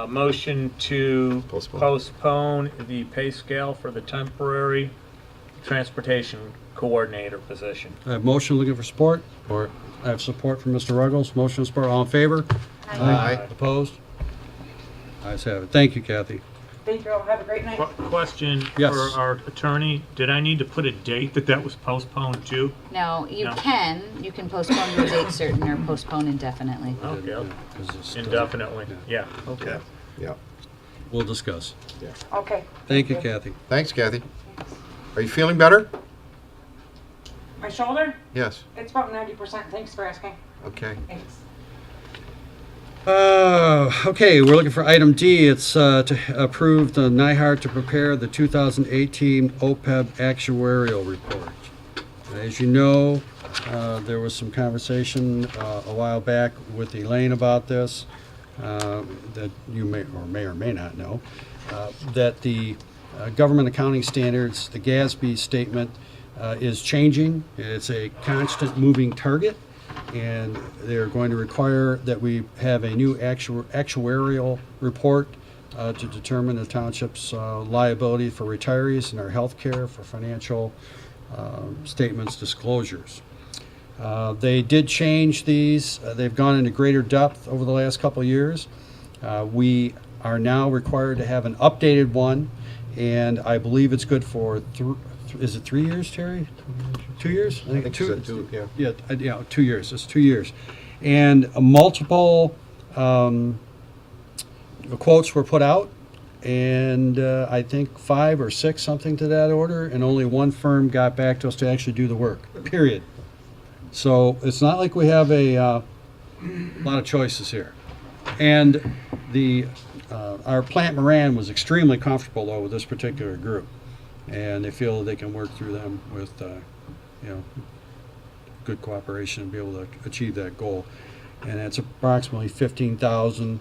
Motion to Postpone. postpone the pay scale for the temporary transportation coordinator position. I have motion looking for support. Or I have support from Mr. Ruggles. Motion and support. All in favor? Aye. Opposed? Ayes have it. Thank you, Kathy. Thank you all. Have a great night. Question Yes. for our attorney. Did I need to put a date that was postponed to? No, you No. you can postpone to a date certain or postpone indefinitely. Okay. 'Cause it's, Indefinitely. Yeah. Okay. Yeah. We'll discuss. Okay. Thank you, Kathy. Thanks, Kathy. Are you feeling better? My shoulder? Yes. It's about 90%. Thanks for asking. Okay. Thanks. Okay, we're looking for item D. It's to approve the NIHART to prepare the 2018 OPEB actuarial report. As you know, there was some conversation a while back with Elaine about this that you may or may not know, that the government accounting standards, the GASB statement, is changing. It's a constant moving target, and they're going to require that we have a new actuarial report to determine the township's liability for retirees and our health care for financial statements disclosures. They did change these. They've gone into greater depth over the last couple of years. We are now required to have an updated one, and I believe it's good for is it 3 years, Terry? 2 years? I think so, too, yeah. Yeah, 2 years. It's 2 years. And multiple quotes were put out, and I think 5 or 6, something to that order, and only one firm got back to us to actually do the work, period. So it's not like we have a lot of choices here. And our Plant Moran was extremely comfortable, though, with this particular group. And they feel they can work through them with, good cooperation and be able to achieve that goal. And it's approximately 15,000.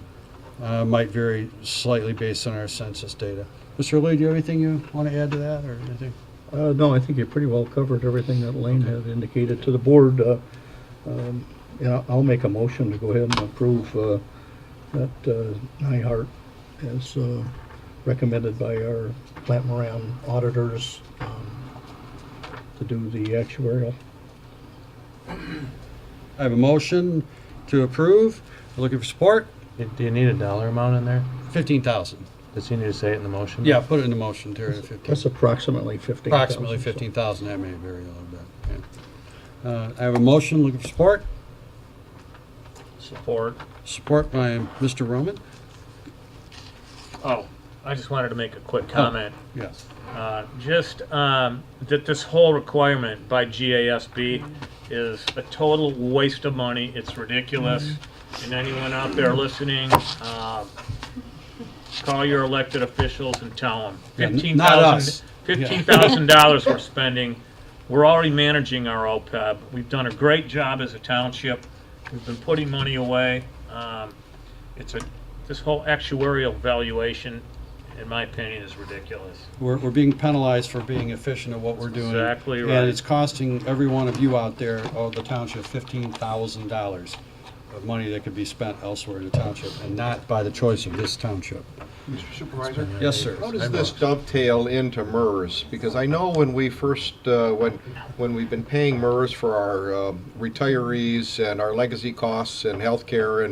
Might vary slightly based on our census data. Mr. Lee, do you have anything you want to add to that, or anything? No, I think you pretty well covered everything that Elaine had indicated to the board. I'll make a motion to go ahead and approve that NIHART as recommended by our Plant Moran auditors to do the actuarial. I have a motion to approve. Looking for support? do you need a dollar amount in there? 15,000. Does he need to say it in the motion? Yeah, put it in the motion, Terry. 15. That's approximately 15,000. Approximately 15,000. That may vary a little bit. Yeah. I have a motion. Looking for support. Support. Support by Mr. Roman. Oh, I just wanted to make a quick comment. Yes. That this whole requirement by GASB is a total waste of money. It's ridiculous. And anyone out there listening, call your elected officials and tell them. Not us. $15,000 we're spending. We're already managing our OPEB. We've done a great job as a township. We've been putting money away. This whole actuarial valuation, in my opinion, is ridiculous. We're being penalized for being efficient at what we're doing. Exactly right. And it's costing every one of you out there, the township, $15,000 of money that could be spent elsewhere in the township, and not by the choice of this township. Mr. Supervisor? Yes, sir. How does this dovetail into MERS? Because I know when we first, when we've been paying MERS for our retirees and our legacy costs and healthcare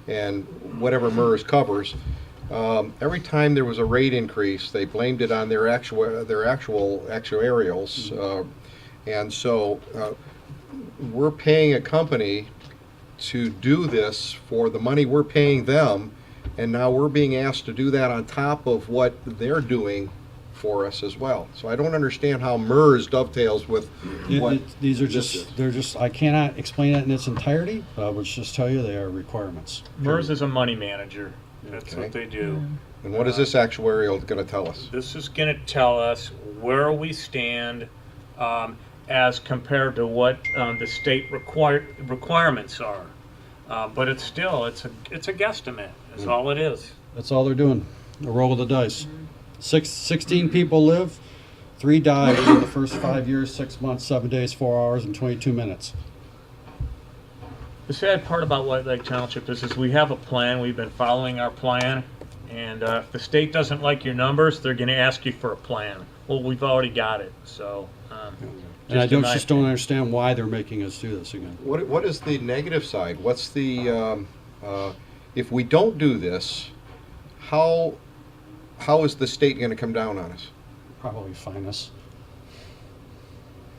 and whatever MERS covers, every time there was a rate increase, they blamed it on their actual actuarials, and so we're paying a company to do this for the money we're paying them, and now we're being asked to do that on top of what they're doing for us as well. So I don't understand how MERS dovetails with what These are this just, is. they're just, I cannot explain it in its entirety, but I would just tell you they are requirements. MERS is a money manager. That's Okay. what they do. And what is this actuarial going to tell us? This is going to tell us where we stand as compared to what the state requirements are. But it's still, it's a guesstimate. That's all it is. That's all they're doing, a roll of the dice. 16 people live, 3 died in the first 5 years, 6 months, 7 days, 4 hours, and 22 minutes. The sad part about White Lake Township is we have a plan. We've been following our plan. And if the state doesn't like your numbers, they're going to ask you for a plan. Well, we've already got it. So, And I in my just don't understand why they're making us do this again. What is the negative side? What's the, if we don't do this, how is the state going to come down on us? Probably fine us.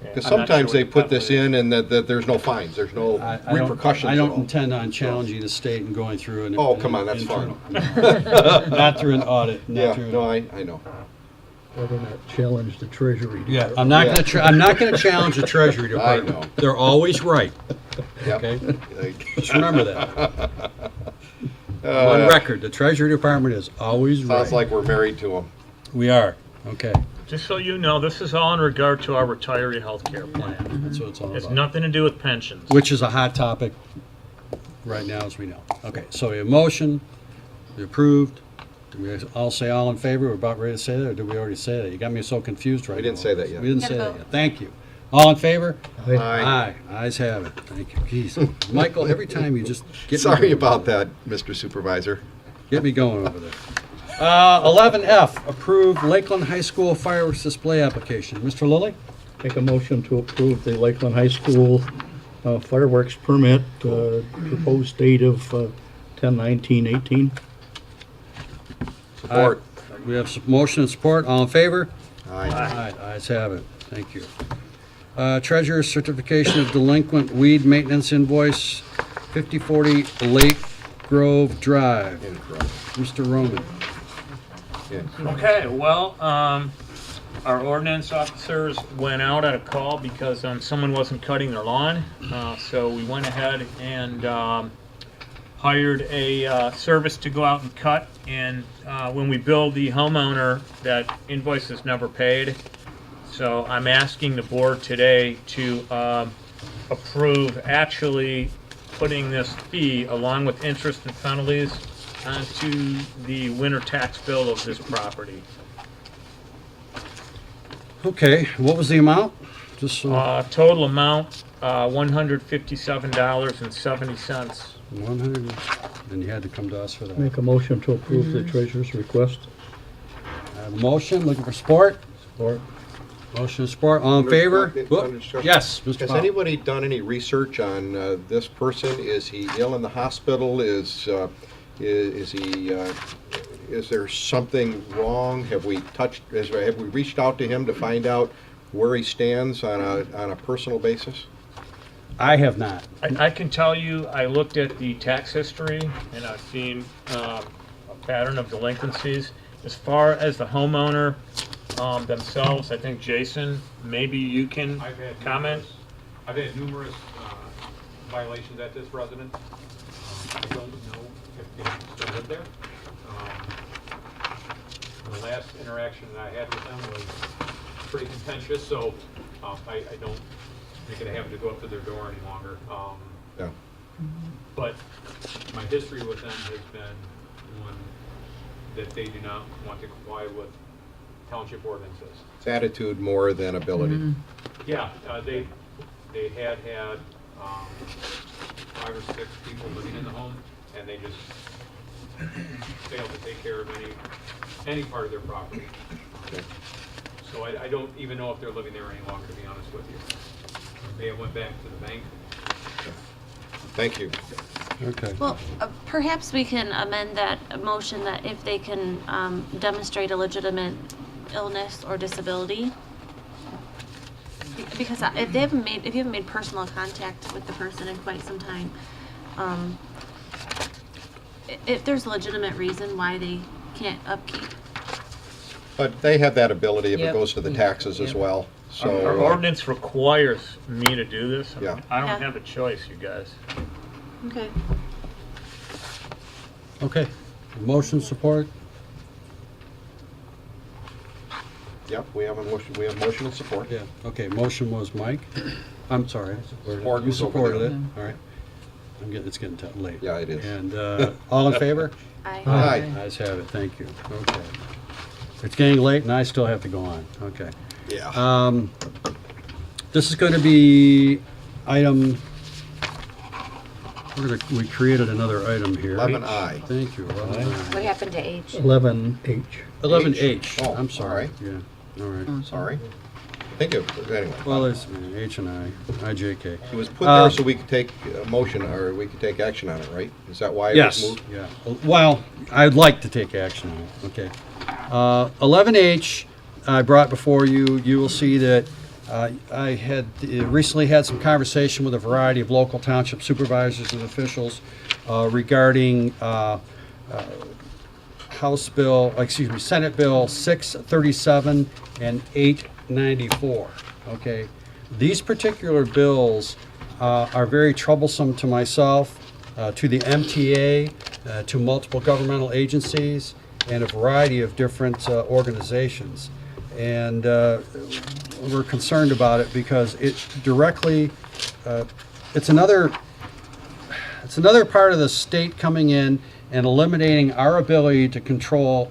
Because sometimes they put this in and that there's no fines, there's no repercussions I at don't all. intend on challenging the state and going through an. Oh, come on, that's fine. Not through an audit. Not Yeah, through no, I know. Whether or not challenge the treasury. Yeah, I'm not going to. I'm not going to challenge the Treasury I Department. know. They're always right. Yep. Okay, just remember that. On record, the Treasury Department is always right. Sounds like we're married to them. We are. Okay. Just so you know, this is all in regard to our retiree health care plan. That's what it's all It's about. nothing to do with pensions. Which is a hot topic right now, as we know. Okay, so we have motion, we approved. Do we all say all in favor? We're about ready to say that, or did we already say that? You got me so confused right now. We didn't say that yet. We didn't say that yet. Thank you. All in favor? Aye. Aye. Ayes have it. Thank you. Jeez. Michael, every time you just get me Sorry going. about that, Mr. Supervisor. Get me going over there. 11F, approve Lakeland High School fireworks display application. Mr. Lilly? Make a motion to approve the Lakeland High School fireworks permit, proposed date of 10/19/18. Support. We have motion and support. All in favor? Aye. Aye. Ayes have it. Thank you. Treasurer's certification of delinquent weed maintenance invoice, 5040 Lake Grove Drive. Incorrect. Mr. Roman. Okay, well, our ordinance officers went out at a call because someone wasn't cutting their lawn. So we went ahead and hired a service to go out and cut. And when we billed the homeowner, that invoice is never paid. So I'm asking the board today to approve actually putting this fee along with interest and penalties onto the winter tax bill of this property. Okay, what was the amount? Just so. Total amount, $157.70. 100, and you had to come to us for that. Make a motion to approve the treasurer's request. I have a motion, looking for support? Support. Motion and support, all in favor? Under Whoop. discussion. Yes, Mr. Has Powell. anybody done any research on this person? Is he ill in the hospital? Is he? Is there something wrong? Have we reached out to him to find out where he stands on a personal basis? I have not. I can tell you, I looked at the tax history and I've seen a pattern of delinquencies. As far as the homeowner themselves, I think Jason, maybe you can comment. I've had numerous violations at this residence. I don't know if they still live there. The last interaction that I had with them was pretty contentious, so I don't make it a habit to go up to their door any longer. Yeah. But my history with them has been one that they do not want to comply with township ordinances. It's attitude more than ability. Yeah, they had 5 or 6 people living in the home, and they just failed to take care of any part of their property. Okay. So I don't even know if they're living there any longer, to be honest with you. They went back to the bank. Thank you. Okay. Well, perhaps we can amend that motion that if they can demonstrate a legitimate illness or disability. Because if you haven't made personal contact with the person in quite some time, if there's a legitimate reason why they can't upkeep. But they have that ability if it Yep. goes to the taxes as well. So Our ordinance requires me to do this. Yeah. I don't Yeah. have a choice, you guys. Okay. Okay. Motion support? Yep, we have a motion. We have motion and support. Yeah. Okay, motion was Mike. I'm sorry. Support You was over supported there. it. All right. It's getting late. Yeah, it is. And all in favor? Aye. Aye. Ayes have it. Thank you. Okay. It's getting late and I still have to go on. Okay. Yeah. This is going to be item We created another item here. 11I. Thank you. 11I. What happened to H? 11H. 11H. Oh, I'm sorry. all right. Yeah. All right. Sorry. Thank you. Anyway. Well, there's H and I, IJK. It was put there so we could take a motion, or we could take action on it, right? Is that why it was Yes. moved? Yeah. Well, I'd like to take action on it. Okay. 11H, I brought before you. You will see that I had recently had some conversation with a variety of local township supervisors and officials regarding Senate Bill 637 and 894. Okay, these particular bills are very troublesome to myself, to the MTA, to multiple governmental agencies, and a variety of different organizations. And we're concerned about it because it directly, it's another part of the state coming in and eliminating our ability to control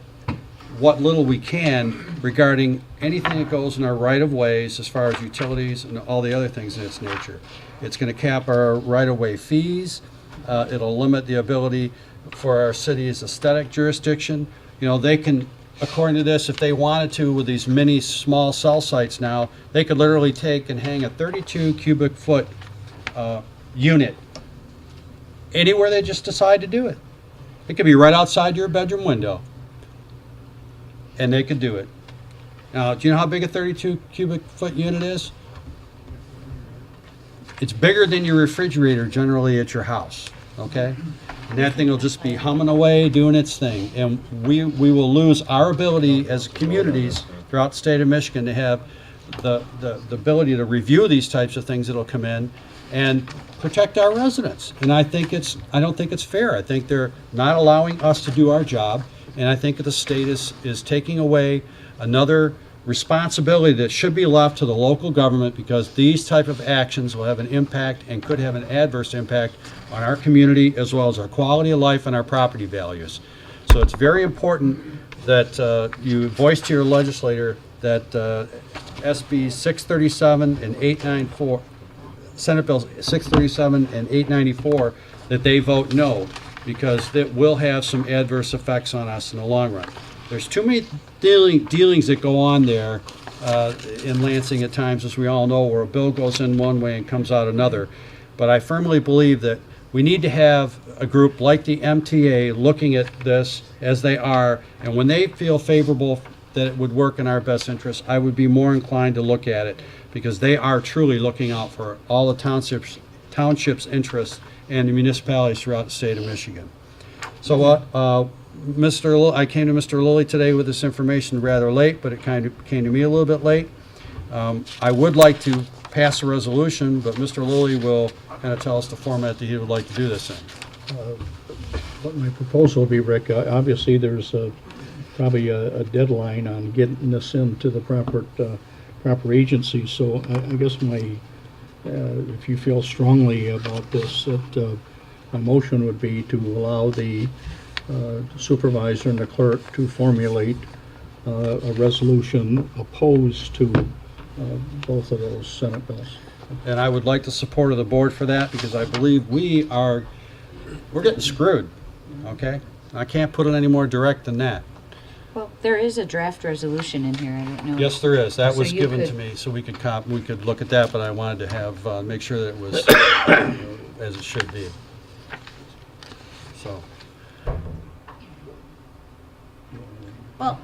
what little we can regarding anything that goes in our right-of-ways as far as utilities and all the other things in its nature. It's going to cap our right-of-way fees. It'll limit the ability for our city's aesthetic jurisdiction. You know, they can, according to this, if they wanted to, with these mini small cell sites now, they could literally take and hang a 32 cubic foot unit anywhere they just decide to do it. It could be right outside your bedroom window, and they could do it. Now, do you know how big a 32 cubic foot unit is? It's bigger than your refrigerator generally at your house, okay? And that thing will just be humming away, doing its thing. And we will lose our ability as communities throughout the state of Michigan to have the ability to review these types of things that'll come in and protect our residents. And I don't think it's fair. I think they're not allowing us to do our job. And I think that the state is taking away another responsibility that should be left to the local government, because these type of actions will have an impact and could have an adverse impact on our community as well as our quality of life and our property values. So it's very important that you voice to your legislator that SB 637 and 894, Senate Bills 637 and 894, that they vote no, because it will have some adverse effects on us in the long run. There's too many dealings that go on there in Lansing at times, as we all know, where a bill goes in one way and comes out another. But I firmly believe that we need to have a group like the MTA looking at this as they are, and when they feel favorable that it would work in our best interest, I would be more inclined to look at it, because they are truly looking out for all the townships' interests and the municipalities throughout the state of Michigan. So I came to Mr. Lilly today with this information rather late, but it kind of came to me a little bit late. I would like to pass a resolution, but Mr. Lilly will kind of tell us the format that he would like to do this in. What my proposal will be, Rick, obviously there's probably a deadline on getting this into the proper agency. So I guess if you feel strongly about this, that my motion would be to allow the supervisor and the clerk to formulate a resolution opposed to both of those Senate bills. And I would like the support of the board for that, because I believe we're getting screwed, okay? I can't put it any more direct than that. Well, there is a draft resolution in here. I don't know. Yes, there is. That So was you given could- to me, so we could look at that, but I wanted to have, make sure that it was as it should be. So, Well,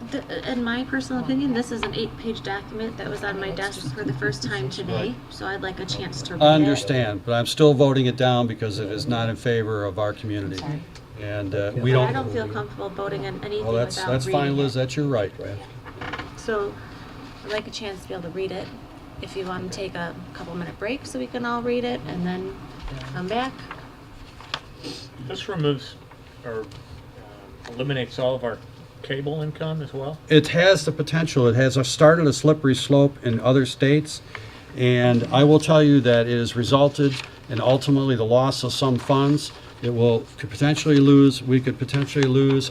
in my personal opinion, this is an 8-page document that was on my desk for the first time today, so I'd like a chance to read it. I understand, but I'm still voting it down because it is not in favor of our community. And we But don't. I don't feel comfortable voting on anything Well, without that's fine, reading Liz. it. That's your right. So I'd like a chance to be able to read it. If you want to take a couple-minute break so we can all read it and then come back. This removes or eliminates all of our cable income as well? It has the potential. It has started a slippery slope in other states, and I will tell you that it has resulted in ultimately the loss of some funds. We could potentially lose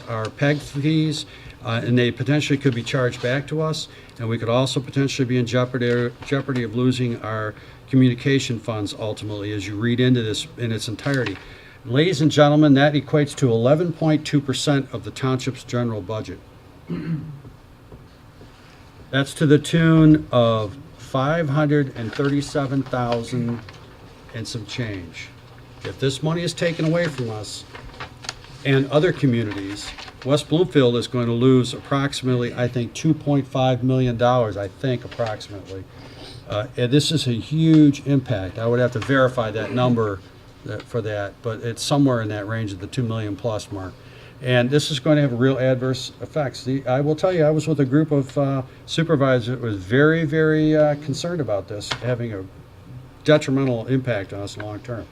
our PEG fees, and they potentially could be charged back to us, and we could also potentially be in jeopardy of losing our communication funds ultimately, as you read into this in its entirety. Ladies and gentlemen, that equates to 11.2% of the township's general budget. That's to the tune of 537,000 and some change. If this money is taken away from us and other communities, West Bloomfield is going to lose approximately, I think, $2.5 million, I think, approximately. And this is a huge impact. I would have to verify that number for that, but it's somewhere in that range of the 2 million plus mark. And this is going to have real adverse effects. I will tell you, I was with a group of supervisors that was very, very concerned about this having a detrimental impact on us long term.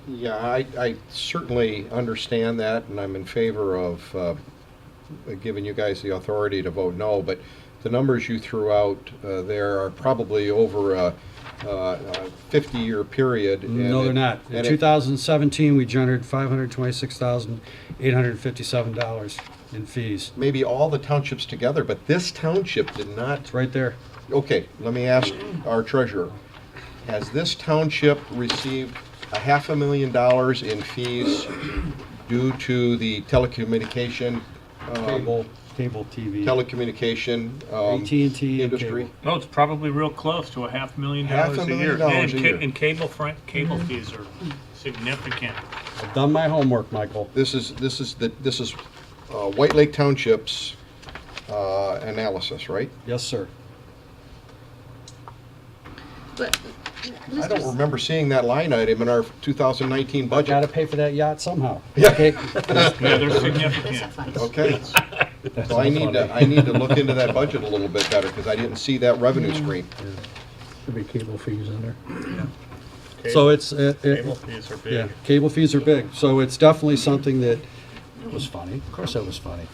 Yeah, I certainly understand that, and I'm in favor of giving you guys the authority to vote no, but the numbers you threw out there are probably over a 50-year period. No, they're not. In 2017, we generated $526,857 in fees. Maybe all the townships together, but this township did not. It's right there. Okay, let me ask our treasurer. Has this township received $500,000 in fees due to the telecommunication cable TV telecommunication AT&T industry? No, it's probably real close to $500,000 a year. And cable fees are significant. I've done my homework, Michael. This is White Lake Township's analysis, right? Yes, sir. But I don't remember seeing that line item in our 2019 budget. Got to pay for that yacht somehow. Yeah. Okay. Yeah, they're significant. Okay. So I need to look into that budget a little bit better because I didn't see that revenue stream. Should be cable fees in there. So it's Cable fees are big. Yeah, cable fees are big. So it's definitely something that was funny. Of course, that was funny.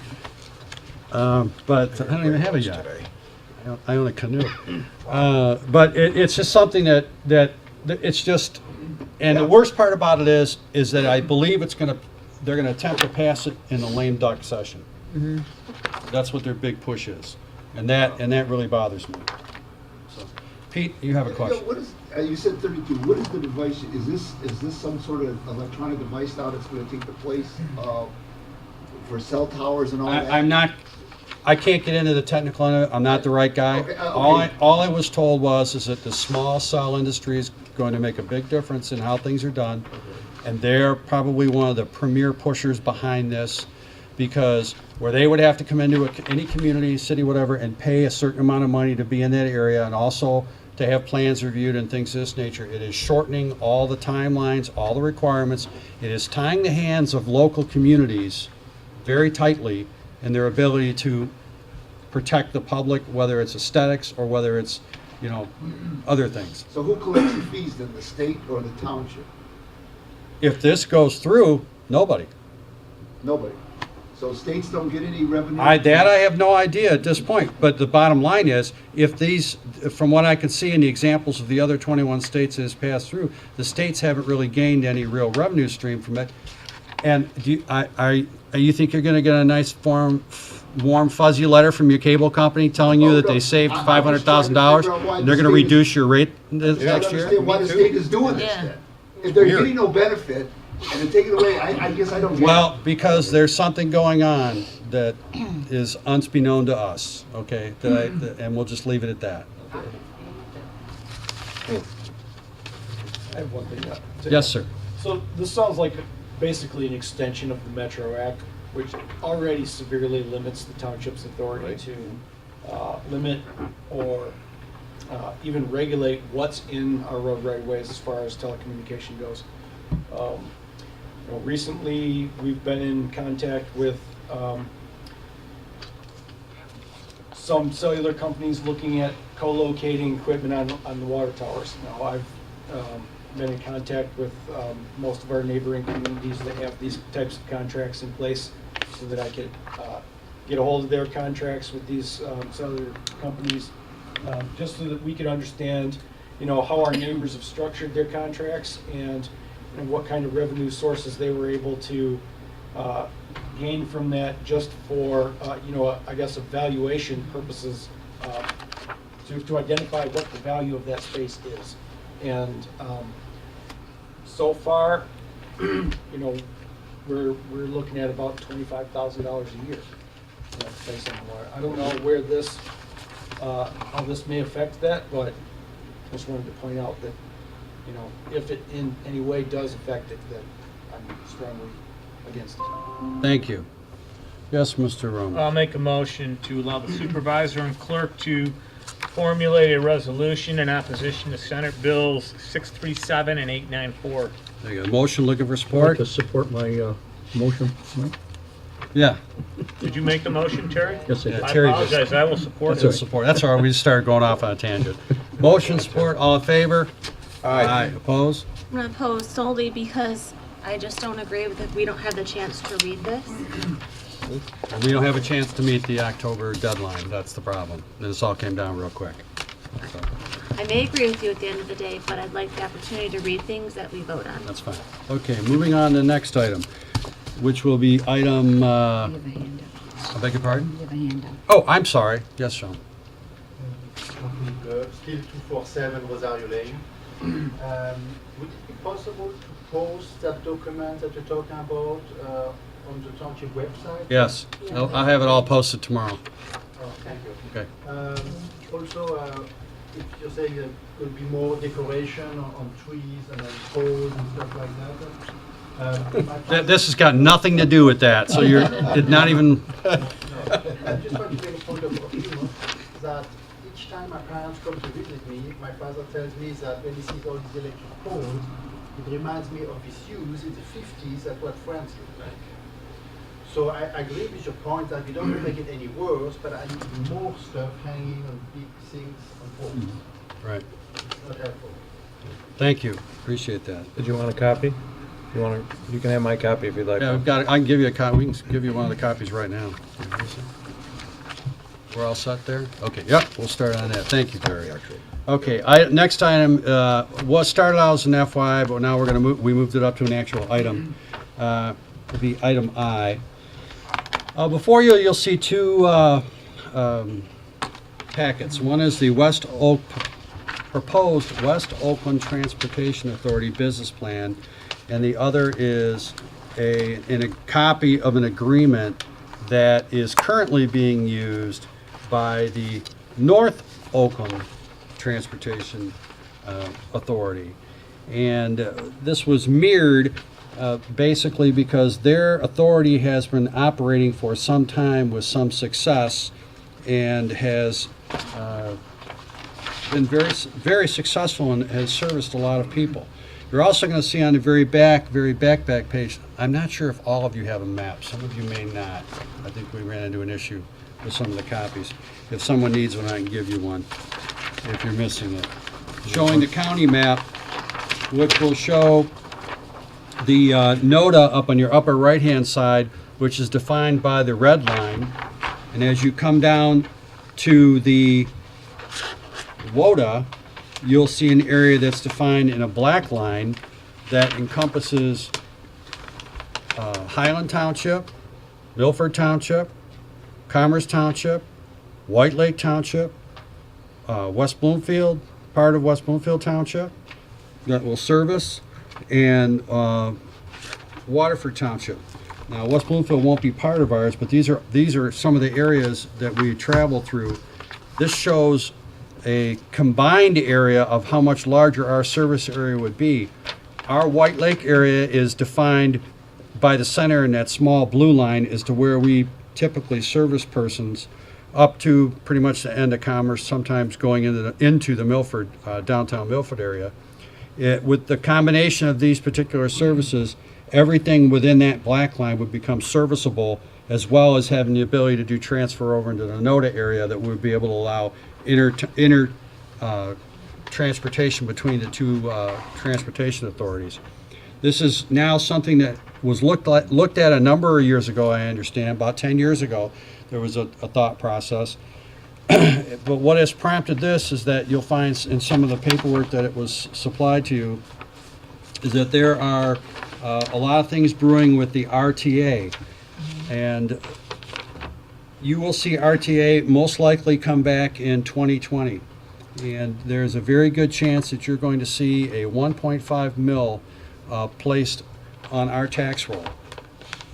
But I don't even have a yacht. I own a canoe. But it's just something that it's just. And the worst part about it is that I believe they're gonna attempt to pass it in the lame duck session. Mm-hmm. That's what their big push is, and that really bothers me. So, Pete, you have a question. What is, you said 32. What is the device? Is this some sort of electronic device now that's going to take the place for cell towers and all that? I can't get into the technical end of it. I'm not the right guy. Okay. All I was told is that the small cell industry is going to make a big difference in how things are done, and they're probably one of the premier pushers behind this, because where they would have to come into any community, city, whatever, and pay a certain amount of money to be in that area, and also to have plans reviewed and things of this nature. It is shortening all the timelines, all the requirements. It is tying the hands of local communities very tightly in their ability to protect the public, whether it's aesthetics or whether it's, other things. So who collects the fees then, the state or the township? If this goes through, nobody. Nobody. So states don't get any revenue? I have no idea at this point, but the bottom line is, from what I can see in the examples of the other 21 states that has passed through, the states haven't really gained any real revenue stream from it. And you think you're going to get a nice warm, fuzzy letter from your cable company telling you that they saved $500,000 and they're going to reduce your rate next year? I understand why the state is doing this then. If they're getting no benefit and they're taking away, I guess I don't get it. Well, because there's something going on that is unbeknown to us, okay? And we'll just leave it at that. I have one thing. Yes, sir. So this sounds like basically an extension of the Metro Act, which already severely limits the township's authority to limit or even regulate what's in our road right-of-ways as far as telecommunication goes. Recently, we've been in contact with some cellular companies looking at co-locating equipment on the water towers. Now, I've been in contact with most of our neighboring communities that have these types of contracts in place, so that I could get a hold of their contracts with these cellular companies, just so that we could understand, how our neighbors have structured their contracts and what kind of revenue sources they were able to gain from that, just for I guess evaluation purposes, to identify what the value of that space is. And so far, you know, we're looking at about $25,000 a year. That's based on the water. I don't know where this, how this may affect that, but just wanted to point out that, you know, if it in any way does affect it, that I'm strongly against it. Thank you. Yes, Mr. Roman. I'll make a motion to allow the supervisor and clerk to formulate a resolution in opposition to Senate Bills 637 and 894. There you go. Motion looking for I'd like support? to support my motion. Mike? Yeah. Did you make the motion, Terry? Yes, I did. I Terry did. apologize. I will support That's a it. support. That's all right. We just started going off on a tangent. Motion, support, all in favor? Aye. Opposed? I'm gonna oppose solely because I just don't agree with it. We don't have the chance to read this. And we don't have a chance to meet the October deadline. That's the problem. This all came down real quick. So, I may agree with you at the end of the day, but I'd like the opportunity to read things that we vote on. that's fine. Okay, moving on to the next item, which will be item, You have a handout. I beg your pardon? You have a handout. Oh, I'm sorry. Yes, Sean. Still 247 Rosario Lane. Would it be possible to post that document that you're talking about on the township website? Yes, I'll have it all posted tomorrow. Oh, thank you. Okay. Also, if you're saying there could be more decoration on trees and then poles and stuff like that. This has got nothing to do with that, so you're not even, I just want to make a point of humor that each time my parents come to visit me, my father tells me that when he sees all these electric poles, it reminds me of his youth in the 50s at what France looked like. So I agree with your point that we don't want to make it any worse, but I need more stuff hanging on big things on poles. right. It's not helpful. Thank you. Appreciate that. Did you want a copy? You want to? You can have my copy if you'd like. Yeah, we've got, I can give you a copy, we can give you one of the copies right now. We're all set there? Okay, yep, we'll start on that. Thank you, Terry. Okay, next item, was started out as an FYI, but now we're gonna move, we moved it up to an actual item. It'll be item I. Before you, you'll see two packets. One is the proposed West Oakland Transportation Authority business plan, and the other is a copy of an agreement that is currently being used by the North Oakland Transportation Authority. And this was mirrored basically because their authority has been operating for some time with some success and has been very successful and has serviced a lot of people. You're also going to see on the very back page, I'm not sure if all of you have a map. Some of you may not. I think we ran into an issue with some of the copies. If someone needs one, I can give you one if you're missing it. Showing the county map, which will show the NODA up on your upper right-hand side, which is defined by the red line. And as you come down to the WODA, you'll see an area that's defined in a black line that encompasses Highland Township, Milford Township, Commerce Township, White Lake Township, West Bloomfield, part of West Bloomfield Township that will service, and Waterford Township. Now, West Bloomfield won't be part of ours, but these are some of the areas that we travel through. This shows a combined area of how much larger our service area would be. Our White Lake area is defined by the center, and that small blue line is to where we typically service persons up to pretty much the end of Commerce, sometimes going into the Milford, downtown Milford area. With the combination of these particular services, everything within that black line would become serviceable, as well as having the ability to do transfer over into the NODA area that would be able to allow inter transportation between the two transportation authorities. This is now something that was looked at a number of years ago, I understand, about 10 years ago. There was a thought process. But what has prompted this is that you'll find in some of the paperwork that it was supplied to you is that there are a lot of things brewing with the RTA. And you will see RTA most likely come back in 2020. And there's a very good chance that you're going to see a 1.5 mil placed on our tax roll.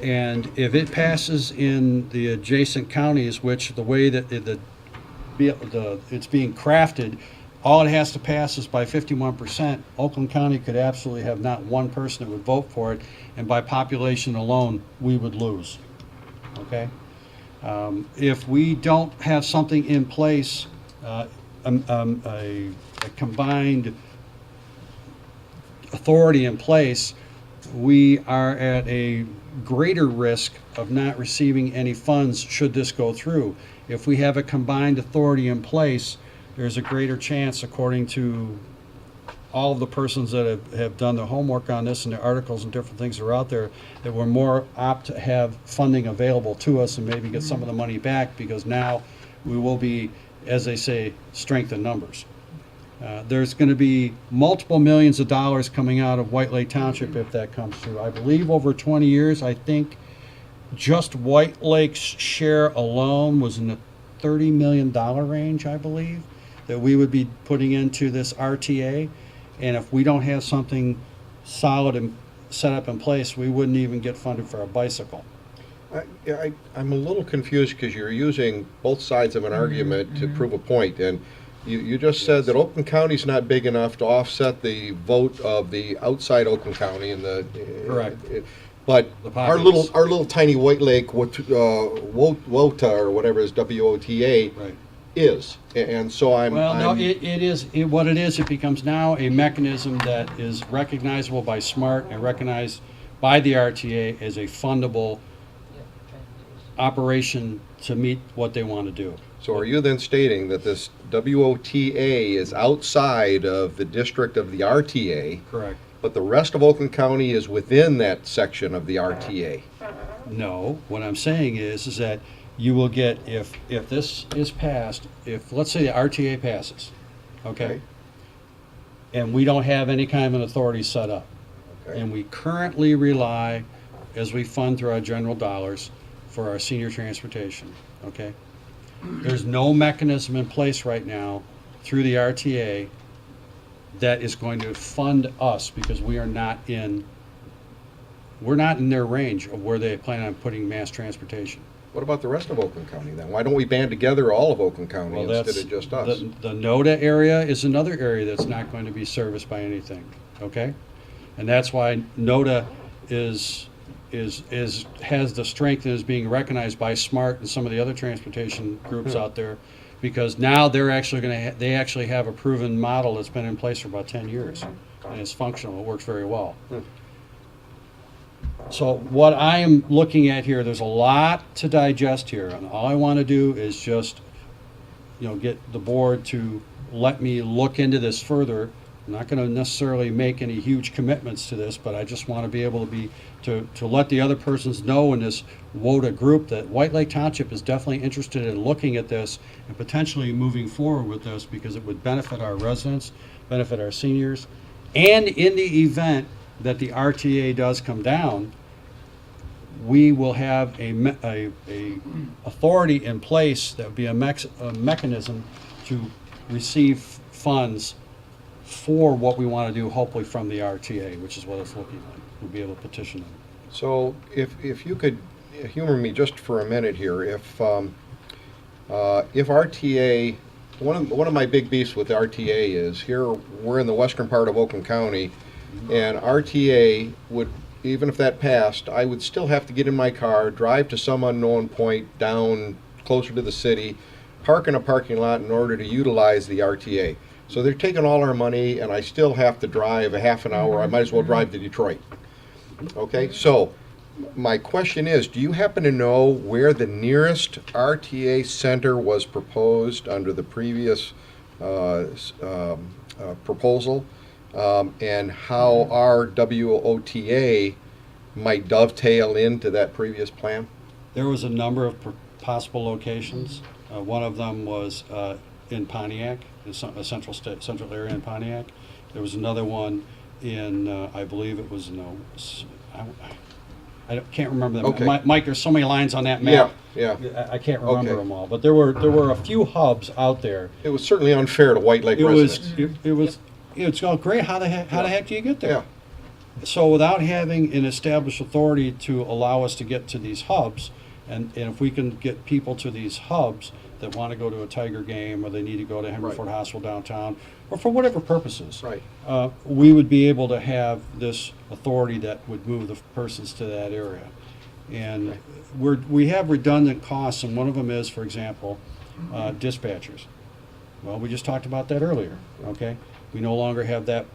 And if it passes in the adjacent counties, which the way that it's being crafted, all it has to pass is by 51%. Oakland County could absolutely have not one person that would vote for it, and by population alone, we would lose. Okay? If we don't have something in place, a combined authority in place, we are at a greater risk of not receiving any funds should this go through. If we have a combined authority in place, there's a greater chance, according to all of the persons that have done their homework on this and the articles and different things that are out there, that we're more apt to have funding available to us and maybe get some of the money back, because now we will be, as they say, strength in numbers. There's going to be multiple millions of dollars coming out of White Lake Township if that comes through. I believe over 20 years, I think just White Lake's share alone was in the $30 million range, I believe, that we would be putting into this RTA. And if we don't have something solid and set up in place, we wouldn't even get funded for a bicycle. I'm a little confused because you're using both sides of an argument to prove a point. And you just said that Oakland County's not big enough to offset the vote of the outside Oakland County and the correct. But our little tiny White Lake WOTA or whatever is WOTA is, and so no, it is what it is. It becomes now a mechanism that is recognizable by SMART and recognized by the RTA as a fundable operation to meet what they want to do. So are you then stating that this WOTA is outside of the district of the RTA? Correct. But the rest of Oakland County is within that section of the RTA? No. What I'm saying is that you will get, if this is passed, if, let's say the RTA passes, okay? And we don't have any kind of an authority set up. Okay. And we currently rely, as we fund through our general dollars, for our senior transportation, okay? There's no mechanism in place right now through the RTA that is going to fund us, because we're not in their range of where they plan on putting mass transportation. What about the rest of Oakland County then? Why don't we band together all of Oakland County instead of just us? The NODA area is another area that's not going to be serviced by anything, okay? And that's why NODA has the strength and is being recognized by SMART and some of the other transportation groups out there, because now they're actually they actually have a proven model that's been in place for about 10 years, and it's functional. It works very well. So what I am looking at here, there's a lot to digest here, and all I want to do is just, get the board to let me look into this further. I'm not going to necessarily make any huge commitments to this, but I just want to be able to let the other persons know in this WOTA group that White Lake Township is definitely interested in looking at this and potentially moving forward with this, because it would benefit our residents, benefit our seniors, and in the event that the RTA does come down, we will have a authority in place that would be a mechanism to receive funds for what we want to do, hopefully from the RTA, which is what it's looking like. We'll be able to petition them. So if you could humor me just for a minute here, if RTA, one of my big beefs with RTA is, here we're in the western part of Oakland County, and RTA would, even if that passed, I would still have to get in my car, drive to some unknown point down closer to the city, park in a parking lot in order to utilize the RTA. So they're taking all our money, and I still have to drive a half an hour. I might as well drive to Detroit. Okay, so my question is, do you happen to know where the nearest RTA center was proposed under the previous proposal, and how our WOTA might dovetail into that previous plan? There was a number of possible locations. One of them was in Pontiac, a central area in Pontiac. There was another one in, I believe it was, I can't remember them. Okay. Mike, there's so many lines on that map. Yeah. I can't remember them all. But there were a few hubs out there. It was certainly unfair to White Lake residents. It's all great. How the heck do you get there? So without having an established authority to allow us to get to these hubs, and if we can get people to these hubs that want to go to a Tiger game, or they need to go to Henry Right. Ford Hospital downtown, or for whatever purposes, Right. we would be able to have this authority that would move the persons to that area. And we have redundant costs, and one of them is, for example, dispatchers. Well, we just talked about that earlier, okay? We no longer have that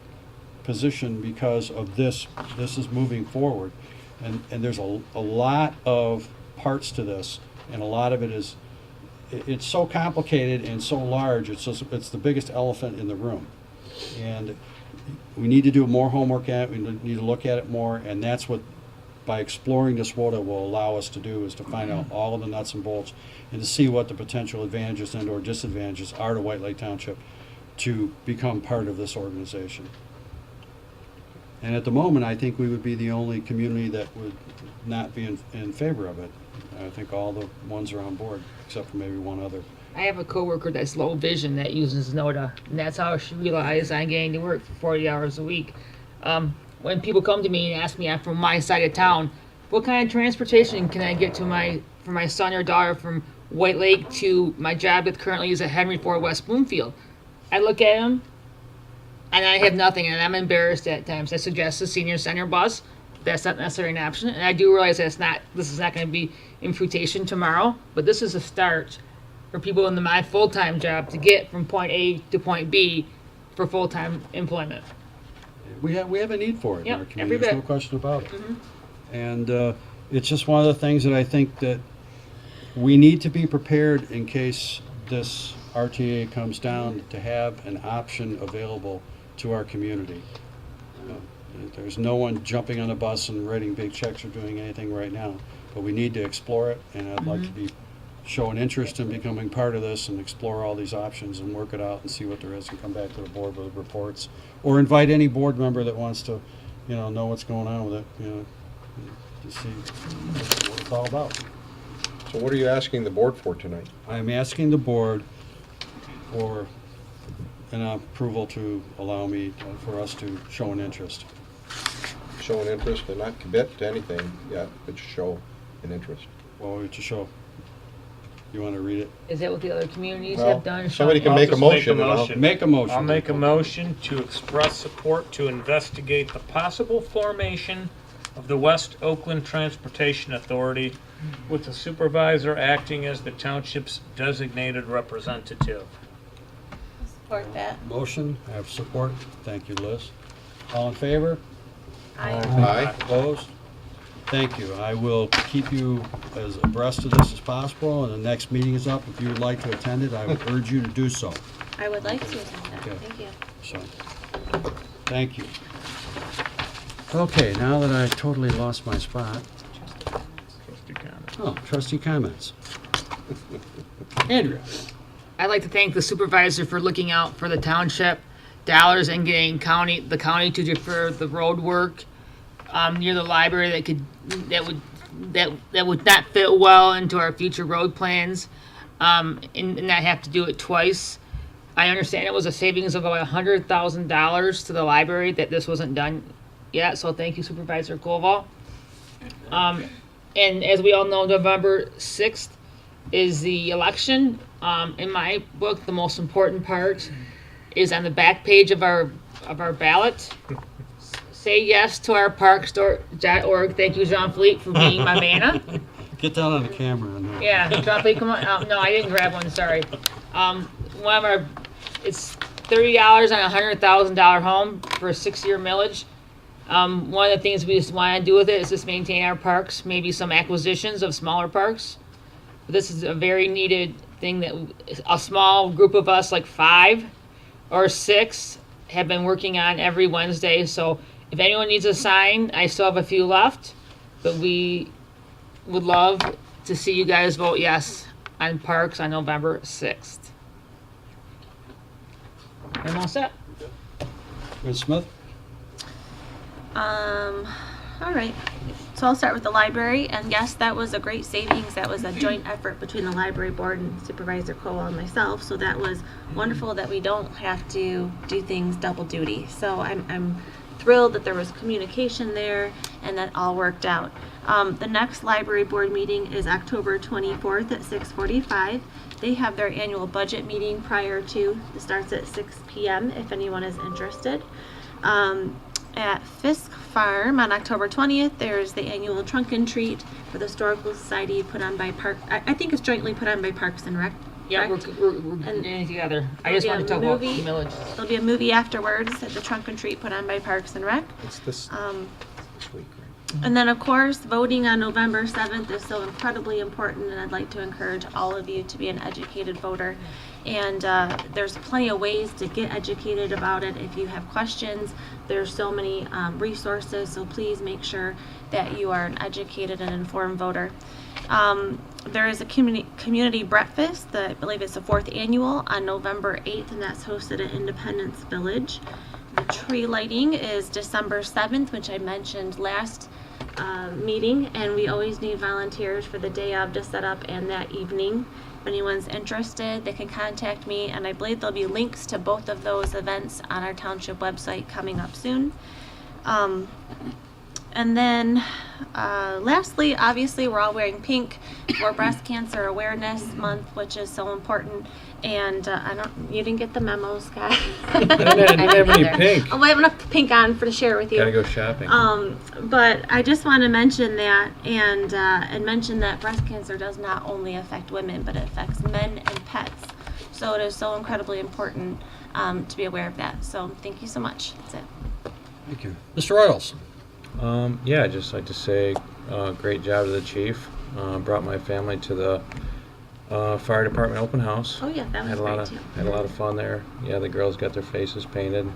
position because of this. This is moving forward. And there's a lot of parts to this, and a lot of it is, it's so complicated and so large, it's the biggest elephant in the room. And we need to do more homework at it, we need to look at it more, and that's what, by exploring this, what it will allow us to do is to find out all of the nuts and bolts and to see what the potential advantages and or disadvantages are to White Lake Township to become part of this organization. And at the moment, I think we would be the only community that would not be in favor of it. I think all the ones are on board, except for maybe one other. I have a coworker that's low vision that uses NOTA, and that's how she realized I'm getting to work for 40 hours a week. When people come to me and ask me, I'm from my side of town, what kind of transportation can I get to for my son or daughter from White Lake to my job that currently is at Henry Ford West Bloomfield? I look at them, and I have nothing, and I'm embarrassed at times. I suggest a senior center bus. That's not necessarily an option, and I do realize this is not going to be in fruition tomorrow, but this is a start for people in my full-time job to get from point A to point B for full-time employment. We have a need for it in Yep, our community. every There's no bit. question about it. Mhm. And it's just one of the things that I think that we need to be prepared in case this RTA comes down, to have an option available to our community. There's no one jumping on a bus and writing big checks or doing anything right now, but we need to explore it, and I'd like to show an interest in becoming part of this and explore all these options and work it out and see what there is and come back to the board with reports, or invite any board member that wants to, know what's going on with it, to see what it's all about. So what are you asking the board for tonight? I'm asking the board for an approval to allow me, for us to show an interest. Show an interest and not commit to anything yet, but show an interest. Well, to show. You want to read it? Is that what the other communities Well, have done? somebody Sean? can I'll make a just motion and I'll- Make a motion. I'll make a motion to express support to investigate the possible formation of the West Oakland Transportation Authority, with the supervisor acting as the township's designated representative. Support that. Motion, I have support. Thank you, Liz. All in favor? Aye. Opposed? Thank you. I will keep you as abreast of this as possible, and the next meeting is up. If you would like to attend it, I would urge you to do so. I would like to attend that. Okay. Thank you. So, thank you. Okay, now that I totally lost my spot. Trustee comments. Oh, trustee comments. Andrea. I'd like to thank the supervisor for looking out for the township dollars and getting the county to defer the road work near the library that would not fit well into our future road plans, and not have to do it twice. I understand it was a savings of about $100,000 to the library that this wasn't done yet, so thank you, Supervisor Koval. And as we all know, November 6th is the election. In my book, the most important part is on the back page of our ballot. Say yes to our parkstore.org. Thank you, Jean Philippe, for being my manna. Get down on the camera. Yeah, Jean Philippe, come on. No, I didn't grab one. Sorry. It's $30 on a $100,000 home for a 6-year millage. One of the things we just want to do with it is just maintain our parks, maybe some acquisitions of smaller parks. But this is a very needed thing that a small group of us, like 5 or 6, have been working on every Wednesday. So if anyone needs a sign, I still have a few left, but we would love to see you guys vote yes on parks on November 6th. I'm all set. Ms. Smith? All right. So I'll start with the library, and yes, that was a great savings. That was a joint effort between the library board and Supervisor Cole and myself. So that was wonderful that we don't have to do things double duty. So I'm thrilled that there was communication there and that all worked out. The next library board meeting is October 24th at 6:45. They have their annual budget meeting prior to. It starts at 6 p.m. if anyone is interested. At Fisk Farm on October 20th, there's the annual Trunk and Treat for the Historical Society put on by I think it's jointly put on by Parks and Rec. Yeah, we're getting it together. I just want to talk about the millage. There'll be a movie afterwards at the Trunk and Treat put on by Parks and Rec. It's this week, right? And then, of course, voting on November 7th is so incredibly important, and I'd like to encourage all of you to be an educated voter. And there's plenty of ways to get educated about it. If you have questions, there's so many resources, so please make sure that you are an educated and informed voter. There is a community breakfast, I believe it's the 4th annual, on November 8th, and that's hosted at Independence Village. The tree lighting is December 7th, which I mentioned last meeting, and we always need volunteers for the day of to set up and that evening. If anyone's interested, they can contact me, and I believe there'll be links to both of those events on our township website coming up soon. And then lastly, obviously, we're all wearing pink for Breast Cancer Awareness Month, which is so important. And you didn't get the memo, Scott. I didn't have any pink. I have enough pink on to share with you. Gotta go shopping. But I just want to mention that and mention that breast cancer does not only affect women, but it affects men and pets. So it is so incredibly important to be aware of that. So thank you so much. That's it. Thank you. Mr. Royals. Yeah, I'd just like to say great job to the chief. Brought my family to the fire department open house. Oh yeah, that was great too. Had a lot of fun there. Yeah, the girls got their faces painted,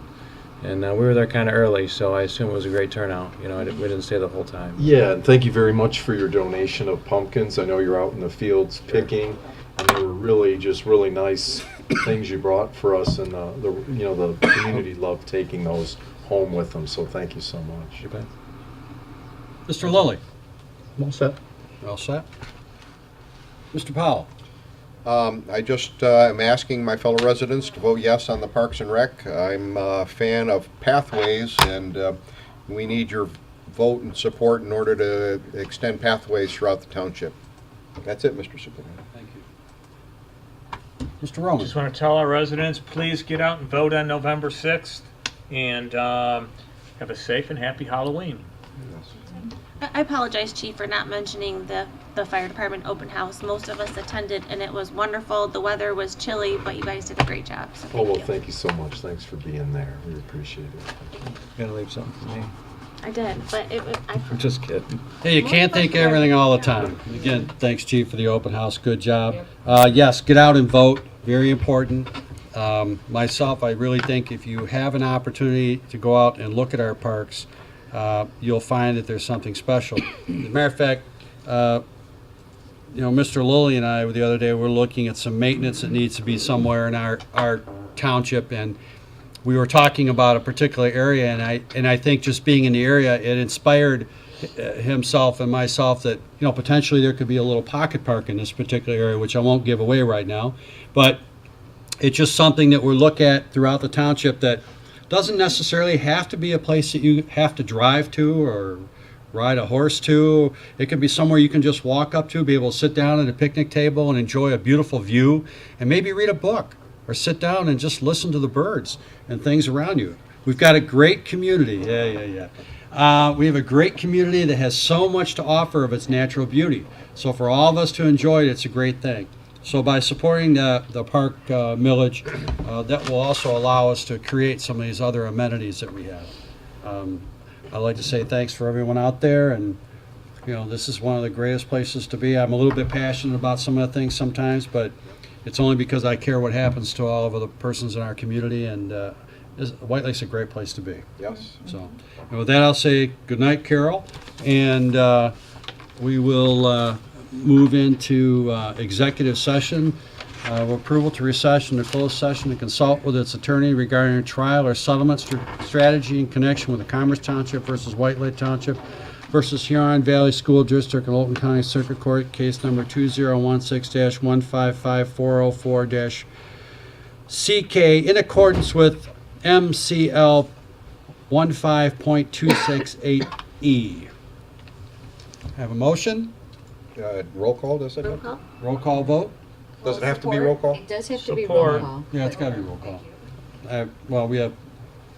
and we were there kind of early, so I assume it was a great turnout. You know, we didn't stay the whole time. Yeah, and thank you very much for your donation of pumpkins. I know you're out in the fields picking, and they were really nice things you brought for us, and the community loved taking those home with them. So thank you so much. You bet. Mr. Lilly. All set. All set. Mr. Powell. I just am asking my fellow residents to vote yes on the Parks and Rec. I'm a fan of pathways, and we need your vote and support in order to extend pathways throughout the township. That's it, Mr. Superintendent. Thank you. Mr. Roman. Just want to tell our residents, please get out and vote on November 6th, and have a safe and happy Halloween. I apologize, Chief, for not mentioning the fire department open house. Most of us attended, and it was wonderful. The weather was chilly, but you guys did a great job. So thank you so much. Thanks for being there. We appreciate it. You gotta leave something for me. I did, but I'm just kidding. Hey, you can't think everything all the time. Again, thanks, Chief, for the open house. Good job. Yes, get out and vote. Very important. Myself, I really think if you have an opportunity to go out and look at our parks, you'll find that there's something special. As a matter of fact, Mr. Lilly and I the other day were looking at some maintenance that needs to be somewhere in our township, and we were talking about a particular area, and I think just being in the area, it inspired himself and myself that potentially there could be a little pocket park in this particular area, which I won't give away right now, but it's just something that we'll look at throughout the township that doesn't necessarily have to be a place that you have to drive to or ride a horse to. It could be somewhere you can just walk up to, be able to sit down at a picnic table and enjoy a beautiful view, and maybe read a book or sit down and just listen to the birds and things around you. We've got a great community. We have a great community that has so much to offer of its natural beauty. So for all of us to enjoy it, it's a great thing. So by supporting the park millage, that will also allow us to create some of these other amenities that we have. I'd like to say thanks for everyone out there, and this is one of the greatest places to be. I'm a little bit passionate about some of the things sometimes, but it's only because I care what happens to all of the persons in our community, and White Lake's a great place to be. Yes. So, and with that, I'll say good night, Carol, and we will move into executive session. Approval to recess into closed session to consult with its attorney regarding a trial or settlement strategy in connection with the Commerce Township versus White Lake Township versus Huron Valley School District and Olton County Circuit Court, case number 2016-155404-CK, in accordance with MCL 15.268E. Have a motion? Roll call, does it? Roll call? Roll call vote? Does it have to be roll call? It does have to be roll Support. call. Yeah, it's gotta be roll call. Well, we have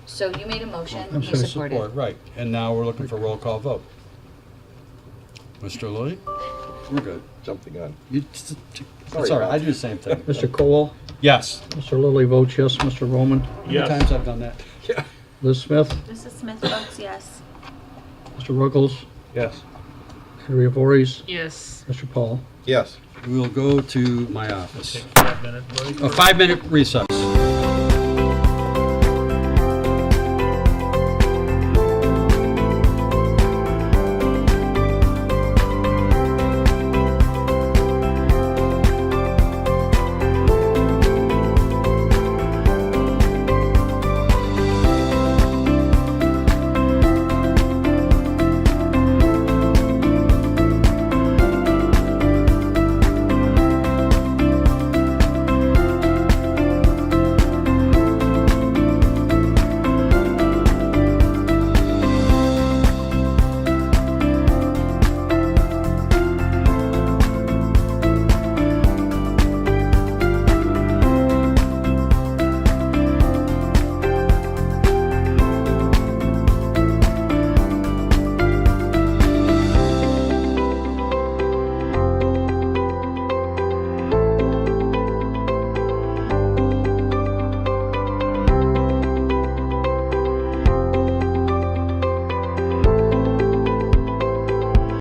So you made a motion, I'm he sorry, supported. support, right, and now we're looking for roll call vote. Mr. Lilly? We're good. Jump the gun. It's Sorry, all right, Bob. I do the same thing. Mr. Cole, Yes. Mr. Lilly votes yes, Mr. Roman, How many Yes. times I've done that? Liz Smith, Mrs. Smith votes yes. Mr. Ruggles, Yes. Harry Voorhees, Yes. Mr. Paul. Yes. We'll go to my office. Take a 5-minute break. A 5-minute recess.